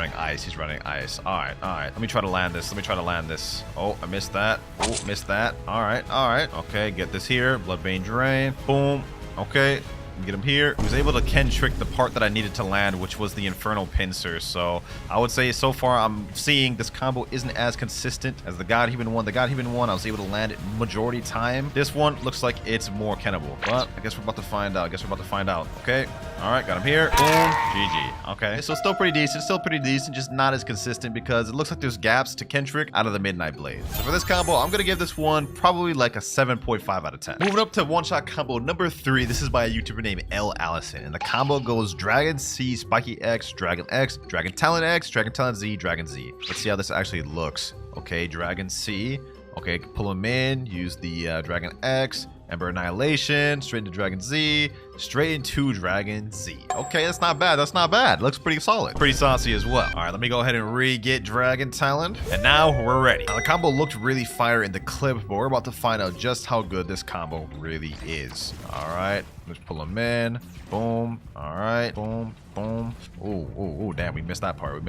running ice. All right. Let me try to land this. Oh, I missed that. Oh, missed that. All right. Okay, get this here. Bloodbane Drain. Boom. Okay. Get him here. He was able to Ken trick the part that I needed to land, which was the Infernal Pincer. So I would say so far I'm seeing this combo isn't as consistent as the God Human one. I was able to land it majority time. This one looks like it's more Kennable, but I guess we're about to find out. Okay. All right, got him here. Boom. GG. Okay. So still pretty decent. Just not as consistent because it looks like there's gaps to Ken trick out of the Midnight Blade. So for this combo, I'm going to give this one probably like a 7.5 out of 10. Moving up to one-shot combo number 3. This is by a YouTuber named L. Allison, and the combo goes Dragon C, Spiky X, Dragon Talon Z, Dragon Z. Let's see how this actually looks. Okay, Dragon C. Okay, pull him in, use the Dragon X, Ember Annihilation, straight into Dragon Z, straight into Dragon Z. Okay, that's not bad. Looks pretty solid. Pretty saucy as well. All right, let me go ahead and re-get Dragon Talon. And now we're ready. Now, the combo looked really fire in the clip, but we're about to find out just how good this combo really is. All right, let's pull him in. Boom. All right. Boom. Boom. Oh, damn, we missed that part.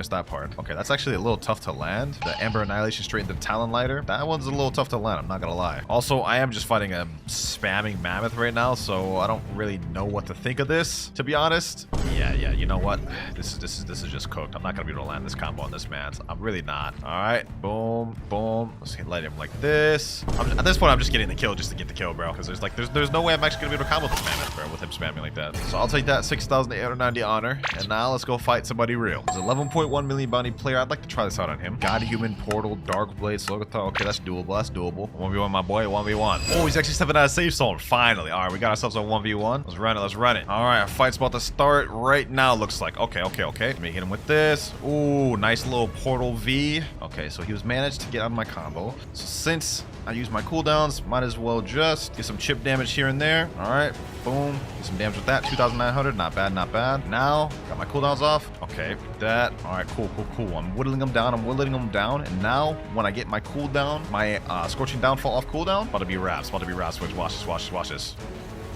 Okay, that's actually a little tough to land. The Ember Annihilation straight into Talon Lighter. That one's a little tough to land, I'm not gonna lie. Also, I am just fighting a spamming mammoth right now, so I don't really know what to think of this, to be honest. Yeah, you know what? This is just cooked. I'm not gonna be able to land this combo on this man. I'm really not. All right. Boom. Boom. Let's light him like this. At this point, I'm just getting the kill just to get the kill, bro, because there's no way I'm actually gonna be able to combo this mammoth, bro, with him spamming like that. So I'll take that 6,890 honor. And now let's go fight somebody real. There's 11.1 million bounty player. I'd like to try this out on him. God Human, Portal, Dark Blade, Slogathar. Okay, that's doable. 1v1, my boy. 1v1. Oh, he's actually stepping out of safe zone. Finally. All right, we got ourselves a 1v1. Let's run it. All right, our fight's about to start right now, looks like. Okay. Let me hit him with this. Ooh, nice little Portal V. Okay, so he was managed to get out of my combo. So since I use my cooldowns, might as well just get some chip damage here and there. All right, boom. Get some damage with that. 2,900. Not bad. Now, got my cooldowns off. Okay, that. All right, cool. I'm whittling them down. And now, when I get my cooldown, my Scorching Downfall off cooldown, about to be wraps. Watch this.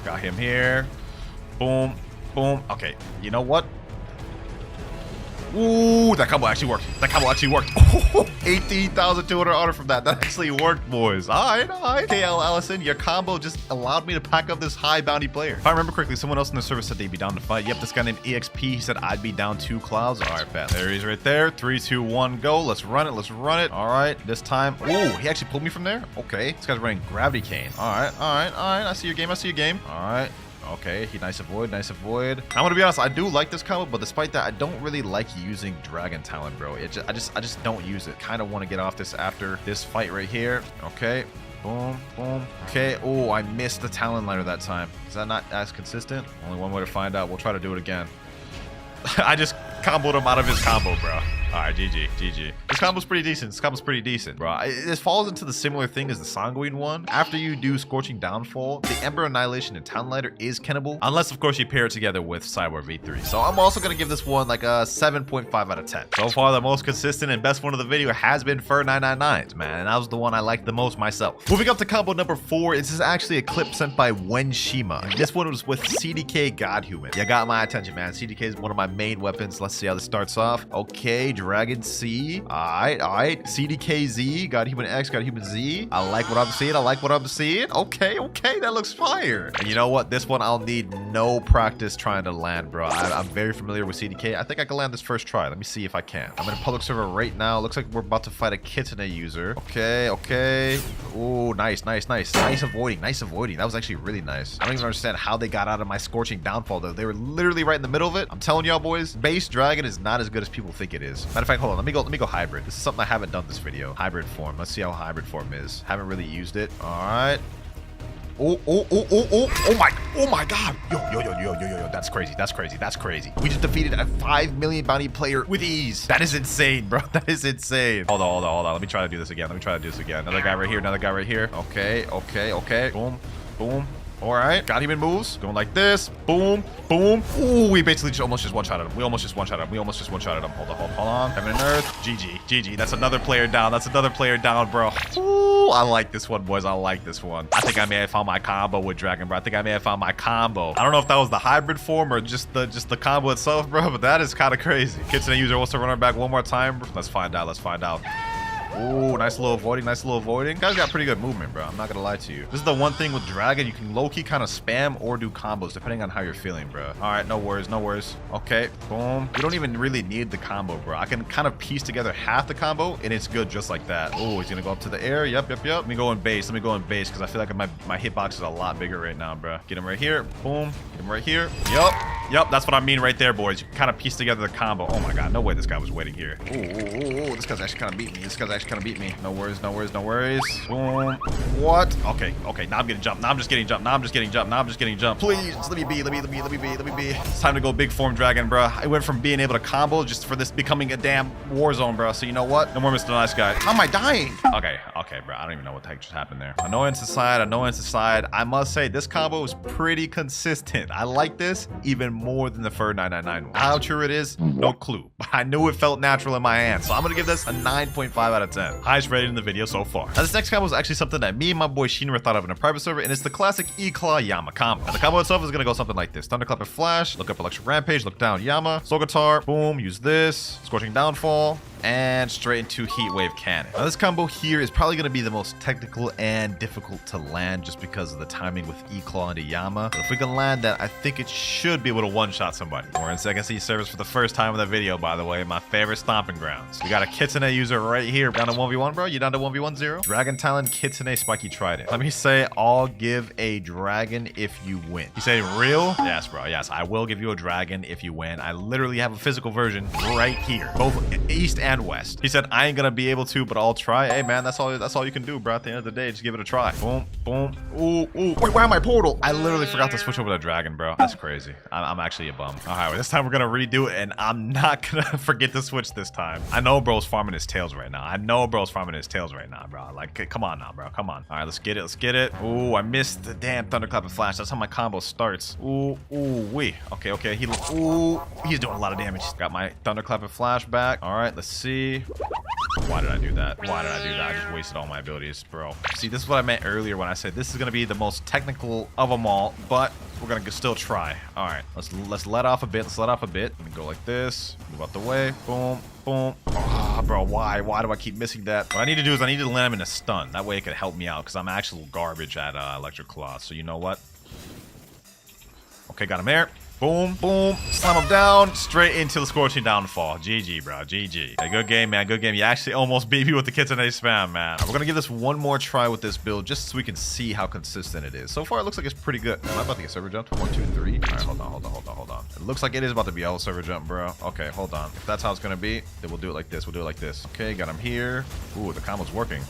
Got him here. Boom. Okay, you know what? Ooh, that combo actually worked. 18,200 honor from that. That actually worked, boys. All right. KL Allison, your combo just allowed me to pack up this high bounty player. If I remember correctly, someone else in the server said they'd be down to fight. Yep, this guy named EXP, he said I'd be down 2 clouds. All right, bet. There he is right there. 3, 2, 1, go. Let's run it. All right, this time. Ooh, he actually pulled me from there? Okay. This guy's running Gravity Cane. All right. I see your game. All right. Okay, nice avoid. I'm gonna be honest, I do like this combo, but despite that, I don't really like using Dragon Talon, bro. I just don't use it. Kind of want to get off this after this fight right here. Okay, boom. Okay, oh, I missed the Talon Lighter that time. Is that not as consistent? Only one way to find out. We'll try to do it again. I just comboed him out of his combo, bro. All right, GG, GG. This combo's pretty decent. This combo's pretty decent, bro. This falls into the similar thing as the Sanguine one. After you do Scorching Downfall, the Ember Annihilation and Town Lighter is kennable, unless of course you pair it together with Cyborg V3. So I'm also gonna give this one like a 7.5 out of 10. So far, the most consistent and best one of the video has been Fur 999s, man, and that was the one I liked the most myself. Moving up to combo number 4, this is actually a clip sent by Wenshima. And this one was with CDK Godhuman. You got my attention, man. CDK is one of my main weapons. Let's see how this starts off. Okay, Dragon C. All right. CDKZ, Godhuman X, Godhuman Z. I like what I'm seeing. I like what I'm seeing. Okay, that looks fire. And you know what? This one I'll need no practice trying to land, bro. I'm very familiar with CDK. I think I can land this first try. Let me see if I can. I'm in a public server right now. Looks like we're about to fight a Kitsune user. Okay. Oh, nice. Nice avoiding. That was actually really nice. I don't even understand how they got out of my Scorching Downfall, though. They were literally right in the middle of it. I'm telling y'all, boys, base dragon is not as good as people think it is. Matter of fact, hold on. Let me go hybrid. This is something I haven't done this video. Hybrid form. Let's see how hybrid form is. Haven't really used it. All right. Oh my god. Yo. That's crazy. We just defeated a 5 million bounty player with ease. That is insane, bro. That is insane. Hold on. Let me try to do this again. Another guy right here. Okay. Boom. All right, got him in moves. Going like this. Boom. Ooh, we basically almost just one-shotted him. We almost just one-shotted him. Hold on. Heaven and Earth. GG. That's another player down, bro. Ooh, I like this one, boys. I like this one. I think I may have found my combo with Dragon, bro. I don't know if that was the hybrid form or just the combo itself, bro, but that is kind of crazy. Kitsune user wants to run her back one more time. Let's find out. Ooh, nice little avoiding. Guys got pretty good movement, bro. I'm not gonna lie to you. This is the one thing with Dragon. You can low-key kind of spam or do combos depending on how you're feeling, bro. All right, no worries. Okay, boom. You don't even really need the combo, bro. I can kind of piece together half the combo and it's good just like that. Oh, he's gonna go up to the air. Yep. Let me go in base because I feel like my hitbox is a lot bigger right now, bro. Get him right here. Boom. Get him right here. Yep. That's what I mean right there, boys. You can kind of piece together the combo. Oh my god, no way this guy was waiting here. Ooh. This guy's actually kind of beat me. No worries. Boom. What? Okay. Now I'm getting jumped. Now I'm just getting jumped. Please, let me be. It's time to go big form dragon, bro. I went from being able to combo just for this becoming a damn war zone, bro. So you know what? No more Mr. Nice Guy. How am I dying? Okay, bro. I don't even know what the heck just happened there. Annoyance aside, I must say this combo is pretty consistent. I like this even more than the Fur 999 one. How true it is, no clue. But I knew it felt natural in my hands. So I'm gonna give this a 9.5 out of 10. Highest rated in the video so far. Now this next combo is actually something that me and my boy Shinra thought of in a private server, and it's the classic E-Claw Yama combo. Now the combo itself is gonna go something like this. Thunderclap and Flash, look up Electric Rampage, look down Yama, Soul Guitar, boom, use this, Scorching Downfall, and straight into Heat Wave Cannon. Now this combo here is probably going to be the most technical and difficult to land just because of the timing with E-Claw into Yama. But if we can land that, I think it should be able to one-shot somebody. We're in Second Sea servers for the first time in the video, by the way. My favorite stomping grounds. We got a Kitsune user right here. Down to 1v1, bro? You down to 1v1-0? Dragon Talon, Kitsune, Spiky Trident. Let me say, I'll give a dragon if you win. You say real? Yes, bro. Yes, I will give you a dragon if you win. I literally have a physical version right here. Both East and West. He said, I ain't gonna be able to, but I'll try. Hey, man, that's all you can do, bro. At the end of the day, just give it a try. Boom. Ooh. Wait, where am I portal? I literally forgot to switch over to dragon, bro. That's crazy. I'm actually a bum. All right, well, this time we're gonna redo it, and I'm not gonna forget to switch this time. I know bro's farming his tails right now, bro. Like, come on now, bro. Come on. All right, let's get it. Ooh, I missed the damn Thunderclap and Flash. That's how my combo starts. Wee. Okay. He's doing a lot of damage. Got my Thunderclap and Flash back. All right, let's see. Why did I do that? I just wasted all my abilities, bro. See, this is what I meant earlier when I said this is going to be the most technical of them all, but we're going to still try. All right, let's let off a bit. Let me go like this. Move out the way. Boom. Oh, bro, why do I keep missing that? What I need to do is I need to land him in a stun. That way it could help me out because I'm actual garbage at WinterKloudz. So you know what? Okay, got him there. Boom. Slam him down. Straight into the Scorching Downfall. GG, bro. GG. Hey, good game, man. Good game. You actually almost beat me with the Kitsune spam, man. We're going to give this one more try with this build just so we can see how consistent it is. So far, it looks like it's pretty good. Am I about to get server jumped? 1, 2, 3. All right, hold on. It looks like it is about to be all server jump, bro. Okay, hold on. If that's how it's going to be, then we'll do it like this. Okay, got him here. Ooh, the combo's working.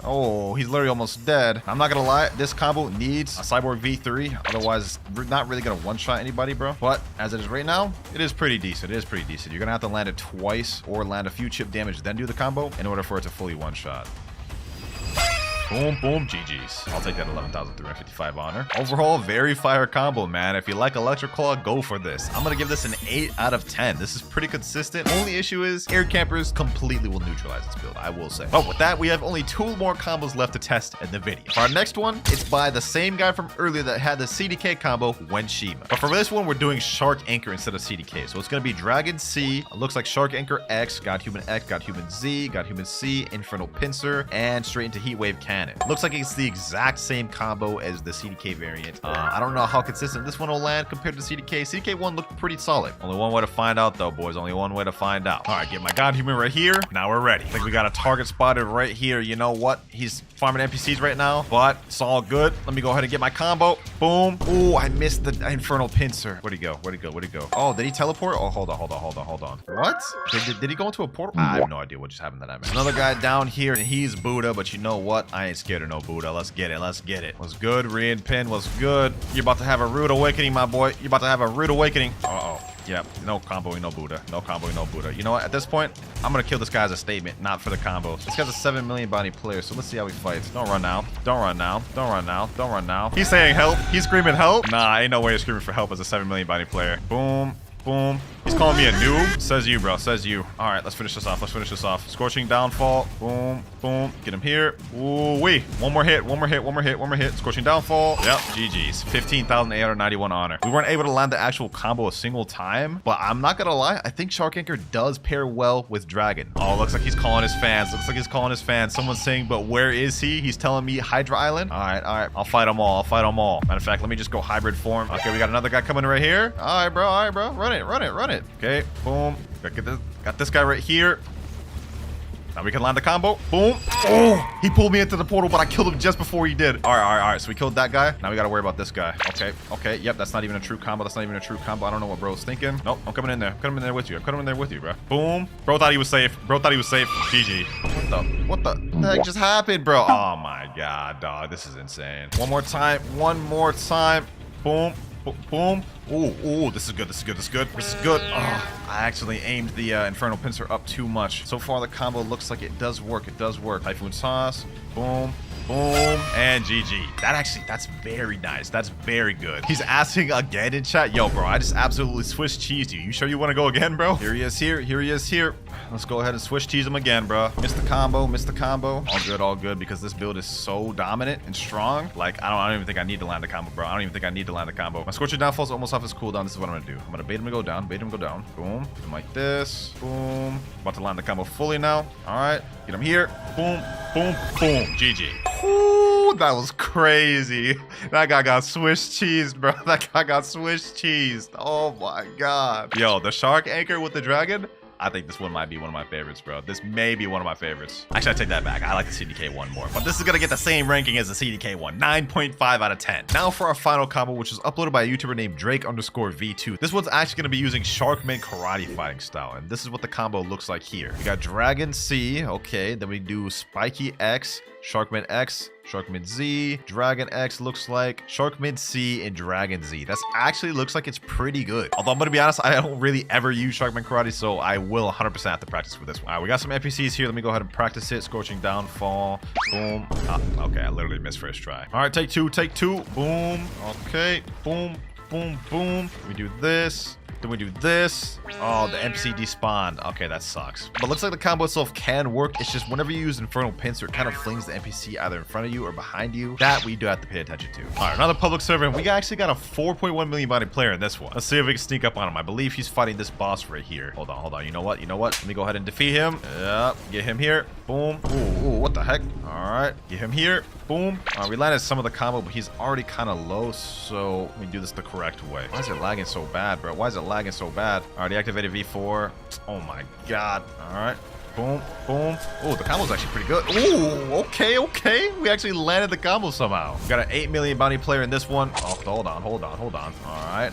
Oh, he's literally almost dead. I'm not going to lie. This combo needs a Cyborg V3. Otherwise, we're not really going to one-shot anybody, bro. But as it is right now, it is pretty decent. It is pretty decent. You're gonna have to land it twice or land a few chip damage, then do the combo in order for it to fully one-shot. Boom, boom, GG's. I'll take that 11,355 honor. Overall, very fire combo, man. If you like Electric Claw, go for this. I'm gonna give this an 8 out of 10. This is pretty consistent. Only issue is air campers completely will neutralize this build, I will say. But with that, we have only 2 more combos left to test in the video. For our next one, it's by the same guy from earlier that had the CDK combo, Wenshima. But for this one, we're doing Shark Anchor instead of CDK. So it's gonna be Dragon C, looks like Shark Anchor X, got Human X, got Human Z, got Human C, Infernal Pincer, and straight into Heat Wave Cannon. Looks like it's the exact same combo as the CDK variant. I don't know how consistent this one will land compared to CDK. CDK one looked pretty solid. Only one way to find out though, boys. Only one way to find out. All right, get my God Human right here. Now we're ready. I think we got a target spotted right here. You know what? He's farming NPCs right now, but it's all good. Let me go ahead and get my combo. Boom. Ooh, I missed the Infernal Pincer. Where'd he go? Where'd he go? Where'd he go? Oh, did he teleport? Oh, hold on. What? Did he go into a portal? I have no idea what just happened to that man. Another guy down here, and he's Buddha, but you know what? I ain't scared of no Buddha. Let's get it. Let's get it. What's good? Rian Pin was good. You're about to have a rude awakening, my boy. You're about to have a rude awakening. Uh-oh. Yep, no comboing, no Buddha. No comboing, no Buddha. You know what? At this point, I'm gonna kill this guy as a statement, not for the combo. This guy's a 7 million bounty player, so let's see how he fights. Don't run now. Don't run now. Don't run now. Don't run now. He's saying help. He's screaming help. Nah, ain't no way you're screaming for help as a 7 million bounty player. Boom. Boom. He's calling me a noob. Says you, bro. Says you. All right, let's finish this off. Let's finish this off. Scorching downfall. Boom. Boom. Get him here. Ooh, wee. One more hit. One more hit. One more hit. One more hit. Scorching downfall. Yep. GG's. 15,891 honor. We weren't able to land the actual combo a single time, but I'm not going to lie. I think Shark Anchor does pair well with Dragon. Oh, looks like he's calling his fans. Looks like he's calling his fans. Someone's saying, but where is he? He's telling me Hydra Island. All right. All right. I'll fight them all. I'll fight them all. Matter of fact, let me just go hybrid form. Okay, we got another guy coming right here. All right, bro. All right, bro. Run it. Run it. Run it. Okay, boom. Got this guy right here. Now we can land the combo. Boom. Oh, he pulled me into the portal, but I killed him just before he did. All right. So we killed that guy. Now we got to worry about this guy. Okay. Yep, that's not even a true combo. That's not even a true combo. I don't know what bro's thinking. Nope, I'm coming in there. I'm coming in there with you. bro. Boom. Bro thought he was safe. GG. What the heck just happened, bro? Oh my God, dog. This is insane. One more time. Boom. Boom. Ooh, this is good. Oh, I actually aimed the Infernal Pincer up too much. So far, the combo looks like it does work. Typhoon Sauce. Boom. Boom. And GG. That's very nice. That's very good. He's asking again in chat. Yo, bro, I just absolutely Swiss cheesed you. You sure you want to go again, bro? Here he is here. Let's go ahead and Swiss cheese him again, bro. Missed the combo. All good, because this build is so dominant and strong. Like, I don't even think I need to land the combo, bro. My Scorching Downfall is almost off his cooldown. This is what I'm gonna do. I'm gonna bait him to go down. Boom. Hit him like this. Boom. About to land the combo fully now. All right. Get him here. Boom. GG. Ooh, that was crazy. That guy got Swiss cheesed, bro. Oh my God. Yo, the Shark Anchor with the Dragon. I think this one might be one of my favorites, bro. This may be one of my favorites. Actually, I take that back. I like the CDK one more. But this is going to get the same ranking as the CDK one. 9.5 out of 10. Now for our final combo, which was uploaded by a YouTuber named Drake_V2. This one's actually going to be using Sharkman karate fighting style. And this is what the combo looks like here. We got Dragon C. Okay. Then we do Spiky X, Sharkman X, Sharkman Z, Dragon X looks like, Sharkman C, and Dragon Z. That's actually looks like it's pretty good. Although I'm gonna be honest, I don't really ever use Sharkman Karate, so I will 100% have to practice with this one. All right, we got some NPCs here. Let me go ahead and practice it. Scorching Downfall. Boom. Okay, I literally missed first try. All right, take two. Boom. Okay. Boom. We do this. Then we do this. Oh, the NPC despawned. Okay, that sucks. But looks like the combo itself can work. It's just whenever you use Infernal Pincer, it kind of flings the NPC either in front of you or behind you. That we do have to pay attention to. All right, another public server. We actually got a 4.1 million body player in this one. Let's see if we can sneak up on him. I believe he's fighting this boss right here. Hold on. You know what? Let me go ahead and defeat him. Yep. Get him here. Boom. Ooh, what the heck? All right. Get him here. Boom. We landed some of the combo, but he's already kind of low, so let me do this the correct way. Why is it lagging so bad, bro? All right, deactivated V4. Oh my God. All right. Boom. Oh, the combo's actually pretty good. Ooh, okay. We actually landed the combo somehow. We got an 8 million bounty player in this one. Oh, hold on. All right.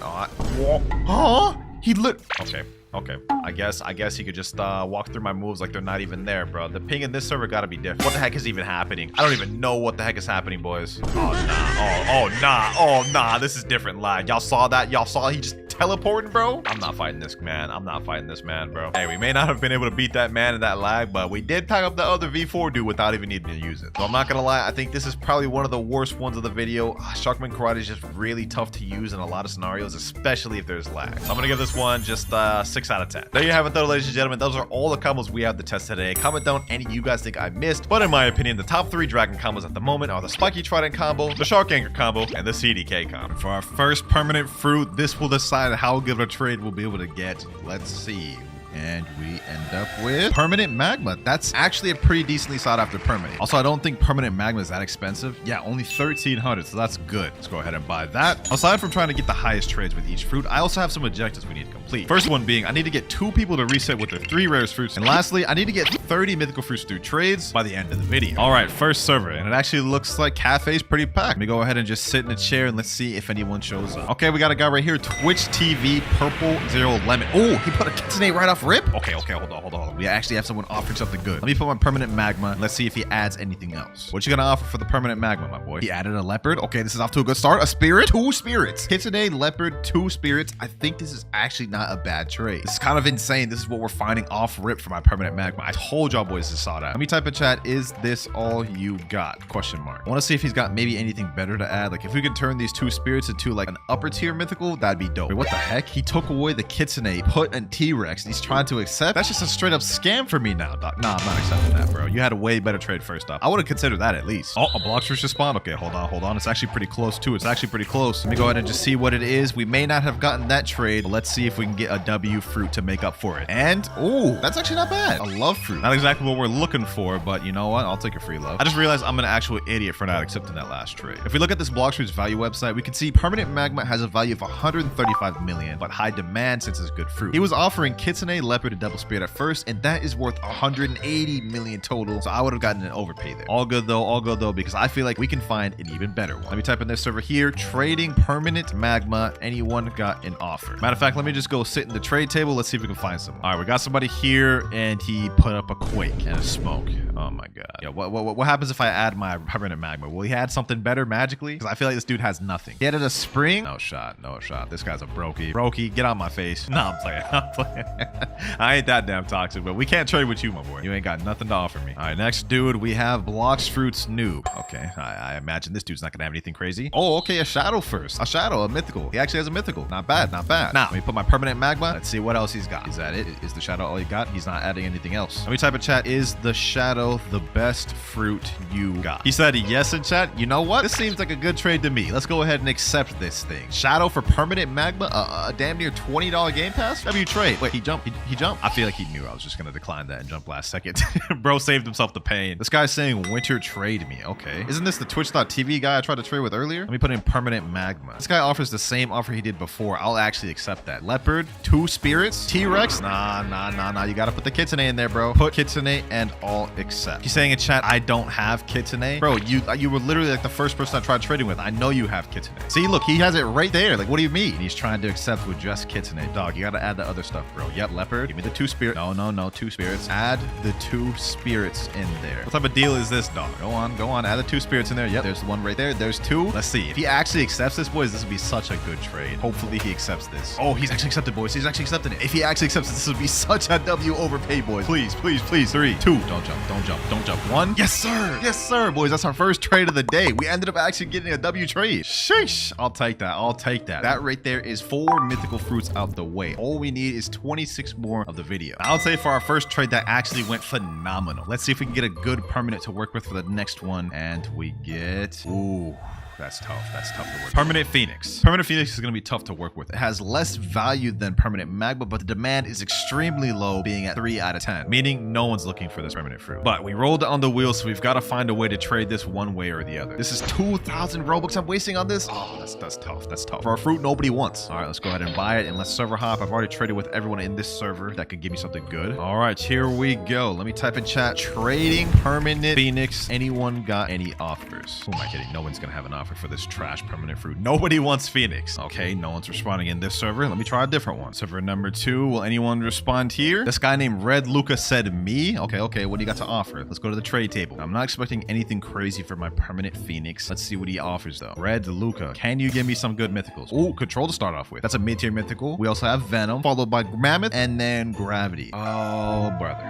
Huh? He lit. Okay. Okay. I guess he could just walk through my moves like they're not even there, bro. The ping in this server gotta be different. What the heck is even happening? I don't even know what the heck is happening, boys. Oh, nah. This is different lag. Y'all saw that? Y'all saw he just teleporting, bro? I'm not fighting this man. I'm not fighting this man, bro. Hey, we may not have been able to beat that man in that lag, but we did pack up the other V4 dude without even needing to use it. So I'm not gonna lie. I think this is probably one of the worst ones of the video. Sharkman Karate is just really tough to use in a lot of scenarios, especially if there's lag. So I'm gonna give this one just 6 out of 10. There you have it though, ladies and gentlemen. Those are all the combos we have to test today. Comment down any you guys think I missed, but in my opinion, the top 3 dragon combos at the moment are the Spiky Trident combo, the Shark Anchor combo, and the CDK combo. For our first permanent fruit, this will decide how good of a trade we'll be able to get. Let's see. And we end up with permanent magma. That's actually a pretty decently sought after permanent. Also, I don't think permanent magma is that expensive. Yeah, only 1,300, so that's good. Let's go ahead and buy that. Aside from trying to get the highest trades with each fruit, I also have some objectives we need to complete. First one being, I need to get 2 people to reset with their 3 rarest fruits. And lastly, I need to get 30 mythical fruits through trades by the end of the video. All right, first server, and it actually looks like Cafe's pretty packed. Let me go ahead and just sit in a chair and let's see if anyone shows up. Okay, we got a guy right here, Twitch TV Purple 0 Lemon. Oh, he put a Kitsune right off rip. Okay, hold on. We actually have someone offering something good. Let me put my permanent magma. Let's see if he adds anything else. What you gonna offer for the permanent magma, my boy? He added a leopard. Okay, this is off to a good start. A spirit, 2 spirits. Kitsune, leopard, 2 spirits. I think this is actually not a bad trade. This is kind of insane. This is what we're finding off rip for my permanent magma. I told y'all boys to saw that. Let me type in chat, is this all you got? Question mark. I want to see if he's got maybe anything better to add. Like if we could turn these 2 spirits into like an upper tier mythical, that'd be dope. Wait, what the heck? He took away the Kitsune, put a T-Rex, and he's trying to accept. That's just a straight up scam for me now, doc. Nah, I'm not accepting that, bro. You had a way better trade first off. I would have considered that at least. Oh, a Blox Fruits just spawned. Okay, hold on. It's actually pretty close too. It's actually pretty close. Let me go ahead and just see what it is. We may not have gotten that trade, but let's see if we can get a W fruit to make up for it. And, oh, that's actually not bad. A love fruit. Not exactly what we're looking for, but you know what? I'll take a free love. I just realized I'm an actual idiot for not accepting that last trade. If we look at this Blox Fruits value website, we can see permanent magma has a value of 135 million, but high demand since it's good fruit. He was offering Kitsune, leopard, and double spirit at first, and that is worth 180 million total, so I would have gotten an overpay there. All good though, because I feel like we can find an even better one. Let me type in this server here, trading permanent magma. Anyone got an offer? Matter of fact, let me just go sit in the trade table. Let's see if we can find some. All right, we got somebody here, and he put up a quake and a smoke. Oh my god. Yeah, what happens if I add my permanent magma? Will he add something better magically? Because I feel like this dude has nothing. He added a spring. No shot. This guy's a brokey. Get on my face. No, I'm playing. I ain't that damn toxic, but we can't trade with you, my boy. You ain't got nothing to offer me. All right, next dude, we have Blox Fruits Noob. Okay, I imagine this dude's not gonna have anything crazy. Oh, okay, a shadow first. A mythical. He actually has a mythical. Not bad. Now, let me put my permanent magma. Let's see what else he's got. Is that it? Is the shadow all he got? He's not adding anything else. Let me type in chat, is the shadow the best fruit you got? He said yes in chat. You know what? This seems like a good trade to me. Let's go ahead and accept this thing. Shadow for permanent magma, a damn near $20 game pass? W trade. Wait, he jumped. He jumped. I feel like he knew I was just gonna decline that and jump last second. Bro saved himself the pain. This guy's saying winter trade me. Okay. Isn't this the Twitch.tv guy I tried to trade with earlier? Let me put in permanent magma. This guy offers the same offer he did before. I'll actually accept that. Leopard, 2 spirits, T-Rex. Nah. You gotta put the Kitsune in there, bro. Put Kitsune and all accept. He's saying in chat, I don't have Kitsune. Bro, you were literally like the first person I tried trading with. I know you have Kitsune. See, look, he has it right there. Like, what do you mean? He's trying to accept with just Kitsune. Dog, you gotta add the other stuff, bro. Yep, leopard. Give me the 2 spirits. No, 2 spirits. Add the 2 spirits in there. What type of deal is this, dog? Go on. Add the 2 spirits in there. Yep, there's one right there. There's 2. Let's see. If he actually accepts this, boys, this would be such a good trade. Hopefully he accepts this. Oh, he's actually accepted, boys. He's actually accepted it. If he actually accepts this would be such a W overpay, boys. Please. 3, 2. Don't jump. 1. Yes, sir, boys. That's our first trade of the day. We ended up actually getting a W trade. Sheesh. I'll take that. That right there is 4 mythical fruits out the way. All we need is 26 more of the video. I would say for our first trade, that actually went phenomenal. Let's see if we can get a good permanent to work with for the next one. And we get... Ooh. That's tough to work. Permanent Phoenix. Permanent Phoenix is going to be tough to work with. It has less value than permanent magma, but the demand is extremely low, being at 3 out of 10, meaning no one's looking for this permanent fruit. But we rolled it on the wheel, so we've got to find a way to trade this one way or the other. This is 2,000 Robux I'm wasting on this. Oh, that's tough. For a fruit nobody wants. All right, let's go ahead and buy it, and let's server hop. I've already traded with everyone in this server that could give me something good. All right, here we go. Let me type in chat, trading permanent Phoenix. Anyone got any offers? Who am I kidding? No one's going to have an offer. offer for this trash permanent fruit? Nobody wants Phoenix. Okay, no one's responding in this server. Let me try a different one. Server number 2. Will anyone respond here? This guy named Red Luca said me. Okay, what do you got to offer? Let's go to the trade table. I'm not expecting anything crazy for my permanent Phoenix. Let's see what he offers though. Red Luca, can you give me some good mythicals? Oh, control to start off with. That's a mid-tier mythical. We also have Venom, followed by Mammoth, and then Gravity. Oh, brother.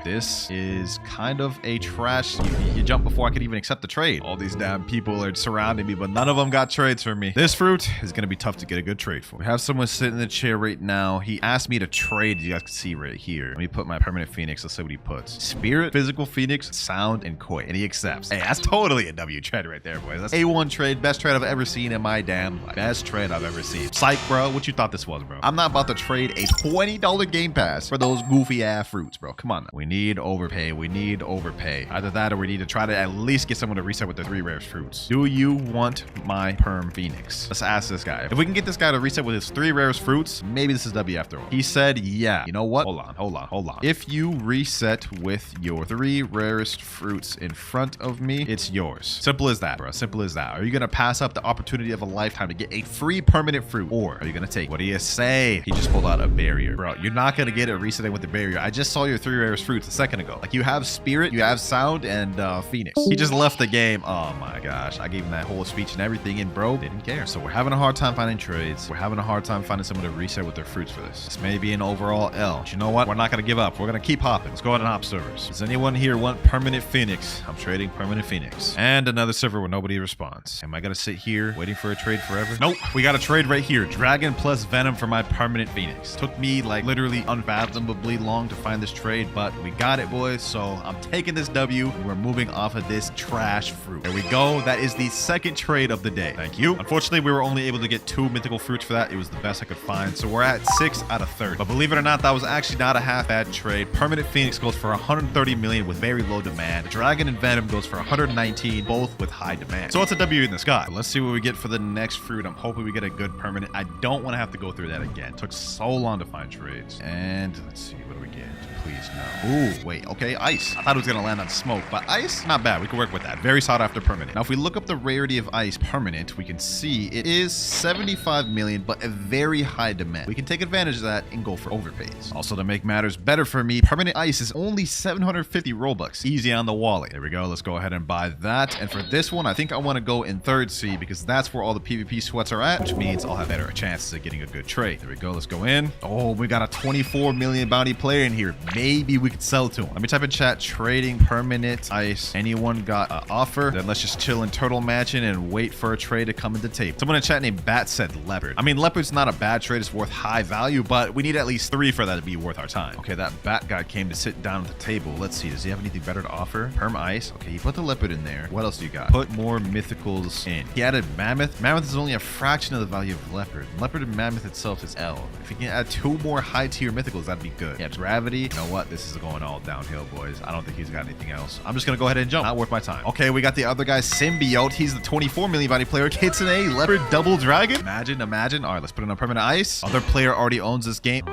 This is kind of a trash. You jumped before I could even accept the trade. All these damn people are surrounding me, but none of them got trades for me. This fruit is going to be tough to get a good trade for. We have someone sitting in the chair right now. He asked me to trade. You guys can see right here. Let me put my permanent Phoenix. Let's see what he puts. Spirit, physical Phoenix, sound, and koi. And he accepts. Hey, that's totally a W trade right there, boys. That's A1 trade. Best trade I've ever seen in my damn life. Best trade I've ever seen. Psych, bro. What you thought this was, bro? I'm not about to trade a $20 game pass for those goofy ass fruits, bro. Come on now. We need overpay. We need overpay. Either that or we need to try to at least get someone to reset with the 3 rarest fruits. Do you want my perm Phoenix? Let's ask this guy. If we can get this guy to reset with his 3 rarest fruits, maybe this is W after all. He said, yeah. You know what? Hold on. If you reset with your 3 rarest fruits in front of me, it's yours. Simple as that, bro. Simple as that. Are you going to pass up the opportunity of a lifetime to get a free permanent fruit? Or are you going to take? What do you say? He just pulled out a barrier. Bro, you're not going to get it resetting with the barrier. I just saw your 3 rarest fruits a second ago. Like, you have Spirit, you have Sound, and Phoenix. He just left the game. Oh my gosh. I gave him that whole speech and everything, and bro didn't care. So we're having a hard time finding trades. We're having a hard time finding someone to reset with their fruits for this. This may be an overall L. But you know what? We're not going to give up. We're going to keep hopping. Let's go ahead and hop servers. Does anyone here want permanent Phoenix? I'm trading permanent Phoenix. And another server where nobody responds. Am I going to sit here waiting for a trade forever? Nope. We got a trade right here. Dragon plus Venom for my permanent Phoenix. Took me like literally unfathomably long to find this trade, but we got it, boys. So I'm taking this W and we're moving off of this trash fruit. There we go. That is the second trade of the day. Thank you. Unfortunately, we were only able to get 2 mythical fruits for that. It was the best I could find. So we're at 6 out of 30. But believe it or not, that was actually not a half bad trade. Permanent Phoenix goes for 130 million with very low demand. Dragon and Venom goes for 119, both with high demand. So it's a W in the sky. Let's see what we get for the next fruit. I'm hoping we get a good permanent. I don't want to have to go through that again. It took so long to find trades. And let's see, what do we get? Please, no. Ooh, wait, okay, ice. I thought it was gonna land on smoke, but ice, not bad. We can work with that. Very sought after permanent. Now, if we look up the rarity of ice permanent, we can see it is 75 million, but a very high demand. We can take advantage of that and go for overpays. Also, to make matters better for me, permanent ice is only 750 Robux. Easy on the wallet. There we go. Let's go ahead and buy that. And for this one, I think I want to go in 3rd C because that's where all the PvP sweats are at, which means I'll have better chances of getting a good trade. There we go. Let's go in. Oh, we got a 24 million bounty player in here. Maybe we could sell to him. Let me type in chat, trading permanent ice. Anyone got an offer? Then let's just chill and turtle matching and wait for a trade to come into tape. Someone in chat named Bat said leopard. I mean, leopard's not a bad trade. It's worth high value, but we need at least 3 for that to be worth our time. Okay, that Bat guy came to sit down at the table. Let's see. Does he have anything better to offer? Perm ice. Okay, he put the leopard in there. What else do you got? Put more mythicals in. He added mammoth. Mammoth is only a fraction of the value of leopard. Leopard and mammoth itself is L. If we can add 2 more high tier mythicals, that'd be good. Yeah, gravity. You know what? This is going all downhill, boys. I don't think he's got anything else. I'm just gonna go ahead and jump. Not worth my time. Okay, we got the other guy, Symbiote. He's the 24 million bounty player. Kitsune, leopard, double dragon. Imagine. All right, let's put in a permanent ice. Other player already owns this game.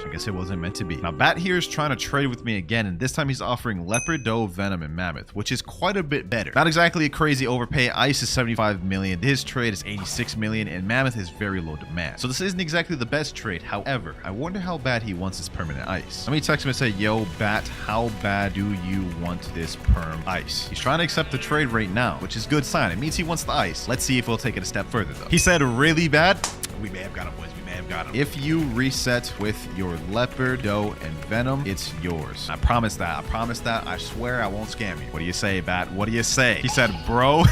I guess it wasn't meant to be. Now, Bat here is trying to trade with me again, and this time he's offering Leopard, Doe, Venom, and Mammoth, which is quite a bit better. Not exactly a crazy overpay. Ice is 75 million. His trade is 86 million, and Mammoth is very low demand. So this isn't exactly the best trade. However, I wonder how bad he wants his permanent ice. Let me text him and say, yo, Bat, how bad do you want this perm ice? He's trying to accept the trade right now, which is a good sign. It means he wants the ice. Let's see if we'll take it a step further, though. He said really bad. We may have got him, boys. Got him. If you reset with your leopard, doe, and venom, it's yours. I promise that. I swear I won't scam you. What do you say, Bat? What do you say? He said, bro.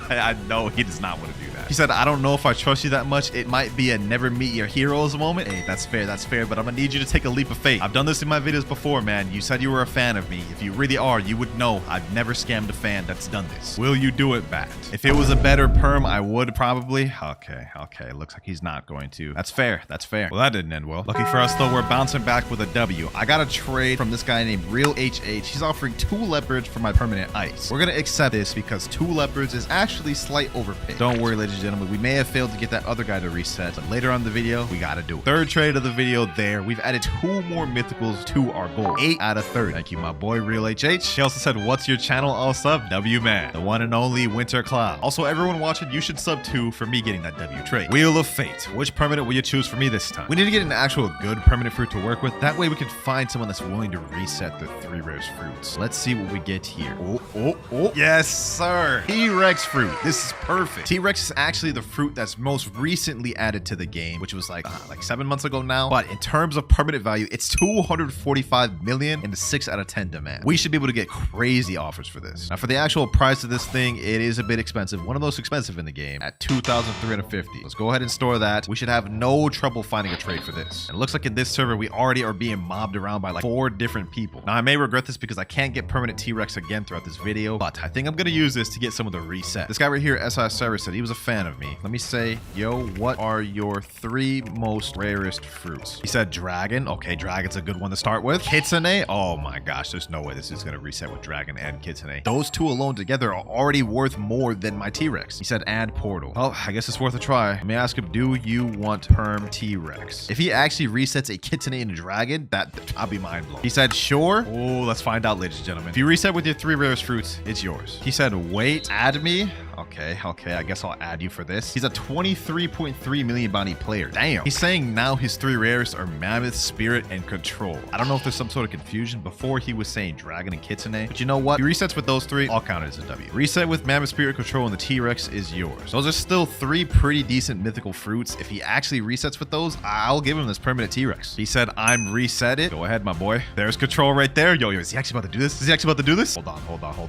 I know he does not want to do that. He said, I don't know if I trust you that much. It might be a never meet your heroes moment. Hey, that's fair, but I'm gonna need you to take a leap of faith. I've done this in my videos before, man. You said you were a fan of me. If you really are, you would know I've never scammed a fan that's done this. Will you do it, Bat? If it was a better perm, I would probably. Okay. Looks like he's not going to. That's fair. Well, that didn't end well. Lucky for us, though, we're bouncing back with a W. I got a trade from this guy named Real HH. He's offering 2 leopards for my permanent ice. We're gonna accept this because 2 leopards is actually slight overpay. Don't worry, ladies ladies and gentlemen. We may have failed to get that other guy to reset, but later on in the video, we gotta do it. Third trade of the video there. We've added 2 more mythicals to our goal. 8 out of 30. Thank you, my boy, Real HH. He also said, what's your channel? All sub? W-Man. The one and only WinterKloudz. Also, everyone watching, you should sub too for me getting that W trade. Wheel of Fate. Which permanent will you choose for me this time? We need to get an actual good permanent fruit to work with. That way we can find someone that's willing to reset the 3 rarest fruits. Let's see what we get here. Oh. Yes, sir. T-Rex fruit. This is perfect. T-Rex is actually the fruit that's most recently added to the game, which was like 7 months ago now. But in terms of permanent value, it's 245 million and a 6 out of 10 demand. We should be able to get crazy offers for this. Now, for the actual price of this thing, it is a bit expensive. One of the most expensive in the game at 2,350. Let's go ahead and store that. We should have no trouble finding a trade for this. And it looks like in this server, we already are being mobbed around by like 4 different people. Now, I may regret this because I can't get permanent T-Rex again throughout this video, but I think I'm going to use this to get some of the reset. This guy right here, SI Cyrus, said he was a fan of me. Let me say, yo, what are your 3 most rarest fruits? He said dragon. Okay, dragon's a good one to start with. Kitsune. Oh my gosh, there's no way this is going to reset with dragon and Kitsune. Those 2 alone together are already worth more than my T-Rex. He said add portal. Oh, I guess it's worth a try. Let me ask him, do you want perm T-Rex? If he actually resets a Kitsune and a dragon, I'll be mind blown. He said sure. Oh, let's find out, ladies and gentlemen. If you reset with your 3 rarest fruits, it's yours. He said wait, add me. Okay, I guess I'll add you for this. He's a 23.3 million bounty player. Damn. He's saying now his 3 rarest are Mammoth, Spirit, and Control. I don't know if there's some sort of confusion. Before he was saying Dragon and Kitsune, but you know what? He resets with those 3, I'll count it as a W. Reset with Mammoth, Spirit, Control, and the T-Rex is yours. Those are still 3 pretty decent mythical fruits. If he actually resets with those, I'll give him this permanent T-Rex. He said, I'm reset it. Go ahead, my boy. There's Control right there. Yo, is he actually about to do this? Is he actually about to do this? Hold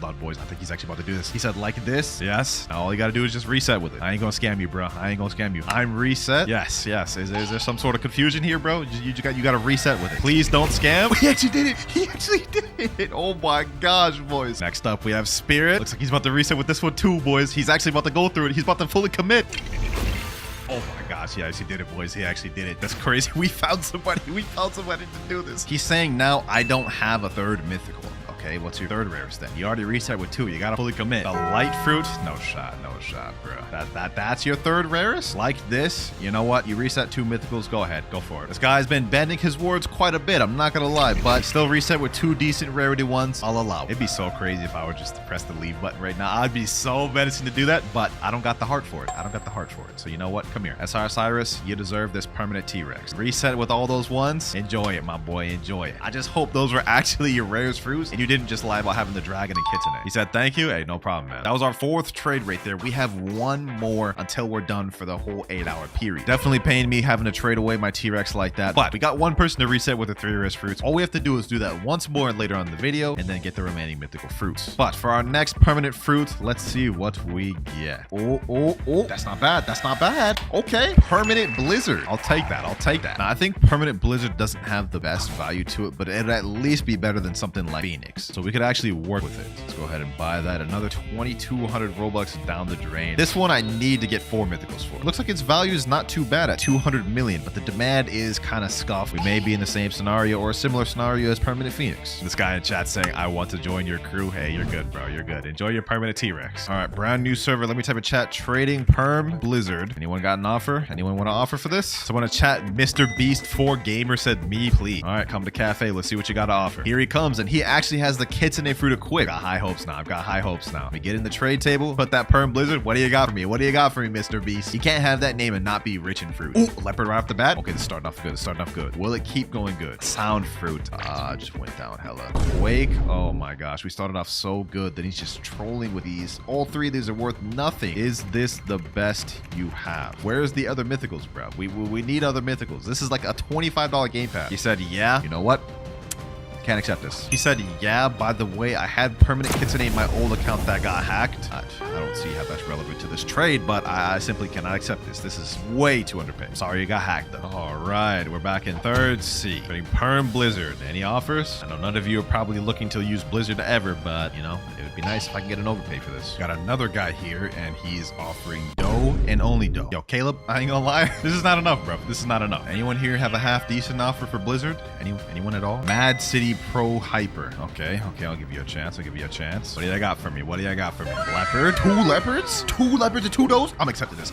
on, boys. I think he's actually about to do this. He said, like this. Yes. Now all you gotta do is just reset with it. I ain't gonna scam you, bro. I ain't gonna scam you. I'm reset. Yes. Is there some sort of confusion here, bro? You gotta reset with it. Please don't scam. He actually did it. He actually did it. Oh my gosh, boys. Next up, we have Spirit. Looks like he's about to reset with this one too, boys. He's actually about to go through it. He's about to fully commit. Oh my gosh, he actually did it, boys. He actually did it. That's crazy. We found somebody to do this. He's saying now I don't have a 3rd mythical. Okay, what's your 3rd rarest then? You already reset with 2. You gotta fully commit. The light fruit, no shot, bro. That's your 3rd rarest? Like this? You know what? You reset 2 mythicals. Go ahead, go for it. This guy's been bending his words quite a bit. I'm not gonna lie, but still reset with 2 decent rarity ones. I'll allow it. It'd be so crazy if I were just to press the leave button right now. I'd be so menacing to do that, but I don't got the heart for it. So you know what? Come here. SR Cyrus, you deserve this permanent T-Rex. Reset with all those ones. Enjoy it, my boy. Enjoy it. I just hope those were actually your rarest fruits and you didn't just lie about having the dragon and Kitsune. He said thank you. Hey, no problem, man. That was our 4th trade right there. We have 1 more until we're done for the whole 8-hour period. Definitely paying me having to trade away my T-Rex like that, but we got 1 person to reset with the 3 rarest fruits. All we have to do is do that once more later on in the video and then get the remaining mythical fruits. But for our next permanent fruit, let's see what we get. Oh, that's not bad. Okay, permanent blizzard. I'll take that. Now, I think permanent blizzard doesn't have the best value to it, but it'd at least be better than something like Phoenix. So we could actually work with it. Let's go ahead and buy that. Another 2,200 Robux down the drain. This one I need to get 4 mythicals for. Looks like its value is not too bad at 200 million, but the demand is kind of scuffed. We may be in the same scenario or a similar scenario as permanent Phoenix. This guy in chat saying, I want to join your crew. Hey, you're good, bro. You're good. Enjoy your permanent T-Rex. All right, brand new server. Let me type in chat. Trading perm blizzard. Anyone got an offer? Anyone want to offer for this? Someone in chat, Mr. Beast 4 Gamer said, me, please. All right, come to cafe. Let's see what you got to offer. Here he comes, and he actually has the Kitsune fruit equipped. I've got high hopes now. We get in the trade table, put that perm blizzard. What do you got for me? Mr. Beast? You can't have that name and not be rich in fruit. Ooh, leopard right off the bat. Okay, this is starting off good. Will it keep going good? Sound fruit. Just went down hella. Quake. Oh my gosh, we started off so good. Then he's just trolling with these. All 3 of these are worth nothing. Is this the best you have? Where's the other mythicals, bro? We need other mythicals. This is like a $25 game pass. He said, yeah. You know what? Can't accept this. He said, yeah, by the way, I had permanent Kitsune in my old account that got hacked. I don't see how that's relevant to this trade, but I simply cannot accept this. This is way too underpaid. Sorry you got hacked, though. All right, we're back in 3rd C. Putting perm blizzard. Any offers? I know none of you are probably looking to use blizzard ever, but, you know, it would be nice if I can get an overpay for this. Got another guy here, and he's offering dough and only dough. Yo, Caleb, I ain't gonna lie. This is not enough, bro. This is not enough. Anyone here have a half decent offer for blizzard? Anyone at all? Mad City Yeti Pro Hyper. Okay, I'll give you a chance. What do you got for me? Leopard? 2 leopards? 2 leopards and 2 does? I'm accepting this.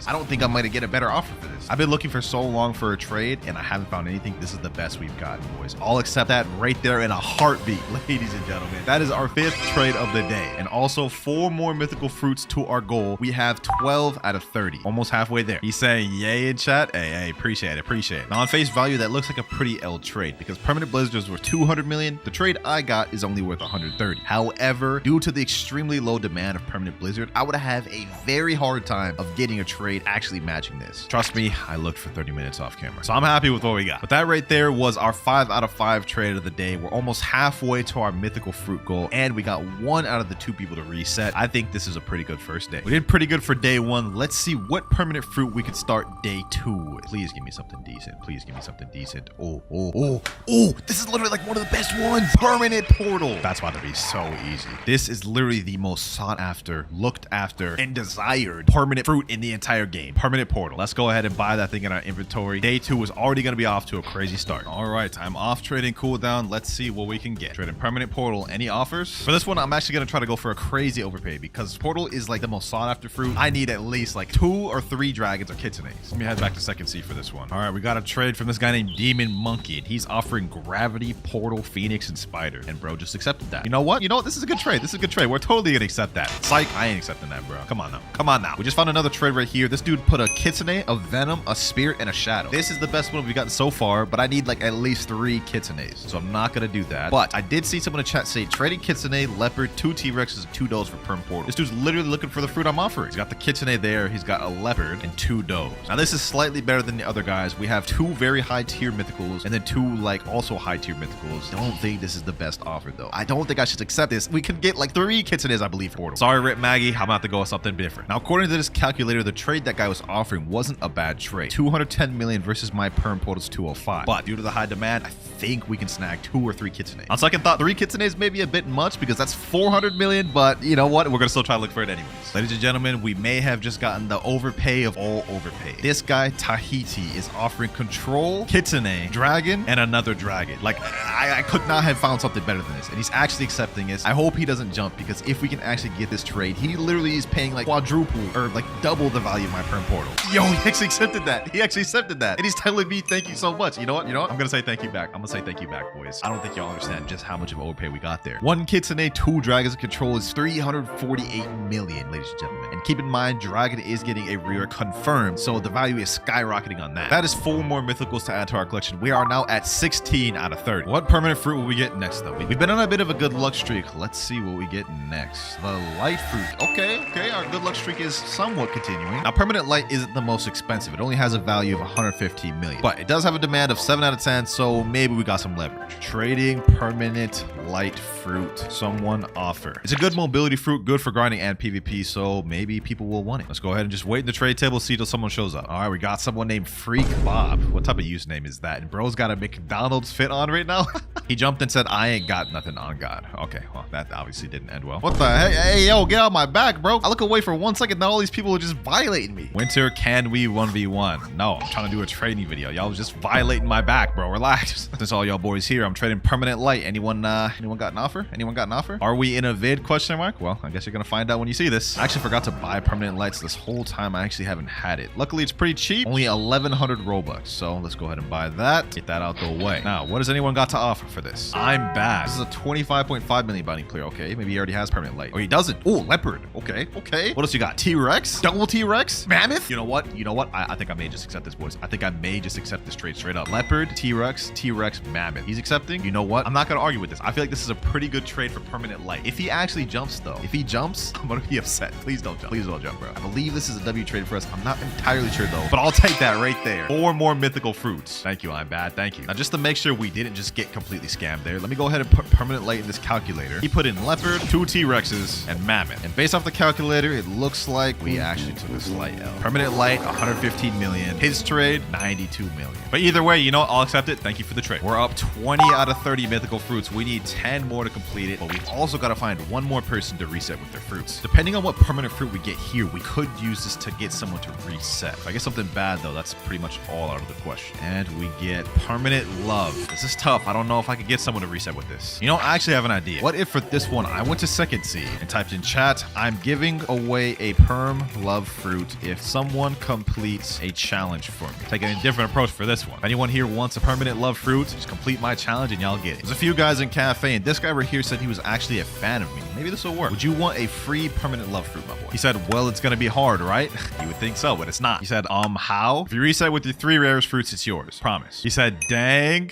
I don't think I'm going to get a better offer for this. I've been looking for so long for a trade, and I haven't found anything. This is the best we've gotten, boys. I'll accept that right there in a heartbeat, ladies and gentlemen. That is our 5th trade of the day. And also 4 more mythical fruits to our goal. We have 12 out of 30. Almost halfway there. He's saying yay in chat. Hey, appreciate it. Now on face value, that looks like a pretty L trade because permanent blizzards were 200 million. The trade I got is only worth 130. However, due to the extremely low demand of permanent blizzard, I would have a very hard time of getting a trade actually matching this. Trust me, I looked for 30 minutes off camera. So I'm happy with what we got. But that right there was our 5 out of 5 trade of the day. We're almost halfway to our mythical fruit goal, and we got 1 out of the 2 people to reset. I think this is a pretty good first day. We did pretty good for day 1. Let's see what permanent fruit we could start day 2 with. Please give me something decent. Oh, this is literally like one of the best ones. Permanent portal. That's about to be so easy. This is literally the most sought after, looked after, and desired permanent fruit in the entire game. Permanent portal. Let's go ahead and buy that thing in our inventory. Day 2 is already going to be off to a crazy start. All right, I'm off trading cooldown. Let's see what we can get. Trading permanent portal. Any offers? For this one, I'm actually going to try to go for a crazy overpay because portal is like the most sought after fruit. I need at least like 2 or 3 dragons or kitsunes. Let me head back to second C for this one. All right, we got a trade from this guy named Demon Monkey, and he's offering gravity, portal, phoenix, and spider. And bro just accepted that. You know what? This is a good trade. We're totally gonna accept that. Psych, I ain't accepting that, bro. Come on now. We just found another trade right here. This dude put a Kitsune, a Venom, a Spirit, and a Shadow. This is the best one we've gotten so far, but I need like at least 3 Kitsunes. So I'm not gonna do that. But I did see someone in chat say trading Kitsune, Leopard, 2 T-Rexes, and 2 does for perm portal. This dude's literally looking for the fruit I'm offering. He's got the Kitsune there. He's got a Leopard and 2 does. Now this is slightly better than the other guys. We have 2 very high tier mythicals and then 2 like also high tier mythicals. Don't think this is the best offer though. I don't think I should accept this. We can get like 3 Kitsunes, I believe, for portal. Sorry, Rip Maggie. I'm about to go with something different. Now, according to this calculator, the trade that guy was offering wasn't a bad trade. 210 million versus my perm portal's 205. But due to the high demand, I think we can snag 2 or 3 Kitsune. On second thought, 3 Kitsunes may be a bit much because that's 400 million, but you know what? We're gonna still try to look for it anyways. Ladies and gentlemen, we may have just gotten the overpay of all overpay. This guy, Tahiti, is offering control, Kitsune, dragon, and another dragon. Like, I could not have found something better than this, and he's actually accepting this. I hope he doesn't jump because if we can actually get this trade, he literally is paying like quadruple or like double the value of my perm portal. Yo, he actually accepted that. And he's telling me thank you so much. You know what? I'm gonna say thank you back. Boys. I don't think y'all understand just how much of overpay we got there. 1 Kitsune, 2 dragons of control is 348 million, ladies and gentlemen. And keep in mind, dragon is getting a rework confirmed, so the value is skyrocketing on that. That is 4 more mythicals to add to our collection. We are now at 16 out of 30. What permanent fruit will we get next though? We've been on a bit of a good luck streak. Let's see what we get next. The light fruit. Okay, our good luck streak is somewhat continuing. Now, permanent light isn't the most expensive. It only has a value of 115 million, but it does have a demand of 7 out of 10, so maybe we got some leverage. Trading permanent light fruit. Someone offer. It's a good mobility fruit, good for grinding and PvP, so maybe people will want it. Let's go ahead and just wait in the trade table, see till someone shows up. All right, we got someone named Freak Bob. What type of username is that? And bro's got a McDonald's fit on right now. He jumped and said, I ain't got nothing on God. Okay, well, that obviously didn't end well. What the heck? Hey, yo, get out my back, bro. I look away for 1 second, now all these people are just violating me. Winter, can we 1v1? No, I'm trying to do a trading video. Y'all was just violating my back, bro. Relax. Since all y'all boys here, I'm trading permanent light. Anyone got an offer? Are we in a vid? Question mark? Well, I guess you're gonna find out when you see this. I actually forgot to buy permanent lights this whole time. I actually haven't had it. Luckily, it's pretty cheap. Only 1,100 Robux. So let's go ahead and buy that. Get that out the way. Now, what has anyone got to offer for this? I'm back. This is a 25.5 million bounty clear. Okay, maybe he already has permanent light. Or he doesn't. Oh, leopard. Okay. What else you got? T-Rex? Double T-Rex? Mammoth? You know what? I think I may just accept this, boys. I think I may just accept this trade straight up. Leopard, T-Rex, Mammoth. He's accepting. You know what? I'm not gonna argue with this. I feel like this is a pretty good trade for permanent light. If he actually jumps though, I'm gonna be upset. Please don't jump. Please don't jump, bro. I believe this is a W trade for us. I'm not entirely sure though, but I'll take that right there. 4 more mythical fruits. Thank you, I'm bad. Thank you. Now, just to make sure we didn't just get completely scammed there, let me go ahead and put permanent light in this calculator. He put in leopard, 2 T-Rexes, and mammoth. And based off the calculator, it looks like we actually took a slight L. Permanent light, 115 million. His trade, 92 million. But either way, you know what? I'll accept it. Thank you for the trade. We're up 20 out of 30 mythical fruits. We need 10 more to complete it, but we've also got to find one more person to reset with their fruits. Depending on what permanent fruit we get here, we could use this to get someone to reset. If I get something bad though, that's pretty much all out of the question. And we get permanent love. This is tough. I don't know if I could get someone to reset with this. You know, I actually have an idea. What if for this one, I went to second C and typed in chat, I'm giving away a perm love fruit if someone completes a challenge for me. Taking a different approach for this one. If anyone here wants a permanent love fruit, just complete my challenge and y'all get it. There's a few guys in cafe and this guy right here said he was actually a fan of me. Maybe this will work. Would you want a free permanent love fruit, my boy? He said, well, it's gonna be hard, right? You would think so, but it's not. He said, how? If you reset with your 3 rarest fruits, it's yours. Promise. He said, dang.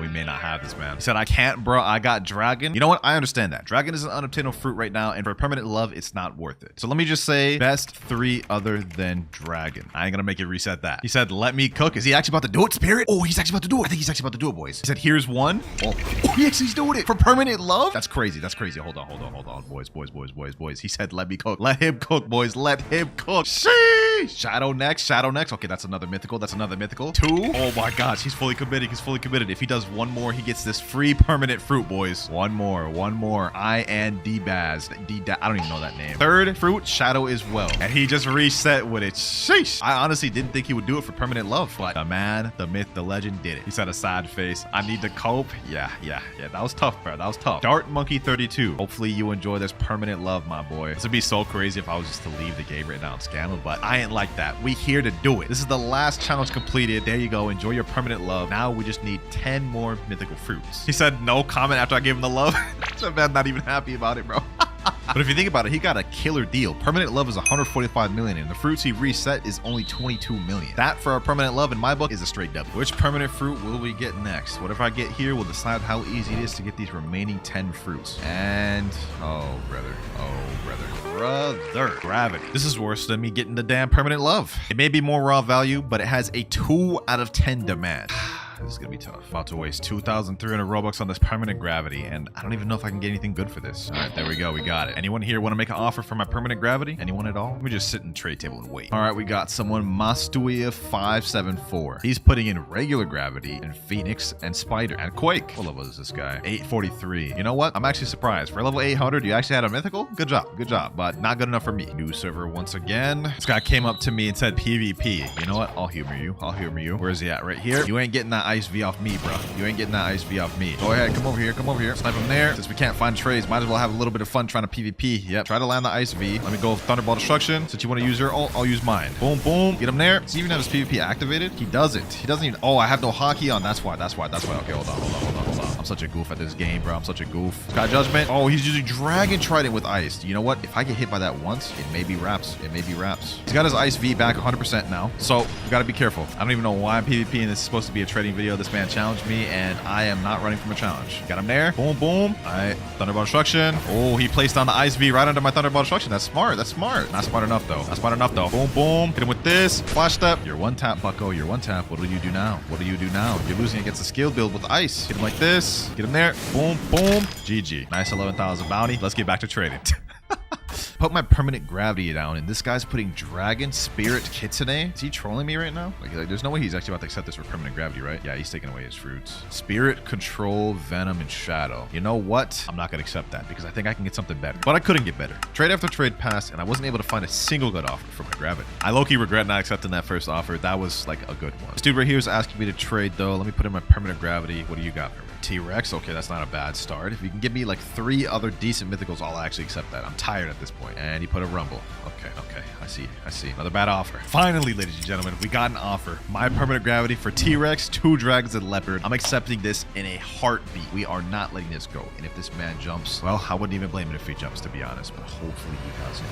We may not have this, man. He said, I can't, bro. I got dragon. You know what? I understand that. Dragon is an unobtainable fruit right now, and for permanent love, it's not worth it. So let me just say, best 3 other than dragon. I ain't gonna make it reset that. He said, let me cook. Is he actually about to do it, Spirit? Oh, he's actually about to do it. I think he's actually about to do it, boys. He said, here's one. Oh, he actually is doing it for permanent love? That's crazy. That's crazy. Hold on, boys. He said, let me cook. Let him cook, boys. Let him cook. Sheesh. Shadow next. Okay, that's another mythical. 2. Oh my gosh, he's fully committed. If he does one more, he gets this free permanent fruit, boys. One more. I and D-Baz. I don't even know that name. 3rd fruit, shadow as well. And he just reset with it. Sheesh. I honestly didn't think he would do it for permanent love, but the man, the myth, the legend did it. He said a sad face. I need to cope. Yeah. That was tough, bro. That was tough. Dart Monkey 32. Hopefully you enjoy this permanent love, my boy. This would be so crazy if I was just to leave the game right now and scandal, but I ain't like that. We here to do it. This is the last challenge completed. There you go. Enjoy your permanent love. Now we just need 10 more mythical fruits. He said no comment after I gave him the love. That man not even happy about it, bro. But if you think about it, he got a killer deal. Permanent love is 145 million, and the fruits he reset is only 22 million. That for a permanent love in my book is a straight double. Which permanent fruit will we get next? Whatever I get here will decide how easy it is to get these remaining 10 fruits. And oh brother, gravity. This is worse than me getting the damn permanent love. It may be more raw value, but it has a 2 out of 10 demand. This is gonna be tough. About to waste 2,300 Robux on this permanent gravity, and I don't even know if I can get anything good for this. All right, there we go. We got it. Anyone here want to make an offer for my permanent gravity? Anyone at all? Let me just sit in the trade table and wait. All right, we got someone, Mastuia574. He's putting in regular gravity and Phoenix and Spider and Quake. What level is this guy? 843. You know what? I'm actually surprised. For level 800, you actually had a mythical? Good job, but not good enough for me. New server once again. This guy came up to me and said PvP. You know what? I'll humor you. Where is he at? Right here. You ain't getting that ice V off me, bro. You ain't getting that ice V off me. Go ahead, come over here. Snipe him there. Since we can't find trades, might as well have a little bit of fun trying to PvP. Yep, try to land the ice V. Let me go Thunderball Destruction. Since you want to use your ult, I'll use mine. Boom, boom. Get him there. Does he even have his PvP activated? He doesn't. He doesn't even. Oh, I have no hockey on. That's why. Okay, hold on. I'm such a goof at this game, bro. I'm such a goof. Sky Judgment. Oh, he's using Dragon Trident with ice. You know what? If I get hit by that once, it may be wraps. He's got his ice V back 100% now. So we gotta be careful. I don't even know why I'm PvP and this is supposed to be a trading video. This man challenged me and I am not running from a challenge. Got him there. Boom, boom. All right. Thunderball Destruction. Oh, he placed down the ice V right under my Thunderball Destruction. That's smart. Not smart enough though. Boom, boom. Hit him with this. Flash step. You're one tap, bucko. You're one tap. What do you do now? You're losing against a skill build with ice. Hit him like this. Get him there. Boom, boom. GG. Nice 11,000 bounty. Let's get back to trading. Put my permanent gravity down, and this guy's putting Dragon, Spirit, Kitsune. Is he trolling me right now? Like, there's no way he's actually about to accept this for permanent gravity, right? Yeah, he's taking away his fruits. Spirit, Control, Venom, and Shadow. You know what? I'm not gonna accept that because I think I can get something better. But I couldn't get better. Trade after trade passed, and I wasn't able to find a single good offer for my gravity. I low-key regret not accepting that first offer. That was like a good one. This dude right here is asking me to trade though. Let me put in my permanent gravity. What do you got for me? T-Rex. Okay, that's not a bad start. If you can give me like 3 other decent mythicals, I'll actually accept that. I'm tired at this point. And he put a Rumble. Okay. I see. Another bad offer. Finally, ladies and gentlemen, we got an offer. My permanent gravity for T-Rex, 2 dragons, and leopard. I'm accepting this in a heartbeat. We are not letting this go. And if this man jumps, well, I wouldn't even blame him if he jumps, to be honest. But hopefully he doesn't.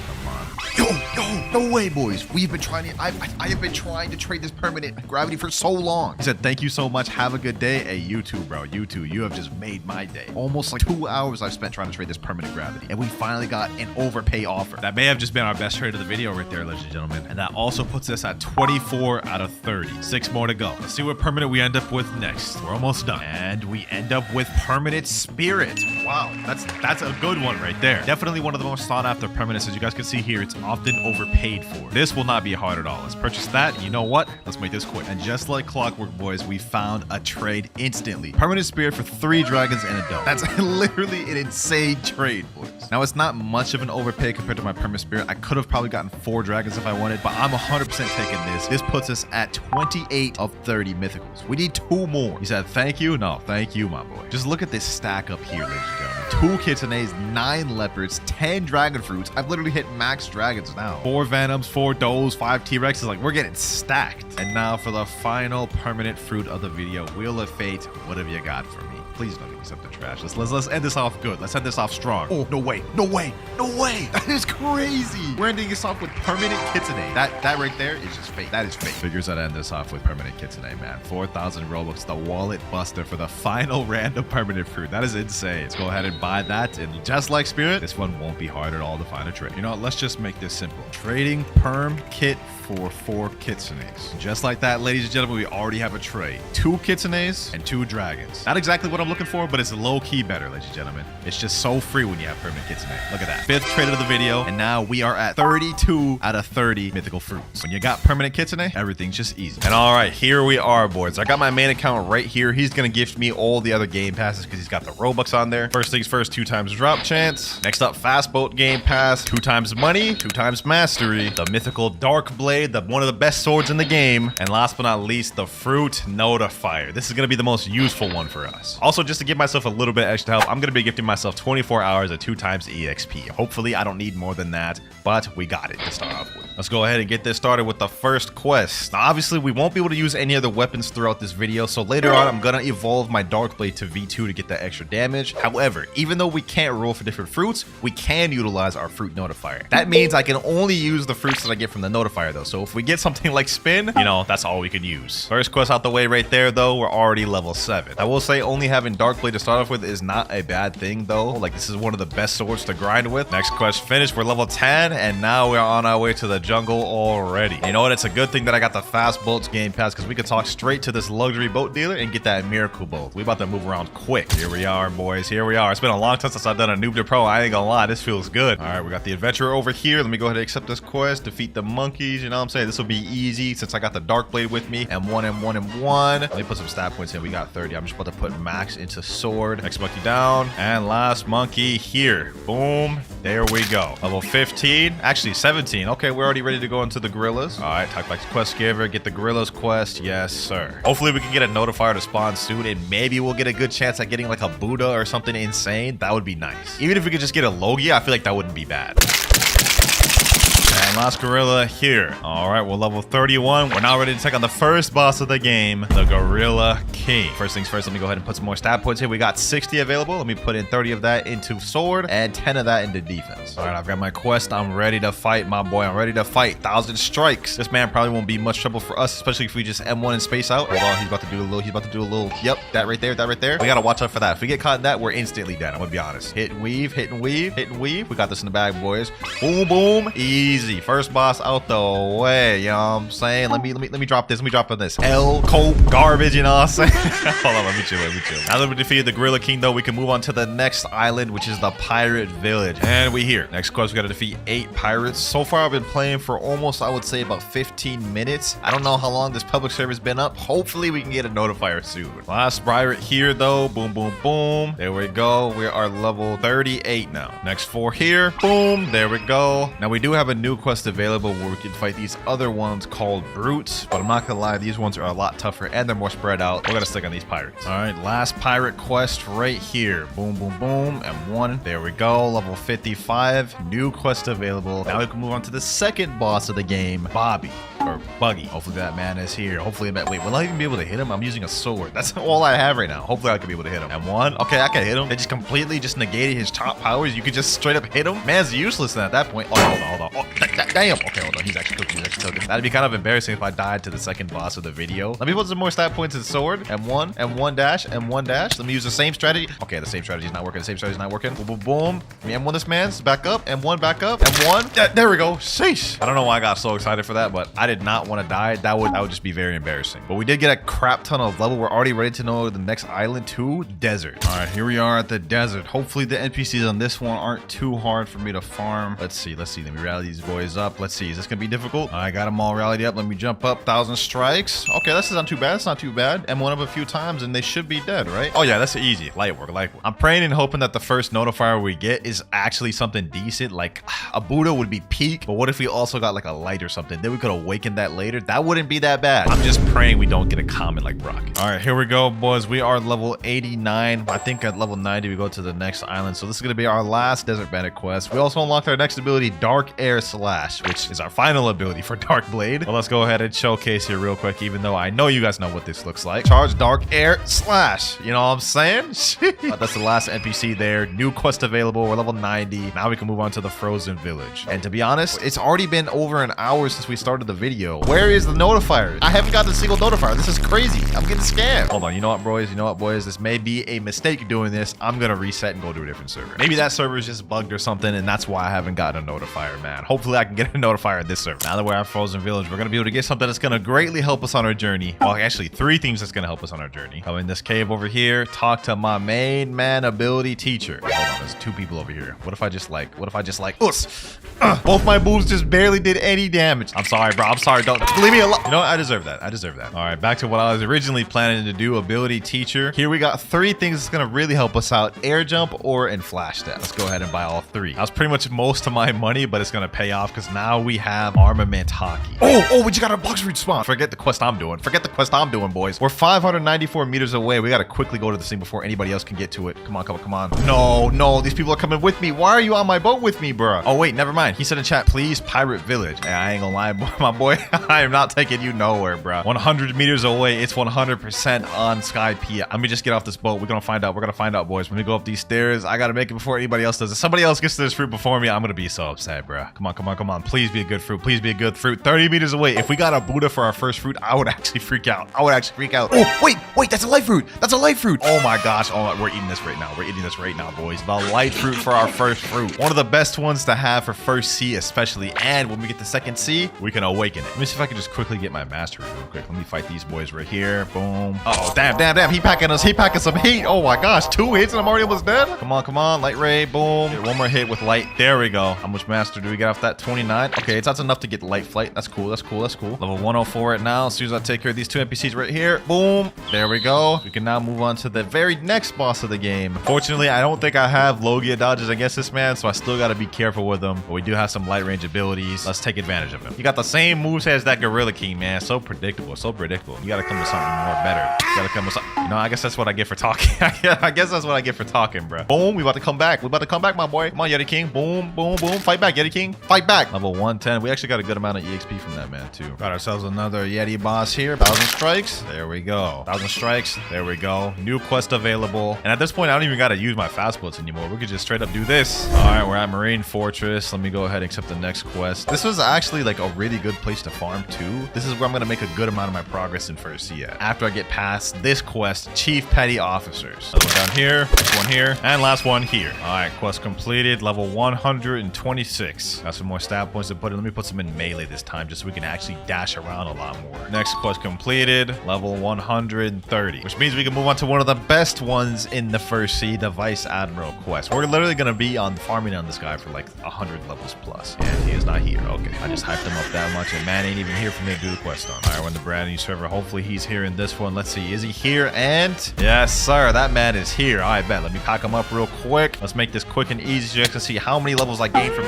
Come on. Yo, no way, boys. We've been trying to, I have been trying to trade this permanent gravity for so long. He said, thank you so much. Have a good day. Hey, you too, bro. You too. You have just made my day. Almost like 2 hours I've spent trying to trade this permanent gravity. And we finally got an overpay offer. That may have just been our best trade of the video right there, ladies and gentlemen. And that also puts us at 24 out of 30. 6 more to go. Let's see what permanent we end up with next. We're almost done. And we end up with permanent Spirit. Wow, that's a good one right there. Definitely one of the most sought after permanents. As you guys can see here, it's often overpaid for. This will not be hard at all. Let's purchase that. You know what? Let's make this quick. And just like clockwork, boys, we found a trade instantly. Permanent spirit for 3 dragons and a dome. That's literally an insane trade, boys. Now, it's not much of an overpay compared to my permanent spirit. I could have probably gotten 4 dragons if I wanted, but I'm 100% taking this. This puts us at 28 of 30 mythicals. We need 2 more. He said, thank you. No, thank you, my boy. Just look at this stack up here, ladies and gentlemen. 2 kitsunes, 9 leopards, 10 dragon fruits. I've literally hit max dragons now. 4 venoms, 4 does, 5 T-rexes. Like, we're getting stacked. And now for the final permanent fruit of the video, Wheel of Fate. What have you got for me? Please don't give me something trash. Let's end this off good. Let's end this off strong. Oh, no way. No way. No way. That is crazy. We're ending this off with permanent kitsune. That right there is just fake. That is fake. Figures that end this off with permanent kitsune, man. 4,000 Robux, the wallet buster for the final random permanent fruit. That is insane. Let's go ahead and buy that. And just like Spirit, this one won't be hard at all to find a trade. You know what? Let's just make this simple. Trading perm kit for 4 kitsunes. Just like that, ladies and gentlemen, we already have a trade. 2 kitsunes and 2 dragons. Not exactly what I'm looking for, but it's low-key better, ladies and gentlemen. It's just so free when you have permanent kitsune. Look at that. 5th trade of the video, and now we are at 32 out of 30 mythical fruits. When you got permanent kitsune, everything's just easy. And all right, here we are, boys. I got my main account right here. He's gonna gift me all the other game passes because he's got the Robux on there. First things first, 2 times drop chance. Next up, fast boat game pass, 2 times money, 2 times mastery, the mythical dark blade, one of the best swords in the game, and last but not least, the fruit notifier. This is going to be the most useful one for us. Also, just to give myself a little bit extra help, I'm going to be gifting myself 24 hours at 2 times EXP. Hopefully, I don't need more than that, but we got it to start off with. Let's go ahead and get this started with the first quest. Now, obviously, we won't be able to use any other weapons throughout this video, so later on, I'm going to evolve my dark blade to V2 to get that extra damage. However, even though we can't roll for different fruits, we can utilize our fruit notifier. That means I can only use the fruits that I get from the notifier, though. So if we get something like spin, you know, that's all we can use. First quest out the way right there, though, we're already level 7. I will say only having dark blade to start off with is not a bad thing, though. Like, this is one of the best swords to grind with. Next quest finished, we're level 10, and now we're on our way to the jungle already. You know what? It's a good thing that I got the fast boats game pass because we could talk straight to this luxury boat dealer and get that miracle boat. We about to move around quick. Here we are, boys. Here we are. It's been a long time since I've done a noob to pro. I ain't gonna lie, this feels good. All right, we got the adventurer over here. Let me go ahead and accept this quest. Defeat the monkeys. You know what I'm saying? This will be easy since I got the dark blade with me. M1, M1, M1. Let me put some stat points in. We got 30. I'm just about to put max into sword. Next monkey down. And last monkey here. Boom. There we go. Level 15. Actually, 17. Okay, we're already ready to go into the gorillas. All right, talk back to quest giver. Get the gorillas quest. Yes, sir. Hopefully, we can get a notifier to spawn soon, and maybe we'll get a good chance at getting like a Buddha or something insane. That would be nice. Even if we could just get a Logia, I feel like that wouldn't be bad. And last gorilla here. All right, we're level 31. We're now ready to take on the first boss of the game, the Gorilla King. First things first, let me go ahead and put some more stat points here. We got 60 available. Let me put in 30 of that into sword and 10 of that into defense. All right, I've got my quest. I'm ready to fight, my boy. I'm ready to fight. 1,000 strikes. This man probably won't be much trouble for us, especially if we just M1 and space out. Hold on, he's about to do a little, yep, that right there, that right there. We gotta watch out for that. If we get caught in that, we're instantly dead. I'm gonna be honest. Hit and weave, hit and weave, hit and weave. We got this in the bag, boys. Boom, boom. Easy. First boss out the way, you know what I'm saying? Let me drop this. Let me drop on this. L coat garbage, you know what I'm saying? Hold on, let me chill. Now that we defeated the Gorilla King, though, we can move on to the next island, which is the Pirate Village. And we here. Next quest, we gotta defeat 8 pirates. So far, I've been playing for almost, I would say, about 15 minutes. I don't know how long this public server's been up. Hopefully, we can get a notifier soon. Last pirate here, though. Boom, boom, boom. There we go. We are level 38 now. Next 4 here. Boom. There we go. Now, we do have a new quest available where we can fight these other ones called brutes, but I'm not gonna lie, these ones are a lot tougher and they're more spread out. We're gonna stick on these pirates. All right, last pirate quest right here. Boom, boom, boom, M1. There we go, level 55. New quest available. Now we can move on to the second boss of the game, Bobby. Or Buggy. Hopefully that man is here. Hopefully, wait, will I even be able to hit him? I'm using a sword. That's all I have right now. Hopefully I can be able to hit him. M1. Okay, I can hit him. They just completely just negated his top powers. You could just straight up hit him. Man's useless then at that point. Oh, hold on. Oh, damn. Okay, hold on. He's actually cooking. That'd be kind of embarrassing if I died to the second boss of the video. Let me put some more stat points in sword. M1, M1 dash, M1 dash. Let me use the same strategy. Okay, the same strategy is not working. Boom, boom, boom. Let me M1 this man's back up. M1 back up. M1. There we go. Sheesh. I don't know why I got so excited for that, but I did not want to die. That would just be very embarrassing. But we did get a crap ton of level. We're already ready to know the next island too. Desert. All right, here we are at the desert. Hopefully the NPCs on this one aren't too hard for me to farm. Let's see. Let me rally these boys up. up. Let's see. Is this going to be difficult? I got them all rallied up. Let me jump up. 1,000 strikes. Okay, this is not too bad. It's not too bad. M1 up a few times and they should be dead, right? Oh yeah, that's easy. Light work, light work. I'm praying and hoping that the first notifier we get is actually something decent. Like a Buddha would be peak, but what if we also got like a light or something? Then we could awaken that later. That wouldn't be that bad. I'm just praying we don't get a comment like Brock. All right, here we go, boys. We are level 89. I think at level 90 we go to the next island. So this is going to be our last Desert Bandit quest. We also unlocked our next ability, Dark Air Slash, which is our final ability for Dark Blade. Well, let's go ahead and showcase here real quick, even though I know you guys know what this looks like. Charge Dark Air Slash. You know what I'm saying? That's the last NPC there. New quest available. We're level 90. Now we can move on to the Frozen Village. And to be honest, it's already been over an hour since we started the video. Where is the notifier? I haven't gotten a single notifier. This is crazy. I'm getting scammed. Hold on. You know what, boys? You know what, boys? This may be a mistake doing this. I'm going to reset and go to a different server. Maybe that server is just bugged or something, and that's why I haven't gotten a notifier, man. Hopefully I can get a notifier at this server. Now that we're at Frozen Village, we're going to be able to get something that's going to greatly help us on our journey. Well, actually, 3 things that's going to help us on our journey. Come in this cave over here. Talk to my main man ability teacher. Hold on. There's 2 people over here. What if I just like, both my moves just barely did any damage. I'm sorry, bro. I'm sorry. Don't leave me alone. You know what? I deserve that. I deserve that. All right, back to what I was originally planning to do, ability teacher. Here we got 3 things that's going to really help us out. Air jump, or and flash step. Let's go ahead and buy all 3. That was pretty much most of my money, but it's going to pay off because now we have armament hockey. Oh, we just got a Blox Fruit spawn. Forget the quest I'm doing. Forget the quest I'm doing, boys. We're 594 meters away. We got to quickly go to this thing before anybody else can get to it. Come on, come on, come on. No, these people are coming with me. Why are you on my boat with me, bro? Oh, wait, never mind. He said in chat, please, Pirate Village. Hey, I ain't gonna lie, my boy. I am not taking you nowhere, bro. 100 meters away. It's 100% on Sky P. Let me just get off this boat. We're gonna find out. We're gonna find out, boys. When we go up these stairs, I gotta make it before anybody else does it. Somebody else gets to this fruit before me, I'm gonna be so upset, bro. Come on, come on, come on. Please be a good fruit. Please be a good fruit. 30 meters away. If we got a Buddha for our first fruit, I would actually freak out. I would actually freak out. Oh, wait, that's a light fruit. That's a light fruit. Oh my gosh. Oh, we're eating this right now. We're eating this right now, boys. The light fruit for our first fruit. One of the best ones to have for first C, especially. And when we get the second C, we can awaken it. Let me see if I can just quickly get my mastery real quick. Let me fight these boys right here. Boom. Oh, damn. He packing us. He packing some heat. Oh my gosh. 2 hits and I'm already almost dead. Come on. Light ray. Boom. Get 1 more hit with light. There we go. How much master do we get off that? 29. Okay, that's enough to get light flight. That's cool. Level 104 right now. As soon as I take care of these 2 NPCs right here. Boom. There we go. We can now move on to the very next boss of the game. Fortunately, I don't think I have Logia dodges against this man, so I still got to be careful with him. But we do have some light range abilities. Let's take advantage of him. You got the same moveset as that Gorilla King, man. So predictable. You got to come with something more better. You got to come with something. You know, I guess that's what I get for talking. I guess that's what I get for talking, bro. Boom. We about to come back. My boy. Come on, Yeti King. Boom. Fight back, Yeti King. Fight back. Level 110. We actually got a good amount of EXP from that man, too. Got ourselves another Yeti boss here. 1,000 strikes. There we go. 1,000 strikes. There we go. New quest available. And at this point, I don't even got to use my fast bullets anymore. We could just straight up do this. All right, we're at Marine Fortress. Let me go ahead and accept the next quest. This was actually like a really good place to farm too. This is where I'm going to make a good amount of my progress in first C at. After I get past this quest, Chief Petty Officers. Another one down here, next one here, and last one here. All right, quest completed. Level 126. Got some more stab points to put in. Let me put some in melee this time just so we can actually dash around a lot more. Next quest completed. Level 130, which means we can move on to one of the best ones in the first C, the Vice Admiral quest. We're literally going to be on farming on this guy for like 100 levels plus. And he is not here. Okay, I just hyped him up that much and man ain't even here for me to do the quest on. All right, we're in the brand new server. Hopefully he's here in this one. Let's see, is he here? And yes, sir, that man is here. All right, bet. Let me pack him up real quick. Let's make this quick and easy so you guys can see how many levels I gained from...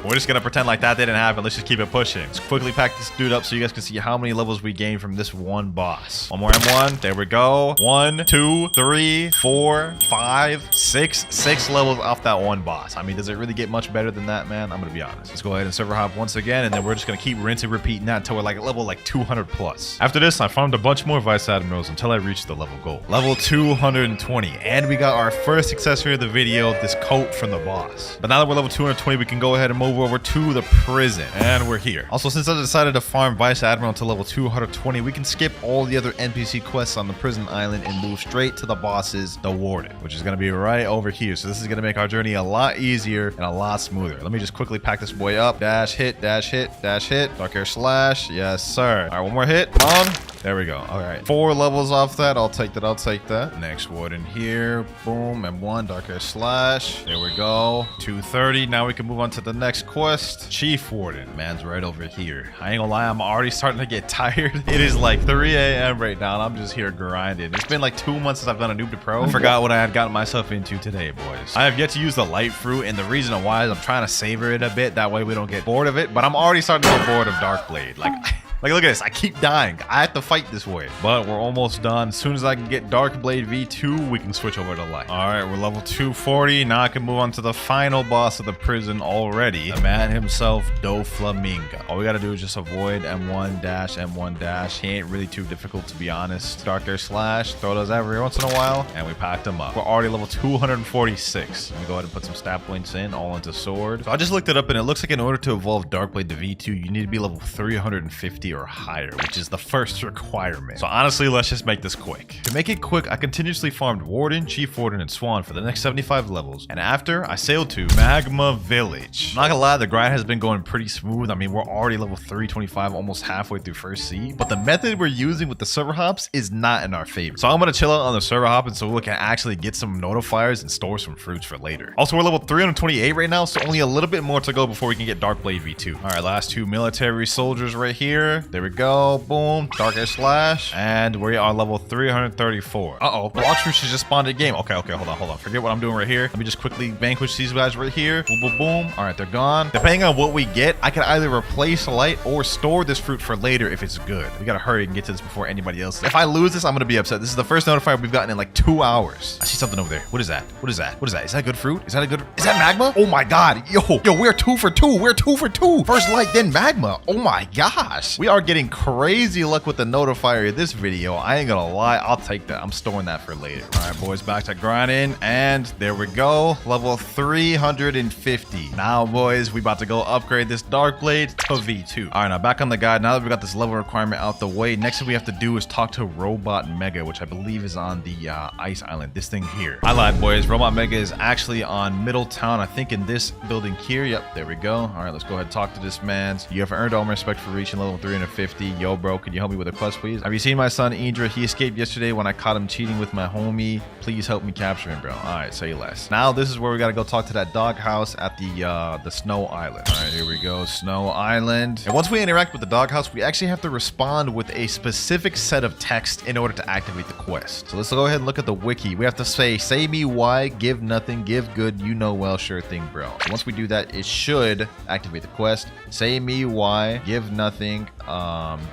We're just gonna pretend like that didn't happen. Let's just keep it pushing. Let's quickly pack this dude up so you guys can see how many levels we gained from this one boss. One more M1. There we go. 1, 2, 3, 4, 5, 6. 6 levels off that one boss. I mean, does it really get much better than that, man? I'm gonna be honest. Let's go ahead and server hop once again, and then we're just gonna keep rinsing, repeating that until we're like at level 200 plus. After this, I farmed a bunch more Vice Admirals until I reached the level goal. Level 220. And we got our first accessory of the video, this coat from the boss. But now that we're level 220, we can go ahead and move over to the prison, and we're here. Also, since I decided to farm Vice Admiral to level 220, we can skip all the other NPC quests on the prison island and move straight to the bosses, the Warden, which is going to be right over here. So this is going to make our journey a lot easier and a lot smoother. Let me just quickly pack this boy up. Dash hit, dash hit, dash hit. Dark Air Slash. Yes, sir. All right, one more hit. Come on. There we go. All right, 4 levels off that. I'll take that. Next Warden here. Boom. And 1 Dark Air Slash. There we go. 230. Now we can move on to the next quest. Chief Warden. Man's right over here. I ain't gonna lie, I'm already starting to get tired. It is like 3 a.m. right now, and I'm just here grinding. It's been like 2 months since I've done a Noob to Pro. I forgot what I had gotten myself into today, boys. I have yet to use the light fruit, and the reason why is I'm trying to savor it a bit. That way we don't get bored of it, but I'm already starting to get bored of Darkblade. Like, look at this. I keep dying. I have to fight this way. But we're almost done. As soon as I can get Darkblade V2, we can switch over to light. All right, we're level 240. Now I can move on to the final boss of the prison already. The man himself, Doflamingo. All we got to do is just avoid M1 dash, M1 dash. He ain't really too difficult, to be honest. Dark Air Slash. Throw those every once in a while. And we packed him up. We're already level 246. Let me go ahead and put some stat points in, all into sword. So I just looked it up, and it looks like in order to evolve Darkblade to V2, you need to be level 350 or higher, which is the first requirement. So honestly, let's just make this quick. To make it quick, I continuously farmed Warden, Chief Warden, and Swan for the next 75 levels. And after, I sailed to Magma Village. I'm not gonna lie, the grind has been going pretty smooth. I mean, we're already level 325, almost halfway through first sea. But the method we're using with the server hops is not in our favor. So I'm gonna chill out on the server hop, and so we can actually get some notifiers and store some fruits for later. Also, we're level 328 right now, so only a little bit more to go before we can get Darkblade V2. All right, last 2 military soldiers right here. There we go. Boom. Dark Air Slash. And we are level 334. Uh-oh. Blox Fruits just spawned a game. Okay, hold on. Forget what I'm doing right here. Let me just quickly vanquish these guys right here. Boom, boom, boom. All right, they're gone. Depending on what we get, I can either replace light or store this fruit for later if it's good. We gotta hurry and get to this before anybody else. If I lose this, I'm gonna be upset. This is the first notifier we've gotten in like 2 hours. I see something over there. What is that? Is that good fruit? Is that magma? Oh my God. Yo, we're 2 for 2. We're 2 for 2. First light, then magma. Oh my gosh. We are getting crazy luck with the notifier of this video. I ain't gonna lie, I'll take that. I'm storing that for later. All right, boys, back to grinding, and there we go, level 350. Now, boys, we about to go upgrade this Darkblade to V2. All right, now back on the guide. Now that we got this level requirement out the way, next thing we have to do is talk to Robot Mega, which I believe is on the ice island. This thing here. I lied, boys. Robot Mega is actually on Middletown. I think in this building here. Yep, there we go. All right, let's go ahead and talk to this man. You have earned all my respect for reaching level 350. Yo, bro, can you help me with a quest, please? Have you seen my son, Indra? He escaped yesterday when I caught him cheating with my homie. Please help me capture him, bro. All right, say less. Now, this is where we got to go talk to that doghouse at the Snow Island. All right, here we go, Snow Island. And once we interact with the doghouse, we actually have to respond with a specific set of text in order to activate the quest. So let's go ahead and look at the wiki. We have to say me why, give nothing, give good, you know well, sure thing, bro. So once we do that, it should activate the quest. Say me why, give nothing,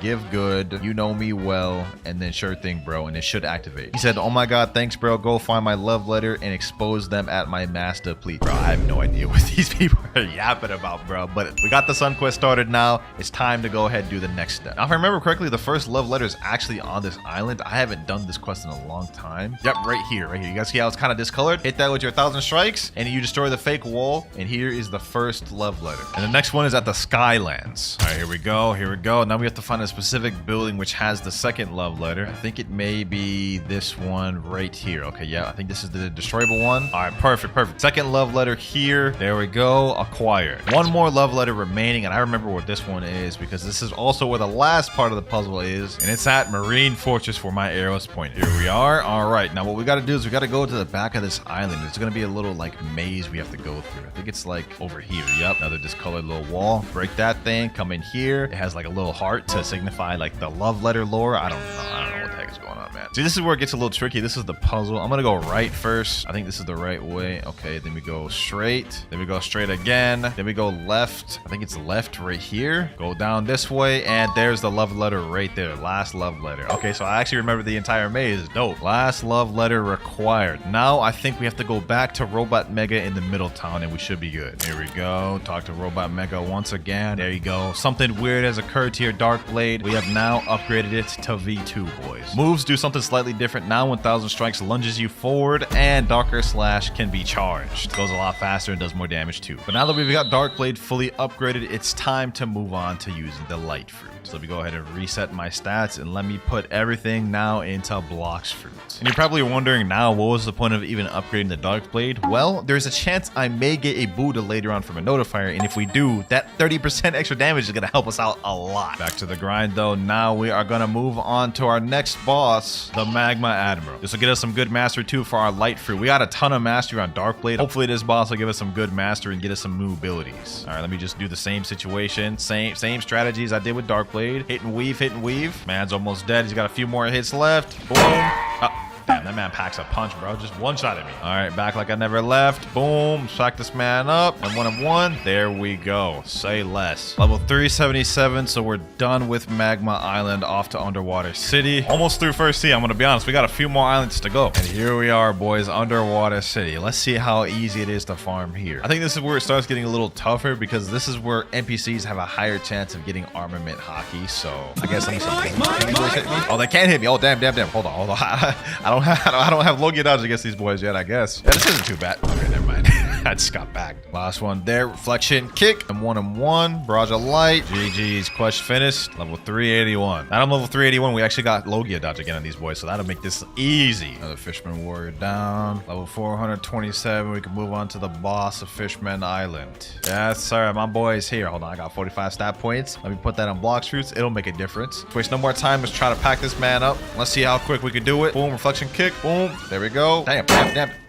give good, you know me well, and then sure thing, bro, and it should activate. He said, oh my God, thanks, bro. Go find my love letter and expose them at my master, please. Bro, I have no idea what these people are yapping about, bro, but we got the Sun Quest started now. It's time to go ahead and do the next step. Now, if I remember correctly, the first love letter is actually on this island. I haven't done this quest in a long time. Yep, right here. You guys see how it's kind of discolored? Hit that with your 1,000 strikes, and you destroy the fake wall, and here is the first love letter. And the next one is at the Skylands. All right, here we go. Now we have to find a specific building which has the second love letter. I think it may be this one right here. Okay, yeah, I think this is the destroyable one. All right, perfect. Second love letter here. There we go. Acquired. One more love letter remaining, and I remember what this one is because this is also where the last part of the puzzle is, and it's at Marine Fortress where my arrows point. Here we are. All right, now what we got to do is we got to go to the back of this island. It's going to be a little like maze we have to go through. I think it's like over here. Yep, another discolored little wall. Break that thing. Come in here. It has like a little heart to signify like the love letter lore. I don't know what the heck is going on, man. See, this is where it gets a little tricky. This is the puzzle. I'm gonna go right first. I think this is the right way. Okay, then we go straight. Then we go straight again. Then we go left. I think it's left right here. Go down this way, and there's the love letter right there. Last love letter. Okay, so I actually remember the entire maze. Dope. Last love letter required. Now I think we have to go back to Robot Mega in the Middletown, and we should be good. Here we go. Talk to Robot Mega once again. There you go. Something weird has occurred to your Darkblade. We have now upgraded it to V2, boys. Moves do something slightly different. Now 1,000 strikes lunges you forward, and Dark Air Slash can be charged. Goes a lot faster and does more damage too. But now that we've got Darkblade fully upgraded, it's time to move on to using the Light Fruit. So let me go ahead and reset my stats, and let me put everything now into Blox Fruits. And you're probably wondering now, what was the point of even upgrading the Darkblade? Well, there's a chance I may get a Buddha later on from a notifier, and if we do, that 30% extra damage is going to help us out a lot. Back to the grind though. Now we are going to move on to our next boss, the Magma Admiral. This will get us some good mastery too for our light fruit. We got a ton of mastery on Dark Blade. Hopefully this boss will give us some good mastery and get us some new abilities. All right, let me just do the same situation. Same strategies I did with Dark Blade. Hit and weave, hit and weave. Man's almost dead. He's got a few more hits left. Boom. Damn, that man packs a punch, bro. Just one shot at me. All right, back like I never left. Boom. Sack this man up. And 1 of 1. There we go. Say less. Level 377. So we're done with Magma Island. Off to Underwater City. Almost through first sea. I'm going to be honest. We got a few more islands to go. And here we are, boys. Underwater City. Let's see how easy it is to farm here. I think this is where it starts getting a little tougher because this is where NPCs have a higher chance of getting armament hockey. So I guess let me see. Oh, they can't hit me. Oh, damn. Hold on. I don't have Logia dodge against these boys yet, I guess. Yeah, this isn't too bad. Okay, never mind. I just got back. Last one there. Reflection kick. And 1 and 1. Barrage of light. GG's. Quest finished. Level 381. Now I'm level 381. We actually got Logia dodge again on these boys, so that'll make this easy. Another Fisherman Warrior down. Level 427. We can move on to the boss of Fishman Island. Yes, sir. My boy's here. Hold on. I got 45 stat points. Let me put that on Blox Fruits. It'll make a difference. Waste no more time. Let's try to pack this man up. Let's see how quick we can do it. Boom. Reflection kick. Boom. There we go.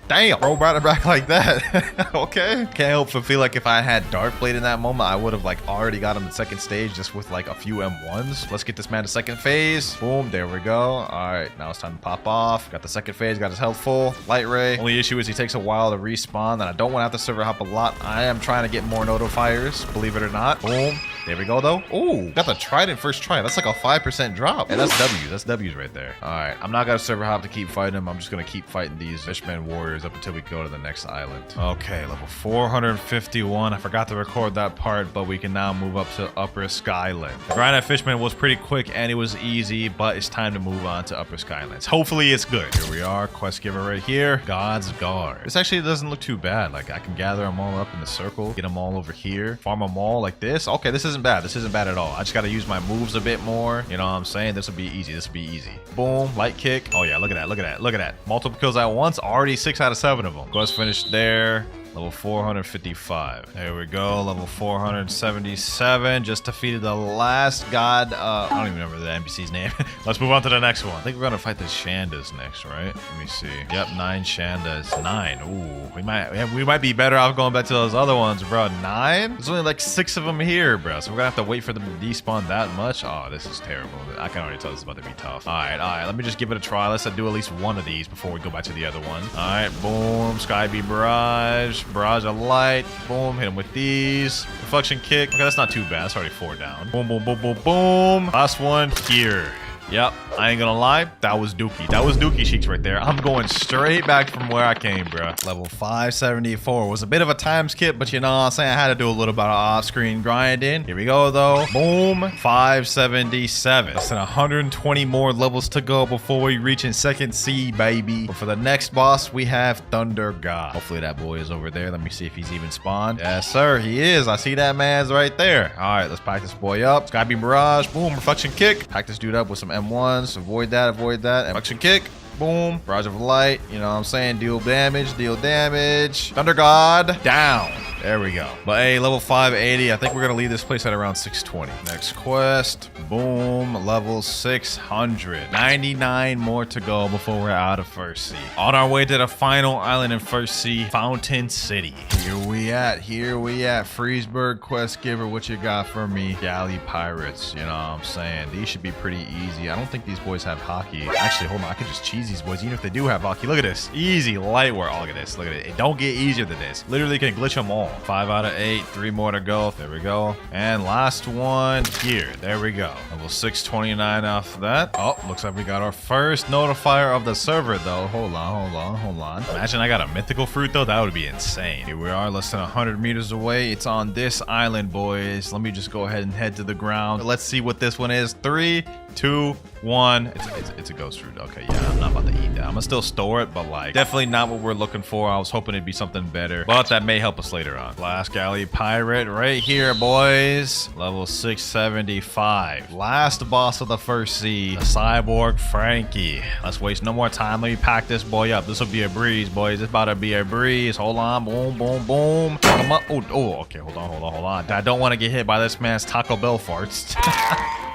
Damn, bro, brought it back like that. Okay. Can't help but feel like if I had Dark Blade in that moment, I would have like already got him to second stage just with like a few M1s. Let's get this man to second phase. Boom, there we go. All right, now it's time to pop off. Got the second phase, got his health full. Light ray. Only issue is he takes a while to respawn, and I don't want to have to server hop a lot. I am trying to get more notifiers, believe it or not. Boom. There we go, though. Oh, got the Trident first try. That's like a 5% drop. And that's W's. That's W's right there. All right. I'm not going to server hop to keep fighting him. I'm just going to keep fighting these Fishman Warriors up until we go to the next island. Okay, level 451. I forgot to record that part, but we can now move up to Upper Skyland. The grind at Fishman was pretty quick and it was easy, but it's time to move on to Upper Skylands. Hopefully it's good. Here we are. Quest giver right here. God's Guard. This actually doesn't look too bad. Like, I can gather them all up in the circle, get them all over here, farm them all like this. Okay, this isn't bad. This isn't bad at all. I just got to use my moves a bit more. You know what I'm saying? This will be easy. This will be easy. Boom. Light kick. Oh, yeah. Look at that. Look at that. Look at that. Multiple kills at once. Already 6 out of 7 of them. Quest finished there. Level 455. There we go. Level 477. Just defeated the last god. I don't even remember the NPC's name. Let's move on to the next one. I think we're going to fight the Shandas next, right? Let me see. Yep, 9 Shandas. 9. Ooh, we might be better off going back to those other ones, bro. 9? There's only like 6 of them here, bro. So we're going to have to wait for them to despawn that much. Oh, this is terrible. I can already tell this is about to be tough. All right. Let me just give it a try. Let's do at least one of these before we go back to the other one. All right. Boom. Sky Bee Barrage. Barrage of light. Boom. Hit him with these. Reflection kick. Okay, that's not too bad. That's already 4 down. Boom, boom, boom, boom, boom. Last one here. Yep, I ain't gonna lie, that was Dookie. That was Dookie Cheeks right there. I'm going straight back from where I came, bro. Level 574 was a bit of a time skip, but you know what I'm saying? I had to do a little bit of off-screen grinding. Here we go, though. Boom, 577. Less than 120 more levels to go before we reach in second C, baby. But for the next boss, we have Thunder God. Hopefully that boy is over there. Let me see if he's even spawned. Yes, sir, he is. I see that man's right there. All right, let's pack this boy up. Skybeam Barrage. Boom, Reflection Kick. Pack this dude up with some M1s. Avoid that, avoid that. Reflection Kick. Boom. Barrage of light. You know what I'm saying? Deal damage, deal damage. Thunder God. Down. There we go. But hey, level 580. I think we're going to leave this place at around 620. Next quest. Boom. Level 600. 99 more to go before we're out of First Sea. On our way to the final island in First Sea, Fountain City. Here we at. Here we at. Freesburg quest giver. What you got for me? Galley Pirates. You know what I'm saying? These should be pretty easy. I don't think these boys have hockey. Actually, hold on. I could just cheese these boys even if they do have hockey. Look at this. Easy light work. Oh, look at this. Look at it. It don't get easier than this. Literally can glitch them all. 5 out of 8. 3 more to go. There we go. And last one here. There we go. Level 629 off that. Oh, looks like we got our first notifier of the server, though. Hold on. Imagine I got a mythical fruit, though. That would be insane. Here we are, less than 100 meters away. It's on this island, boys. Let me just go ahead and head to the ground. Let's see what this one is. 3, 2, 1. It's a ghost fruit. Okay, yeah, I'm not about to eat that. I'm gonna still store it, but like definitely not what we're looking for. I was hoping it'd be something better, but that may help us later on. Last Galley Pirate right here, boys. Level 675. Last boss of the First Sea, the Cyborg Frankie. Let's waste no more time. Let me pack this boy up. This will be a breeze, boys. It's about to be a breeze. Hold on. Boom, boom, boom. Come up. Oh, okay. Hold on. I don't want to get hit by this man's Taco Bell farts.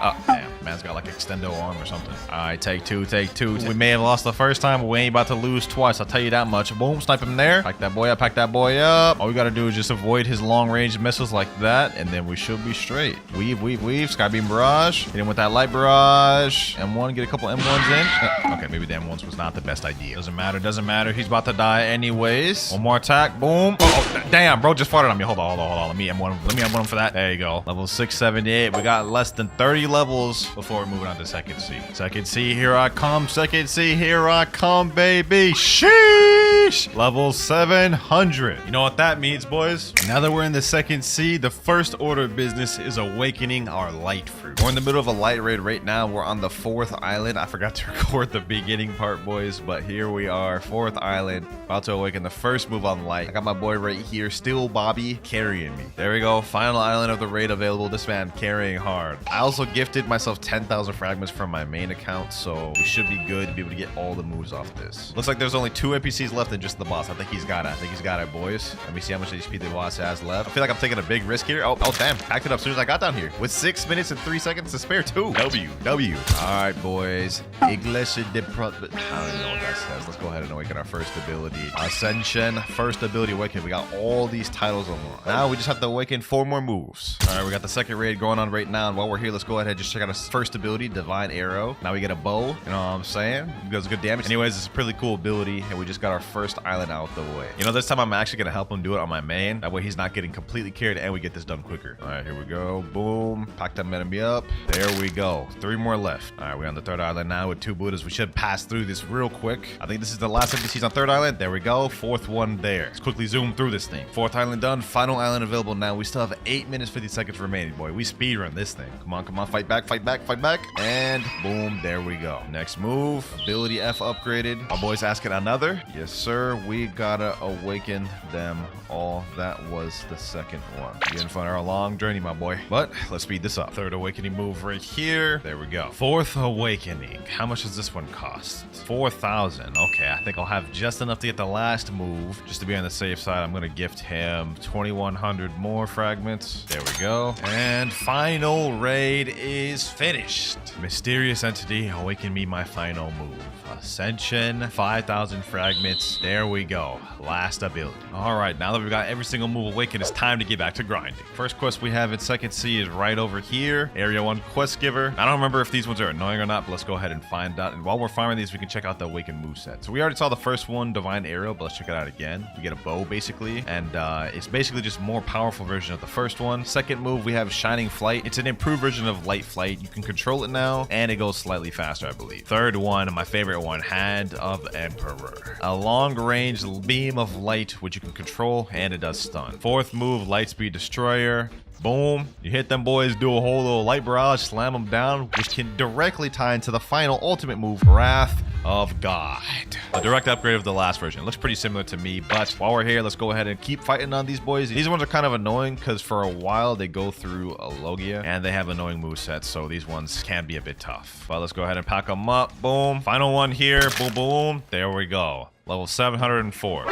Oh, damn. man's got like extendo arm or something. All right, take two. We may have lost the first time, but we ain't about to lose twice. I'll tell you that much. Boom, snipe him there. Pack that boy up. All we gotta do is just avoid his long-range missiles like that, and then we should be straight. Weave. Skybeam barrage. Hit him with that light barrage. M1, get a couple M1s in. Okay, maybe the M1s was not the best idea. Doesn't matter. He's about to die anyways. One more attack. Boom. Oh, damn, bro just farted on me. Hold on. Let me M1 for that. There you go. Level 678. We got less than 30 levels before we're moving on to second C. Second C, here I come. Second C, here I come, baby. Sheesh. Level 700. You know what that means, boys? Now that we're in the second C, the first order of business is awakening our light fruit. We're in the middle of a light raid right now. We're on the 4th island. I forgot to record the beginning part, boys, but here we are, 4th island, about to awaken the first move on light. I got my boy right here, still Bobby, carrying me. There we go, final island of the raid available. This man carrying hard. I also gifted myself 10,000 fragments from my main account, so we should be good to be able to get all the moves off this. Looks like there's only 2 NPCs left and just the boss. I think he's got it, boys. Let me see how much HP the boss has left. I feel like I'm taking a big risk here. Oh damn, packed it up as soon as I got down here with 6 minutes and 3 seconds to spare too. W. All right, boys. Iglesia de Pro... I don't even know what that says. Let's go ahead and awaken our first ability. Ascension, first ability awaken. We got all these titles unlocked. Now we just have to awaken 4 more moves. All right, we got the second raid going on right now. And while we're here, let's go ahead and just check out our first ability, Divine Arrow. Now we get a bow. You know what I'm saying? It does good damage. Anyways, it's a pretty cool ability. And we just got our first island out the way. You know, this time I'm actually going to help him do it on my main. That way he's not getting completely carried and we get this done quicker. All right, here we go. Boom. Pack that enemy up. There we go. 3 more left. All right, we're on the 3rd island now with 2 Buddhas. We should pass through this real quick. I think this is the last NPCs on 3rd island. There we go. 4th one there. Let's quickly zoom through this thing. 4th island done. Final island available now. We still have 8 minutes 50 seconds remaining, boy. We speedrun this thing. Come on. Fight back. And boom, there we go. Next move. Ability F upgraded. My boy's asking another. Yes, sir. We gotta awaken them all. That was the second one. Getting fun our long journey, my boy. But let's speed this up. 3rd awakening move right here. There we go. 4th awakening. How much does this one cost? 4,000. Okay, I think I'll have just enough to get the last move. Just to be on the safe side, I'm gonna gift him 2,100 more fragments. There we go. And final raid is finished. Mysterious entity, awaken me my final move. Ascension, 5,000 fragments. There we go. Last ability. All right, now that we've got every single move awakened, it's time to get back to grinding. First quest we have in second C is right over here. Area 1 quest giver. I don't remember if these ones are annoying or not, but let's go ahead and find out. And while we're farming these, we can check out the awakened moveset. So we already saw the first one, Divine Arrow, but let's check it out again. We get a bow basically, and it's basically just more powerful version of the first one. Second move, we have Shining Flight. It's an improved version of Light Flight. You can control it now, and it goes slightly faster, I believe. Third one, my favorite one, Hand of Emperor. A long-range beam of light, which you can control, and it does stun. Fourth move, Lightspeed Destroyer. Boom. You hit them boys, do a whole little light barrage, slam them down, which can directly tie into the final ultimate move, Wrath of God. A direct upgrade of the last version. It looks pretty similar to me, but while we're here, let's go ahead and keep fighting on these boys. These ones are kind of annoying because for a while they go through a Logia and they have annoying movesets, so these ones can be a bit tough. But let's go ahead and pack them up. Boom. Final one here. Boom, boom. There we go. Level 704.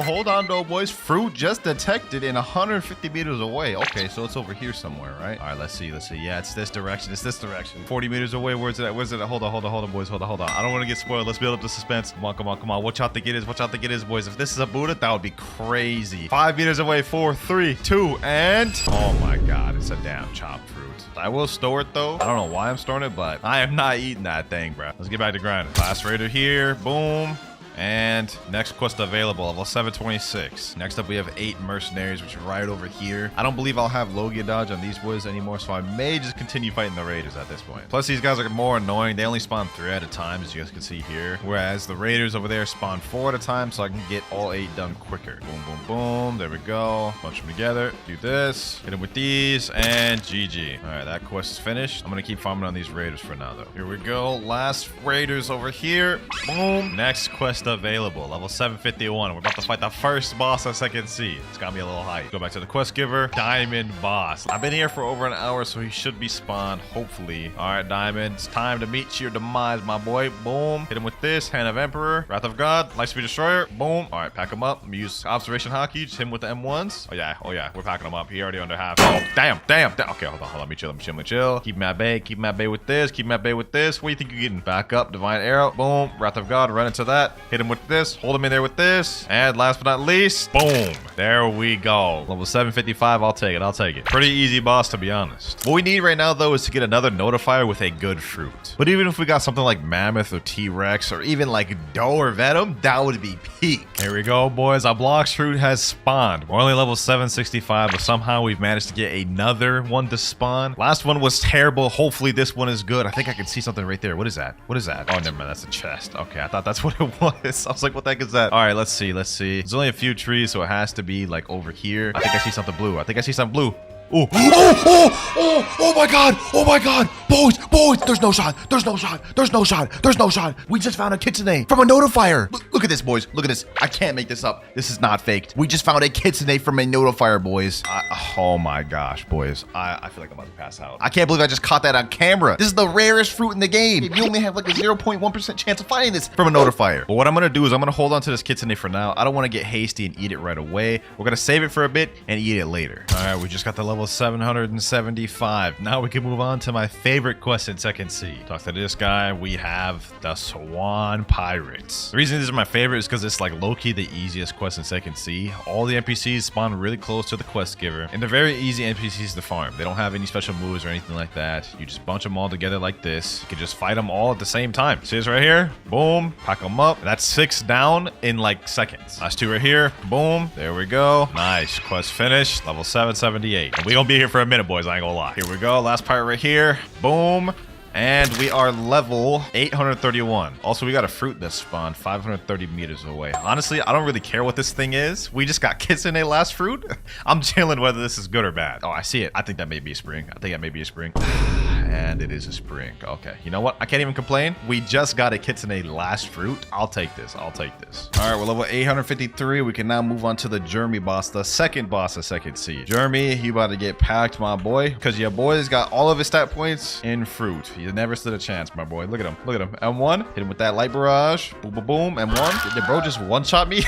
Hold on though, boys. Fruit just detected in 150 meters away. Okay, so it's over here somewhere, right? All right, let's see. Yeah, it's this direction. 40 meters away. Where's it at? Hold on, boys. Hold on. I don't want to get spoiled. Let's build up the suspense. Come on. Watch out the get is, boys. If this is a Buddha, that would be crazy. 5 meters away. 4, 3, 2, and oh my God, it's a damn chopped fruit. I will store it though. I don't know why I'm storing it, but I am not eating that thing, bro. Let's get back to grinding. Last raider here. Boom. And next quest available, level 726. Next up, we have 8 mercenaries, which are right over here. I don't believe I'll have Logia dodge on these boys anymore, so I may just continue fighting the raiders at this point. Plus, these guys are more annoying. They only spawn 3 at a time, as you guys can see here. Whereas the raiders over there spawn 4 at a time, so I can get all 8 done quicker. Boom, boom, boom. There we go. Bunch them together. Do this. Hit them with these, and GG. All right, that quest is finished. I'm gonna keep farming on these raiders for now, though. Here we go. Last raiders over here. Boom. Next quest available. Level 751. We're about to fight the first boss on second seed. It's got me a little hype. Go back to the quest giver. Diamond boss. I've been here for over an hour, so he should be spawned, hopefully. All right, Diamond. It's time to meet your demise, my boy. Boom. Hit him with this. Hand of Emperor. Wrath of God. Lightspeed Destroyer. Boom. All right, pack him up. Let me use Observation Hockey. Just hit him with the M1s. Oh, yeah. We're packing him up. He already under half. Oh, damn. Okay, hold on. Let me chill. Keep him at bay. Keep him at bay with this. Keep him at bay with this. What do you think you're getting? Back up. Divine Arrow. Boom. Wrath of God. Run into that. Hit him with this. Hold him in there with this. And last but not least, boom. There we go. Level 755. I'll take it. Pretty easy boss, to be honest. What we need right now, though, is to get another notifier with a good fruit. But even if we got something like Mammoth or T-Rex or even like Doe or Venom, that would be peak. Here we go, boys. Our Blox Fruit has spawned. We're only level 765, but somehow we've managed to get another one to spawn. Last one was terrible. Hopefully this one is good. I think I can see something right there. What is that? Oh, never mind. That's a chest. Okay, I thought that's what it was. I was like, what the heck is that? All right, let's see. There's only a few trees, so it has to be like over here. I think I see something blue. Oh my god, boys, there's no shot. We just found a Kitsune from a notifier. Look at this, boys. Look at this. I can't make this up. This is not faked. We just found a Kitsune from a notifier, boys. Oh my gosh, boys. I feel like I'm about to pass out. I can't believe I just caught that on camera. This is the rarest fruit in the game. You only have like a 0.1% chance of finding this from a notifier. But what I'm gonna do is I'm gonna hold on to this Kitsune for now. I don't want to get hasty and eat it right away. We're gonna save it for a bit and eat it later. All right, we just got the level 775. Now we can move on to my favorite quest in second seed. Talk to this guy. We have the Swan Pirates. The reason these are my favorite is because it's like low-key the easiest quest in second seed. All the NPCs spawn really close to the quest giver, and they're very easy NPCs to farm. They don't have any special moves or anything like that. You just bunch them all together like this. You can just fight them all at the same time. See this right here? Boom. Pack them up. That's 6 down in like seconds. Last 2 right here. Boom. There we go. Nice. Quest finished. Level 778. And we gonna be here for a minute, boys. I ain't gonna lie. Here we go. Last pirate right here. Boom. And we are level 831. Also, we got a fruit that spawned 530 meters away. Honestly, I don't really care what this thing is. We just got Kitsune last fruit. I'm chilling whether this is good or bad. Oh, I see it. I think that may be a spring. And it is a spring. Okay. You know what? I can't even complain. We just got a Kitsune last fruit. I'll take this. All right, we're level 853. We can now move on to the Jeremy boss, the second boss of second seed. Jeremy, you about to get packed, my boy, because your boy's got all of his stat points in fruit. He never stood a chance, my boy. Look at him. M1. Hit him with that light barrage. Boom, boom, boom. M1. Did bro just one-shot me?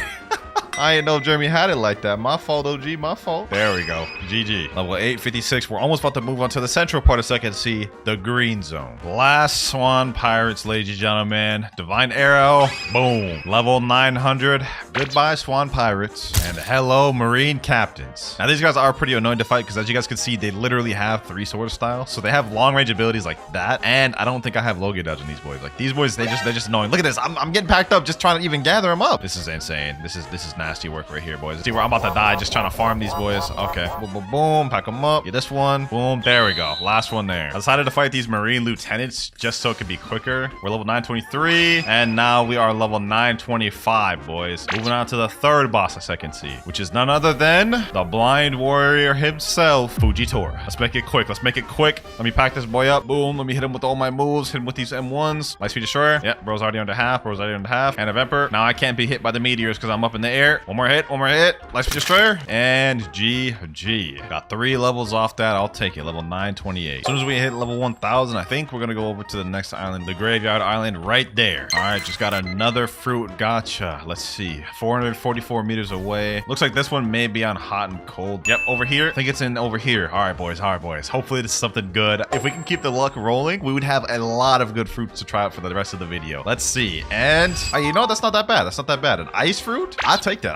I didn't know if Jeremy had it like that. My fault, OG. My fault. There we go. GG. Level 856. We're almost about to move on to the central part of second C, the green zone. Last Swan Pirates, ladies and gentlemen. Divine Arrow. Boom. Level 900. Goodbye, Swan Pirates. And hello, Marine Captains. Now, these guys are pretty annoying to fight because, as you guys can see, they literally have 3 sword styles. So they have long range abilities like that. And I don't think I have Logia dodge on these boys. Like, these boys, they're just annoying. Look at this. I'm getting packed up just trying to even gather them up. This is insane. This is nasty work right here, boys. See where I'm about to die just trying to farm these boys. Okay. Boom, boom, boom. Pack them up. Get this one. Boom. There we go. Last one there. I decided to fight these Marine Lieutenants just so it could be quicker. We're level 923. And now we are level 925, boys. Moving on to the third boss of second C, which is none other than the blind warrior himself, Fujitora. Let's make it quick. Let me pack this boy up. Boom. Let me hit him with all my moves. Hit him with these M1s. Lightspeed Destroyer. Yep. Bro's already under half. Hand of Emperor. Now I can't be hit by the meteors because I'm up in the air. One more hit. Lightspeed Destroyer. And GG. Got 3 levels off that. I'll take it. Level 928. As soon as we hit level 1000, I think we're going to go over to the next island, the Graveyard Island right there. All right. Just got another fruit gacha. Let's see. 444 meters away. Looks like this one may be on hot and cold. Yep. Over here. I think it's in over here. All right, boys. Hopefully this is something good. If we can keep the luck rolling, we would have a lot of good fruits to try out for the rest of the video. Let's see. And you know, that's not that bad. An ice fruit? I'll take that.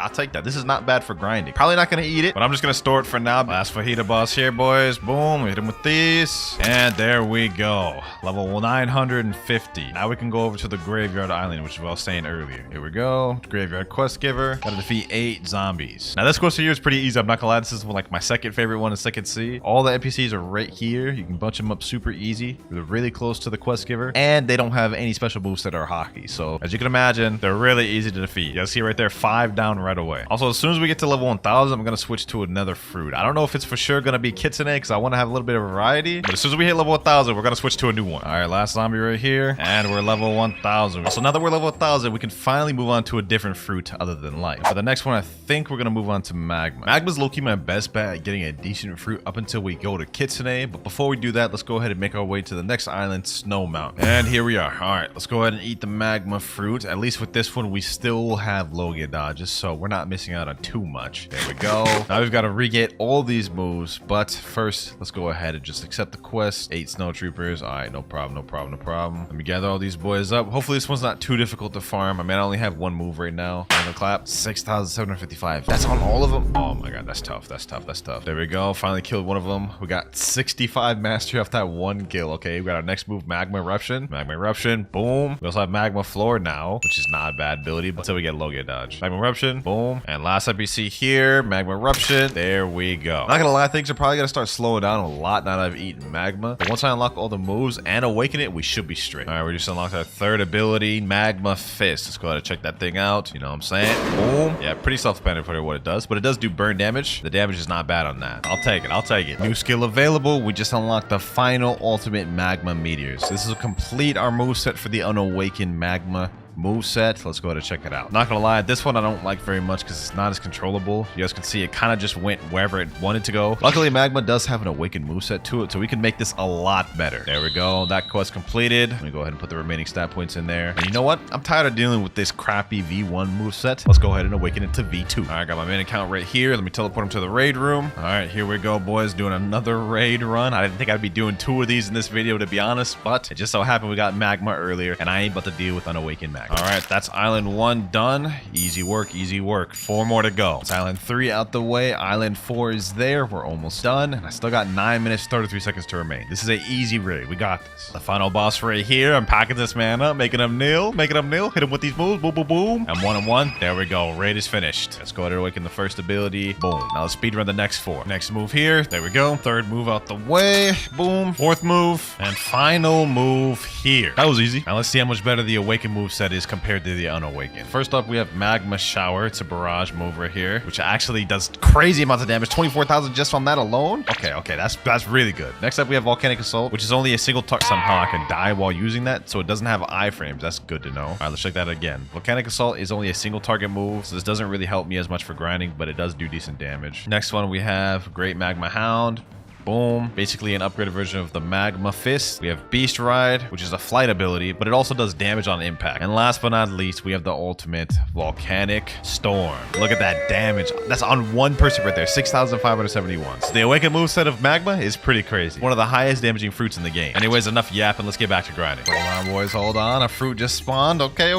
This is not bad for grinding. Probably not going to eat it, but I'm just going to store it for now. Last fajita boss here, boys. Boom. We hit him with these. And there we go. Level 950. Now we can go over to the Graveyard Island, which is what I was saying earlier. Here we go. Graveyard Quest Giver. Gotta defeat 8 zombies. Now this quest here is pretty easy. I'm not gonna lie. This is like my second favorite one in second C. All the NPCs are right here. You can bunch them up super easy. They're really close to the quest giver. And they don't have any special moves that are hockey. So as you can imagine, they're really easy to defeat. You guys see right there, 5 down down right away. Also, as soon as we get to level 1000, I'm gonna switch to another fruit. I don't know if it's for sure gonna be Kitsune because I want to have a little bit of variety. But as soon as we hit level 1000, we're gonna switch to a new one. All right, last zombie right here, and we're level 1000. So now that we're level 1000, we can finally move on to a different fruit other than light. For the next one, I think we're gonna move on to magma. Magma's low-key my best bet at getting a decent fruit up until we go to Kitsune. But before we do that, let's go ahead and make our way to the next island, Snow Mountain. And here we are. All right, let's go ahead and eat the magma fruit. At least with this one, we still have Logia dodges, so we're not missing out on too much. There we go. Now we've got to re-get all these moves, but first, let's go ahead and just accept the quest. 8 snow troopers. All right, no problem, no problem, no problem. Let me gather all these boys up. Hopefully this one's not too difficult to farm. I mean, I only have one move right now. I'm gonna clap. 6,755. That's on all of them? Oh my god, that's tough. That's tough. That's tough. There we go. Finally killed one of them. We got 65 mastery off that one kill. Okay, we got our next move, Magma Eruption. Magma Eruption. Boom. We also have Magma Floor now, which is not a bad ability, but until we get Logia dodge. Magma Eruption. Boom. And last up you see here, Magma Eruption. There we go. Not gonna lie, things are probably gonna start slowing down a lot now that I've eaten Magma. But once I unlock all the moves and awaken it, we should be straight. All right, we just unlocked our third ability, Magma Fist. Let's go ahead and check that thing out. You know what I'm saying? Boom. Yeah, pretty self-explanatory what it does, but it does do burn damage. The damage is not bad on that. I'll take it. I'll take it. New skill available. We just unlocked the final ultimate Magma Meteors. This will complete our moveset for the unawakened Magma moveset. Let's go ahead and check it out. Not gonna lie, this one I don't like very much because it's not as controllable. You guys can see it kind of just went wherever it wanted to go. Luckily, Magma does have an awakened moveset to it, so we can make this a lot better. There we go. That quest completed. Let me go ahead and put the remaining stat points in there. And you know what? I'm tired of dealing with this crappy V1 moveset. Let's go ahead and awaken it to V2. All right, got my main account right here. Let me teleport him to the raid room. All right, here we go, boys. Doing another raid run. I didn't think I'd be doing 2 of these in this video, to be honest, but it just so happened we got Magma earlier, and I ain't about to deal with unawakened Magma. All right, that's Island 1 done. Easy work, easy work. 4 more to go. It's Island 3 out the way. Island 4 is there. We're almost done. And I still got 9 minutes, 33 seconds to remain. This is an easy raid. We got this. The final boss right here. I'm packing this man up, making him kneel, making him kneel. Hit him with these moves. Boom, boom, boom. And 1 and 1. There we go. Raid is finished. Let's go ahead and awaken the first ability. Boom. Now let's speedrun the next 4. Next move here. There we go. Third move out the way. Boom. Fourth move. And final move here. That was easy. Now let's see how much better the awakened moveset is compared to the unawakened. First up, we have Magma Shower. It's a barrage move right here, which actually does crazy amounts of damage. 24,000 just on that alone. Okay, that's really good. Next up, we have Volcanic Assault, which is only a single target. Somehow I can die while using that, so it doesn't have iframes. That's good to know. All right, let's check that again. Volcanic Assault is only a single target move, so this doesn't really help me as much for grinding, but it does do decent damage. Next one, we have Great Magma Hound. Boom. Basically an upgraded version of the Magma Fist. We have Beast Ride, which is a flight ability, but it also does damage on impact. And last but not least, we have the ultimate Volcanic Storm. Look at that damage. That's on one person right there. 6,571. So the awakened moveset of Magma is pretty crazy. One of the highest damaging fruits in the game. Anyways, enough yapping. Let's get back to grinding. Hold on, boys. Hold on. A fruit just spawned. Okay.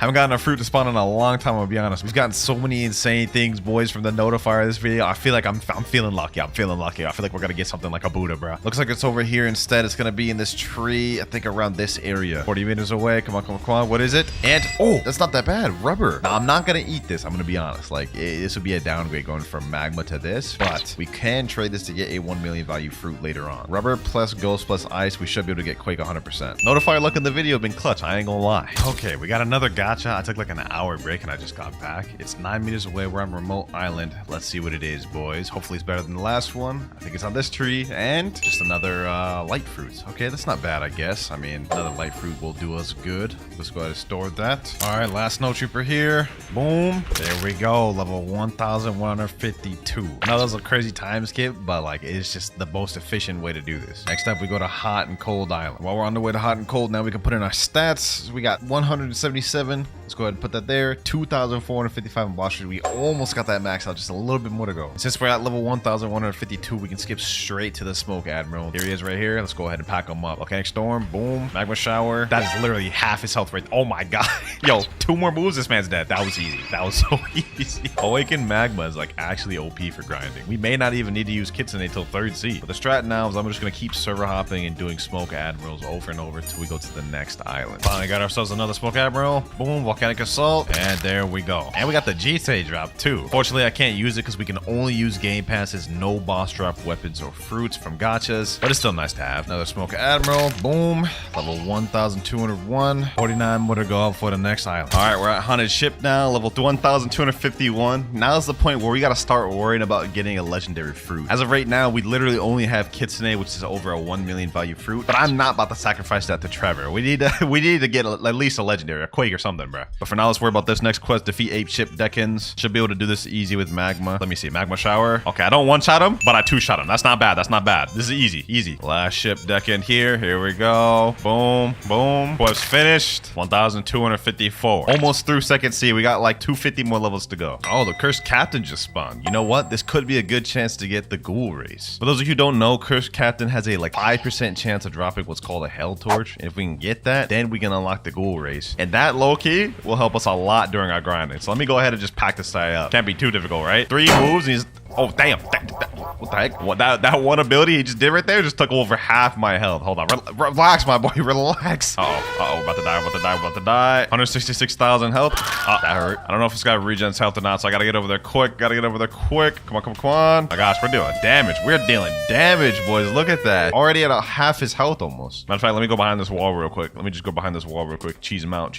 Haven't gotten a fruit to spawn in a long time, I'll be honest. We've gotten so many insane things, boys, from the notifier of this video. I feel like I'm feeling lucky. I feel like we're going to get something like a Buddha, bro. Looks like it's over here instead. It's gonna be in this tree, I think around this area. 40 meters away. Come on. What is it? And oh, that's not that bad. Rubber. Now, I'm not gonna eat this. I'm gonna be honest. Like, this would be a downgrade going from Magma to this, but we can trade this to get a 1 million value fruit later on. Rubber plus Ghost plus Ice. We should be able to get Quake 100%. Notifier luck in the video been clutch. I ain't gonna lie. Okay, we got another gacha. I took like an hour break and I just got back. It's 9 meters away. We're on Remote Island. Let's see what it is, boys. Hopefully it's better than the last one. I think it's on this tree. And just another light fruit. Okay, that's not bad, I guess. I mean, another light fruit will do us good. Let's go ahead and store that. All right, last snow trooper here. Boom. There we go. Level 1,152. I know that was a crazy time skip, but like, it's just the most efficient way to do this. Next up, we go to Hot and Cold Island. While we're on the way to Hot and Cold, now we can put in our stats. We got 177. Let's go ahead and put that there. 2,455 in Blox Fruit. We almost got that max out. Just a little bit more to go. And since we're at level 1,152, we can skip straight to the Smoke Admiral. Here he is right here. Let's go ahead and pack him up. Volcanic Storm. Boom. Magma Shower. That is literally half his health right. Oh my god. Yo, 2 more moves. This man's dead. That was easy. That was so easy. Awakened Magma is like actually OP for grinding. We may not even need to use Kitsune until 3rd seed. But the strat now is I'm just going to keep server hopping and doing Smoke Admirals over and over until we go to the next island. Finally got ourselves another Smoke Admiral. Boom. volcanic assault. And there we go. And we got the G-Stage drop too. Fortunately, I can't use it because we can only use game passes, no boss drop weapons or fruits from gachas. But it's still nice to have. Another Smoke Admiral. Boom. Level 1,201. 49 more to go for the next island. All right, we're at Haunted Ship now. Level 1,251. Now's the point where we got to start worrying about getting a legendary fruit. As of right now, we literally only have Kitsune, which is over a 1 million value fruit. But I'm not about to sacrifice that to Trevor. We need to get at least a legendary, a Quake or something, bro. But for now, let's worry about this next quest. Defeat Ape Ship Decans. Should be able to do this easy with Magma. Let me see. Magma Shower. Okay, I don't one-shot him, but I two-shot him. That's not bad. That's not bad. This is easy. Easy. Last ship Decan here. Here we go. Boom. Boom. Quest finished. 1,254. Almost through second C. We got like 250 more levels to go. Oh, the Cursed Captain just spawned. You know what? This could be a good chance to get the Ghoul Race. For those of you who don't know, Cursed Captain has a like 5% chance of dropping what's called a Hell Torch. And if we can get that, then we can unlock the Ghoul Race. And that low-key will help us a lot during our grinding. So let me go ahead and just pack this guy up. Can't be too difficult, right? 3 moves and he's... Oh, damn. What the heck? What, that one ability he just did right there just took over half my health. Hold on. Relax, my boy. Relax. Uh-oh. About to die. 166,000 health. That hurt. I don't know if this guy regens health or not, so I gotta get over there quick. Come on. My gosh, we're doing damage. We're dealing damage, boys. Look at that. Already at half his health almost. Matter of fact, let me go behind this wall real quick. Cheese him out.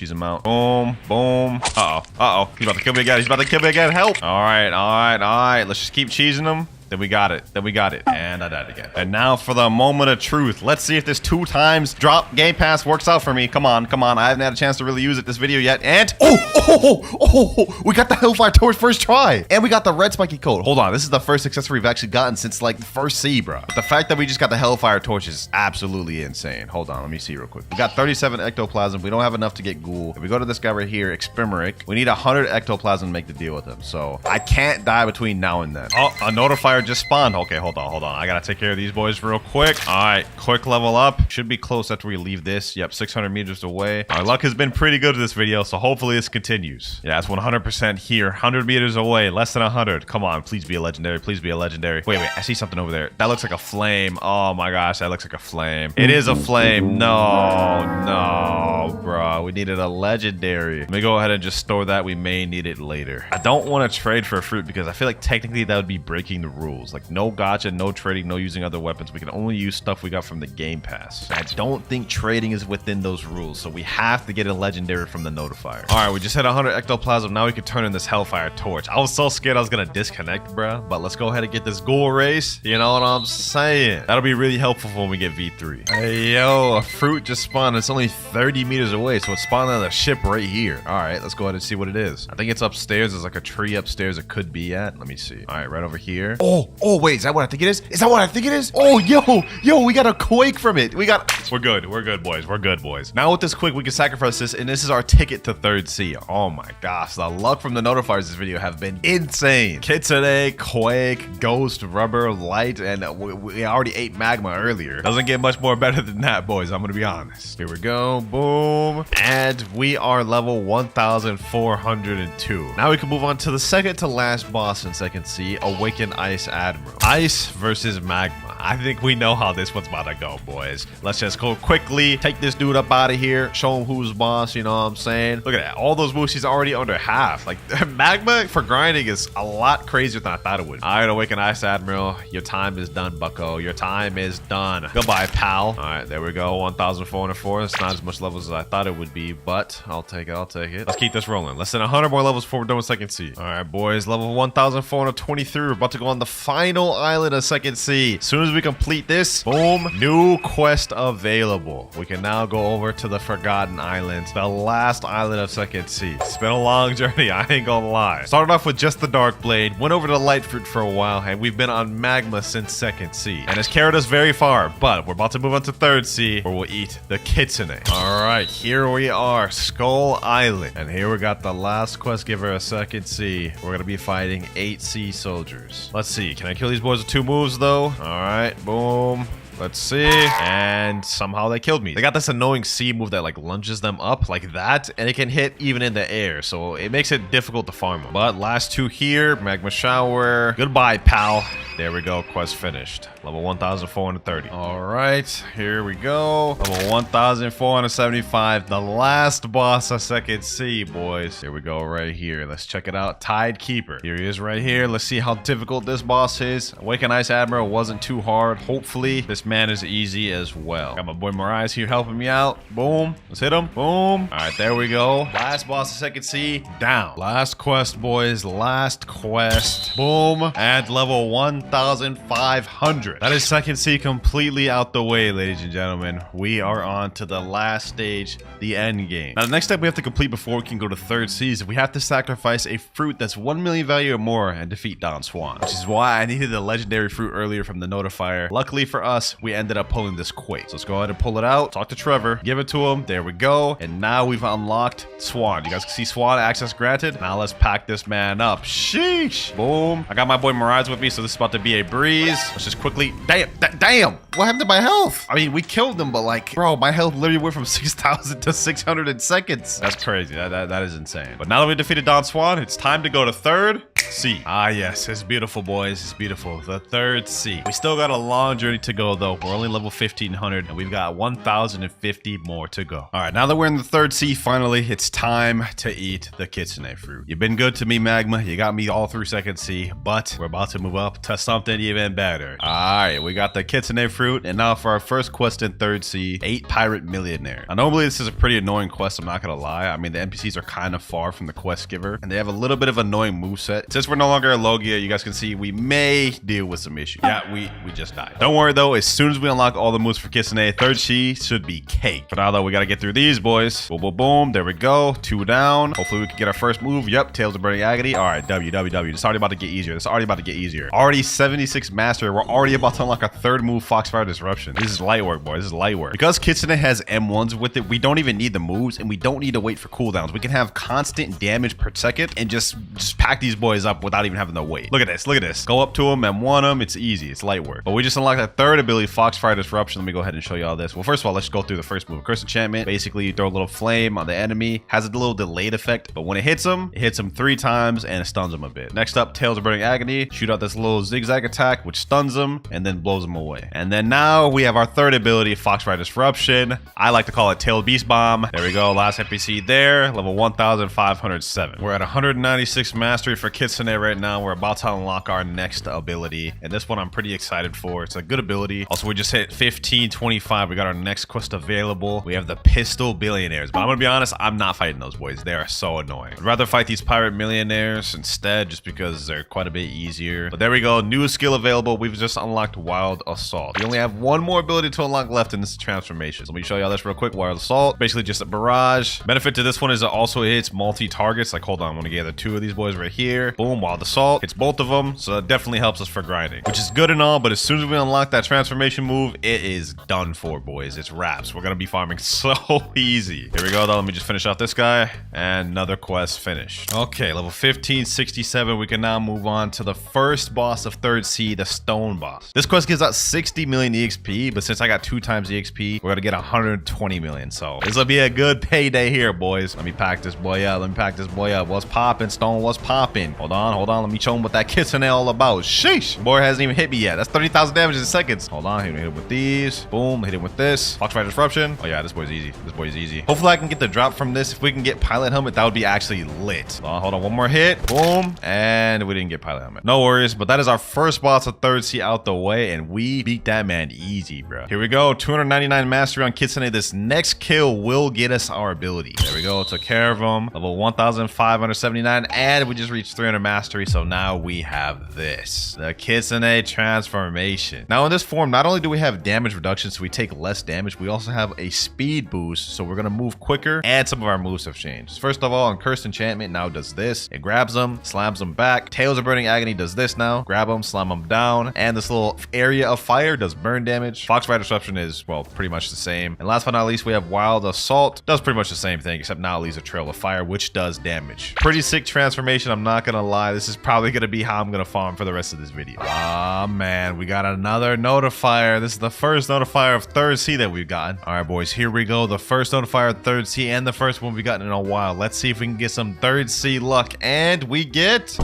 Boom. Boom. Uh-oh. He's about to kill me again. Help. All right. Let's just keep cheesing him. Then we got it. And I died again. And now for the moment of truth. Let's see if this 2 times drop Game Pass works out for me. Come on. I haven't had a chance to really use it this video yet. And we got the Hellfire Torch first try. And we got the red spiky coat. Hold on. This is the first accessory we've actually gotten since like the first C, bro. But the fact that we just got the Hellfire Torch is absolutely insane. Hold on. Let me see real quick. We got 37 ectoplasm. We don't have enough to get Ghoul. If we go to this guy right here, Exprimeric, we need 100 ectoplasm to make the deal with him. So I can't die between now and then. Oh, a notifier just spawned. Okay, hold on. I gotta take care of these boys real quick. All right, quick level up. Should be close after we leave this. Yep, 600 meters away. Our luck has been pretty good this video, so hopefully this continues. Yeah, it's 100% here. 100 meters away, less than 100. Come on, please be a legendary. Wait, I see something over there. That looks like a flame. Oh my gosh, that looks like a flame. It is a flame. No, bro. We needed a legendary. Let me go ahead and just store that. We may need it later. I don't want to trade for a fruit because I feel like technically that would be breaking the rules. Like no gacha, no trading, no using other weapons. We can only use stuff we got from the Game Pass. I don't think trading is within those rules, so we have to get a legendary from the notifier. All right, we just hit 100 ectoplasm. Now we can turn in this Hellfire Torch. I was so scared I was gonna disconnect, bro. But let's go ahead and get this Ghoul Race. You know what I'm saying? That'll be really helpful when we get V3. Hey, yo, a fruit just spawned. It's only 30 meters away, so it's spawned on the ship right here. All right, let's go ahead and see what it is. I think it's upstairs. There's like a tree upstairs it could be at. Let me see. All right, right over here. Oh, wait, is that what I think it is? Oh, yo, we got a Quake from it. We're good, boys. Now with this Quake, we can sacrifice this, and this is our ticket to 3rd C. Oh my gosh, the luck from the notifiers this video have been insane. Kitsune, Quake, Ghost, Rubber, Light, and we already ate Magma earlier. Doesn't get much more better than that, boys. I'm gonna be honest. Here we go, boom. And we are level 1,402. Now we can move on to the second to last boss in 2nd C, Awakened Ice Admiral. Ice versus Magma. I think we know how this one's about to go, boys. Let's just go quickly, take this dude up out of here, show him who's boss, you know what I'm saying? Look at that. All those moves, he's already under half. Like, Magma for grinding is a lot crazier than I thought it would. All right, Awakened Ice Admiral. Your time is done, bucko. Your time is done. Goodbye, pal. All right, there we go. 1,404. It's not as much levels as I thought it would be, but I'll take it. Let's keep this rolling. Less than 100 more levels before we're done with 2nd C. All right, boys. Level 1,423. We're about to go on the final island of 2nd C. As soon as we complete this, boom, new quest available. We can now go over to the Forgotten Islands, the last island of 2nd C. It's been a long journey, I ain't gonna lie. Started off with just the Dark Blade, went over to Light Fruit for a while, and we've been on Magma since 2nd C. And it's carried us very far, but we're about to move on to 3rd C, where we'll eat the Kitsune. All right, here we are, Skull Island. And here we got the last quest giver of 2nd C. We're gonna be fighting 8 C soldiers. Let's see, can I kill these boys with 2 moves though? All right, boom. Let's see. And somehow they killed me. They got this annoying C move that like lunges them up like that, and it can hit even in the air, so it makes it difficult to farm them. But last two here, magma shower. Goodbye, pal. There we go. Quest finished. Level 1,430. All right, here we go. Level 1,475. The last boss of second C, boys. Here we go right here. Let's check it out. Tide Keeper. Here he is right here. Let's see how difficult this boss is. Awaken Ice Admiral wasn't too hard. Hopefully, this man is easy as well. Got my boy Mariah here helping me out. Boom. Let's hit him. Boom. All right, there we go. Last boss of second C. Down. Last quest, boys. Last quest. Boom. At level 1,500. That is second C completely out the way, ladies and gentlemen. We are on to the last stage, the end game. Now, the next step we have to complete before we can go to third C is we have to sacrifice a fruit that's 1 million value or more and defeat Don Swan, which is why I needed the legendary fruit earlier from the notifier. Luckily for us, we ended up pulling this quick. So let's go ahead and pull it out, talk to Trevor, give it to him. There we go. And now we've unlocked Swan. You guys can see Swan access granted. Now let's pack this man up. Sheesh. Boom. I got my boy Mirage with me, so this is about to be a breeze. Let's just quickly... Damn. What happened to my health? I mean, we killed them, but like, bro, my health literally went from 6,000 to 600 in seconds. That's crazy. That is insane. But now that we defeated Don Swan, it's time to go to third C. Ah, yes. It's beautiful, boys. It's beautiful. The third C. We still got a long journey to go, though. We're only level 1,500, and we've got 1,050 more to go. All right, now that we're in the third C, finally, it's time to eat the Kitsune fruit. You've been good to me, Magma. You got me all through second C, but we're about to move up to something even better. All right, we got the Kitsune fruit, and now for our first quest in third C, 8 Pirate Millionaire. Now, normally, this is a pretty annoying quest, I'm not gonna lie. I mean, the NPCs are kind of far from the quest giver, and they have a little bit of annoying moveset. Since we're no longer a Logia, you guys can see we may deal with some issues. Yeah, we just died. Don't worry, though. As soon as we unlock all the moves for Kitsune, third C should be cake. For now, though, we gotta get through these, boys. Boom, boom, boom. There we go. 2 down. Hopefully, we can get our first move. Yep, Tails of Burning Agony. All right, W. It's already about to get easier. Already 76 mastery. We're already about to unlock our third move, Foxfire Disruption. This is light work, boys. This is light work. Because Kitsune has M1s with it, we don't even need the moves, and we don't need to wait for cooldowns. We can have constant damage per second and just pack these boys up without even having to wait. Look at this. Look at this. Go up to them and M1 them. It's easy. It's light work. But we just unlocked that third ability, Foxfire Disruption. Let me go ahead and show you all this. Well, first of all, let's go through the first move. Curse Enchantment. Basically, you throw a little flame on the enemy. Has a little delayed effect, but when it hits him 3 times and it stuns him a bit. Next up, Tails of Burning Agony. Shoot out this little zigzag attack, which stuns him and then blows him away. And then now we have our third ability, Foxfire Disruption. I like to call it Tail Beast Bomb. There we go. Last NPC there. Level 1,507. We're at 196 mastery for Kitsune right now. We're about to unlock our next ability. And this one I'm pretty excited for. It's a good ability. Also, we just hit 1525. We got our next quest available. We have the Pistol Billionaires. But I'm going to be honest, I'm not fighting those boys. They are so annoying. I'd rather fight these Pirate Millionaires instead just because they're quite a bit easier. But there we go. New skill available. We've just unlocked Wild Assault. We only have one more ability to unlock left in this transformation. So let me show y'all this real quick. Wild Assault. Basically just a barrage. Benefit to this one is it also hits multi-targets. Like, hold on. I'm going to gather 2 of these boys right here. Boom. Wild Assault. Hits both of them. So that definitely helps us for grinding, which is good and all. But as soon as we unlock that transformation move, it is done for, boys. It's wraps. We're going to be farming so easy. Here we go, though. Let me just finish off this guy. And another quest finished. Okay, level 1567. We can now move on to the first boss of third C, the Stone Boss. This quest gives out 60 million EXP, but since I got 2 times EXP, we're going to get 120 million. So this will be a good payday here, boys. Let me pack this boy up. What's popping, Stone? What's popping? Hold on. Let me show him what that Kitsune all about. Sheesh. Boy hasn't even hit me yet. That's 30,000 damage in seconds. Hold on. Hit him with these. Boom. Hit him with this. Foxfire Disruption. Oh, yeah. This boy's easy. Hopefully, I can get the drop from this. If we can get Pilot Helmet, that would be actually lit. Hold on. One more hit. Boom. And we didn't get Pilot Helmet. No worries. But that is our first boss of third C out the way. And we beat that man easy, bro. Here we go. 299 mastery on Kitsune. This next kill will get us our ability. There we go. Took care of him. Level 1,579. And we just reached 300 mastery. So now we have this. The Kitsune transformation. Now in this form, not only do we have damage reduction, so we take less damage, we also have a speed boost. So we're going to move quicker. And some of our moves have changed. First of all, on Cursed Enchantment now does this. It grabs them, slams them back. Tails of Burning Agony does this now. Grab them, slam them down. And this little area of fire does burn damage. Foxfire Disruption is, well, pretty much the same. And last but not least, we have Wild Assault. Does pretty much the same thing, except now it leaves a trail of fire, which does damage. Pretty sick transformation, I'm not gonna lie. lie. This is probably going to be how I'm going to farm for the rest of this video. Ah, man. We got another notifier. This is the first notifier of third C that we've gotten. All right, boys. Here we go. The first notifier of third C and the first one we've gotten in a while. Let's see if we can get some third C luck. And we get...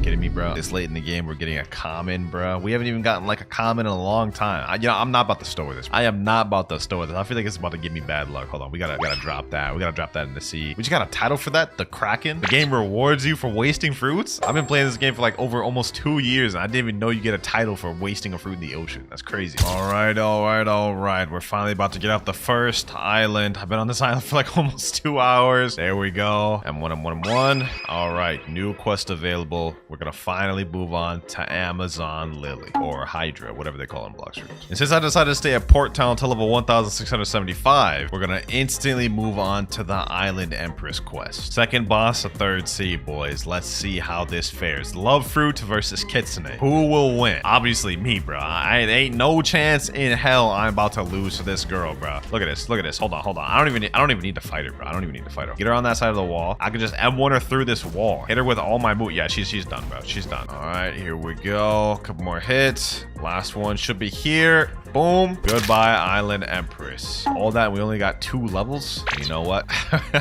Kidding me, bro? This late in the game, we're getting a common, bro. We haven't even gotten like a common in a long time. I'm not about to store this. I am not about to store this. I feel like it's about to give me bad luck. Hold on, we gotta drop that. We gotta drop that in the sea. We just got a title for that. The Kraken. The game rewards you for wasting fruits. I've been playing this game for like over almost 2 years, and I didn't even know you get a title for wasting a fruit in the ocean. That's crazy. All right. We're finally about to get off the first island. I've been on this island for like almost 2 hours. There we go. M1. All right, new quest available. We're gonna finally move on to Amazon Lily, or Hydra, whatever they call it in Blox Fruits. And since I decided to stay at Port Town until level 1675, we're gonna instantly move on to the Island Empress quest. Second boss of third C, boys. Let's see how this fares. Love Fruit versus Kitsune. Who will win? Obviously me, bro. I ain't no chance in hell I'm about to lose to this girl, bro. Look at this. Hold on. I don't even need to fight her, bro. I don't even need to fight her. Get her on that side of the wall. I can just M1 her through this wall. Hit her with all my moves. Yeah, she's done, bro. She's done. All right, here we go. Couple more hits. Last one should be here. Boom. Goodbye, Island Empress. All that, we only got 2 levels. You know what?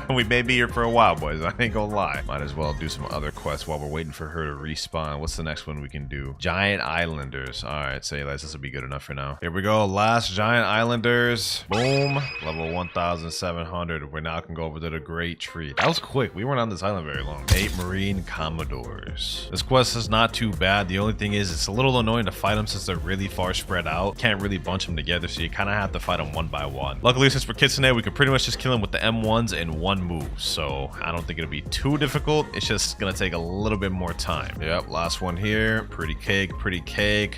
We may be here for a while, boys. I ain't gonna lie. Might as well do some other quests while we're waiting for her to respawn. What's the next one we can do? Giant Islanders. All right, say less. This will be good enough for now. Here we go. Last Giant Islanders. Boom. Level 1,700. We now can go over to the Great Tree. That was quick. We weren't on this island very long. 8 Marine Commodores. This quest is not too bad. The only thing is it's a little annoying to fight them since they're really far spread out. Can't really bunch them together, so you kind of have to fight them one by one. Luckily, since we're Kitsune, we can pretty much just kill them with the M1s in one move, so I don't think it'll be too difficult. It's just gonna take a little bit more time. Yep, last one here. Pretty cake.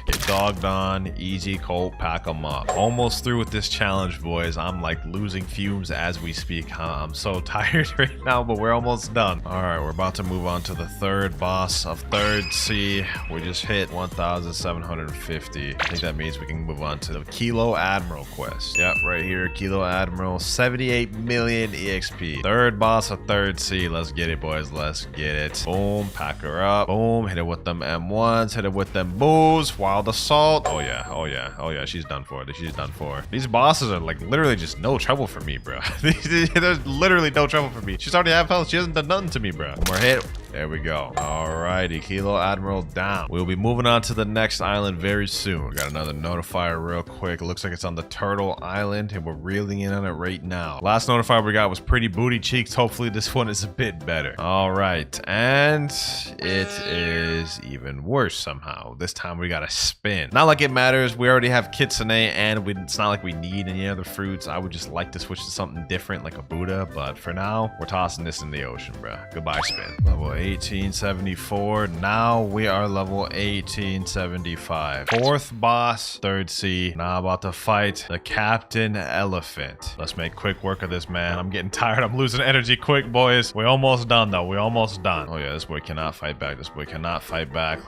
Get dogged on. Easy, Colt, pack them up. Almost through with this challenge, boys. I'm like losing fumes as we speak. I'm so tired right now, but we're almost done. All right, we're about to move on to the third boss of third C. We just hit 1,750. I think that means we can move on to the Kilo Admiral quest. Yep, right here, Kilo Admiral, 78 million EXP. Third boss of third C. Let's get it, boys. Let's get it. Boom, pack her up. Boom, hit it with them M1s, hit it with them boos. Wild Assault. Oh yeah, she's done for. These bosses are like literally just no trouble for me, bro. There's literally no trouble for me. She's already half health. She hasn't done nothing to me, bro. One more hit. There we go. Alrighty, Kilo Admiral down. We'll be moving on to the next island very soon. We got another notifier real quick. It looks like it's on the Turtle Island, and we're reeling in on it right now. Last notifier we got was Pretty Booty Cheeks. Hopefully this one is a bit better. Alright, and it is even worse somehow. This time we got a spin. Not like it matters. We already have Kitsune, and it's not like we need any other fruits. I would just like to switch to something different, like a Buddha, but for now, we're tossing this in the ocean, bro. Goodbye, spin. Level 1874. Now we are level 1875. Fourth boss, third C. Now about to fight the Captain Elephant. Let's make quick work of this, man. I'm getting tired. I'm losing energy quick, boys. We're almost done, though. We're almost done. Oh, yeah, this boy cannot fight back.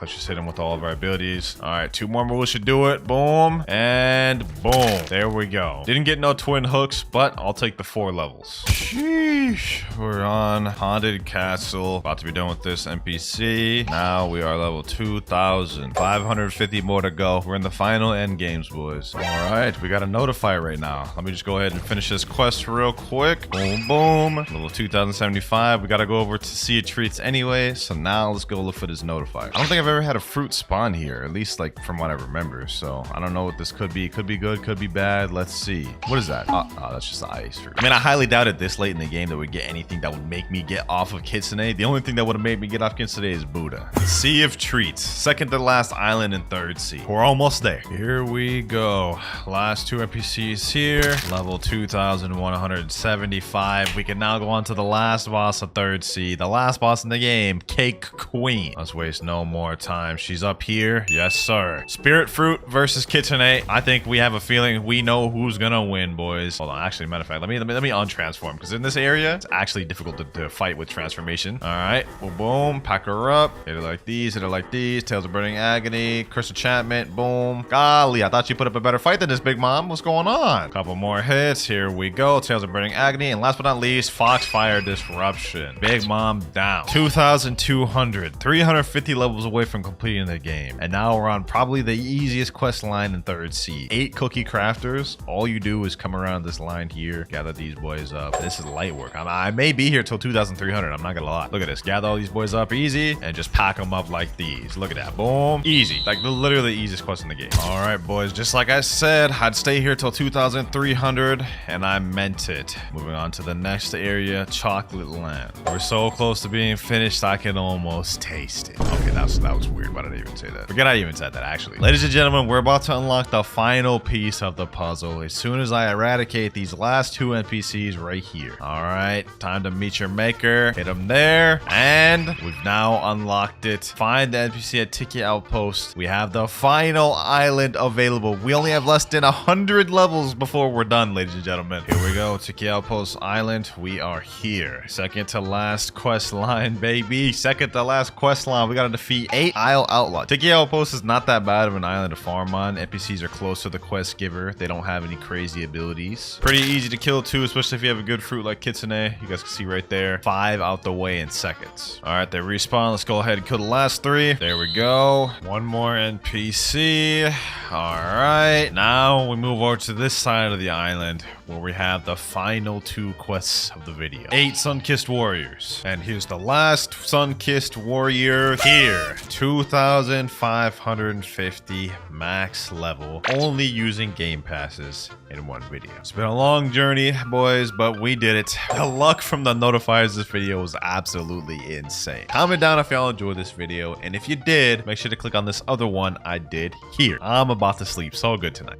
Let's just hit him with all of our abilities. All right, 2 more moves should do it. Boom. And boom. There we go. Didn't get no twin hooks, but I'll take the 4 levels. Sheesh. We're on Haunted Castle. About to be done with this NPC. Now we are level 2,000. 550 more to go. We're in the final end games, boys. All right, we got a notifier right now. Let me just go ahead and finish this quest real quick. Boom, boom. Level 2,075. We got to go over to Sea of Treats anyway. So now let's go look for this notifier. I don't think I've ever had a fruit spawn here, at least like from what I remember. So I don't know what this could be. Could be good, could be bad. Let's see. What is that? Oh, that's just the ice fruit. I mean, I highly doubted this late in the game that we'd get anything that would make me get off of Kitsune. The only thing that would have made me get off Kitsune is Buddha. Sea of Treats. Second to last island in third sea. We're almost there. Here we go. Last 2 NPCs here. Level 2,175. We can now go on to the last boss of third sea. The last boss in the game, Cake Queen. Let's waste no more time. She's up here. Yes, sir. Spirit Fruit versus Kitsune. I think we have a feeling we know who's gonna win, boys. Hold on. Actually, matter of fact, let me untransform, because in this area, it's actually difficult to fight with transformation. All right. Boom, boom. Pack her up. Hit her like these. Hit her like these. Tales of Burning Agony. Curse Enchantment. Boom. Golly, I thought you put up a better fight than this, Big Mom. What's going on? Couple more hits. Here we go. Tales of Burning Agony. And last but not least, Foxfire Disruption. Big Mom down. 2,200. 350 levels away from completing the game. And now we're on probably the easiest quest line in 3rd Sea. 8 cookie crafters. All you do is come around this line here, gather these boys up. This is light work. I may be here till 2,300. I'm not gonna lie. Look at this. Gather all these boys up easy and just pack them up like these. Look at that. Boom. Easy. Like literally the easiest quest in the game. All right, boys. Just like I said, I'd stay here till 2,300 and I meant it. Moving on to the next area, Chocolate Land. We're so close to being finished, I can almost taste it. Okay, that was weird. Why did I even say that? Forget I even said that, actually. Ladies and gentlemen, we're about to unlock the final piece of the puzzle as soon as I eradicate these last 2 NPCs right here. All right, time to meet your maker. Hit them there, and we've now unlocked it. Find the NPC at Tiki Outpost. We have the final island available. We only have less than 100 levels before we're done, ladies and gentlemen. Here we go, Tiki Outpost Island. We are here. Second to last quest line, baby. Second to last quest line. We gotta defeat 8 Isle Outlaws. Tiki Outpost is not that bad of an island to farm on. NPCs are close to the quest giver. They don't have any crazy abilities. Pretty easy to kill too, especially if you have a good fruit like Kitsune. You guys can see right there. 5 out the way in seconds. All right, they respawn. Let's go ahead and kill the last 3. There we go. 1 more NPC. All right, now we move over to this side of the island where we have the final 2 quests of the video. 8 Sun-Kissed Warriors. And here's the last Sun-Kissed Warrior here. 2,550 max level, only using game passes in 1 video. It's been a long journey, boys, but we did it. The luck from the notifiers this video was absolutely insane. Comment down if y'all enjoyed this video, and if you did, make sure to click on this other one I did here. I'm about to sleep so good tonight.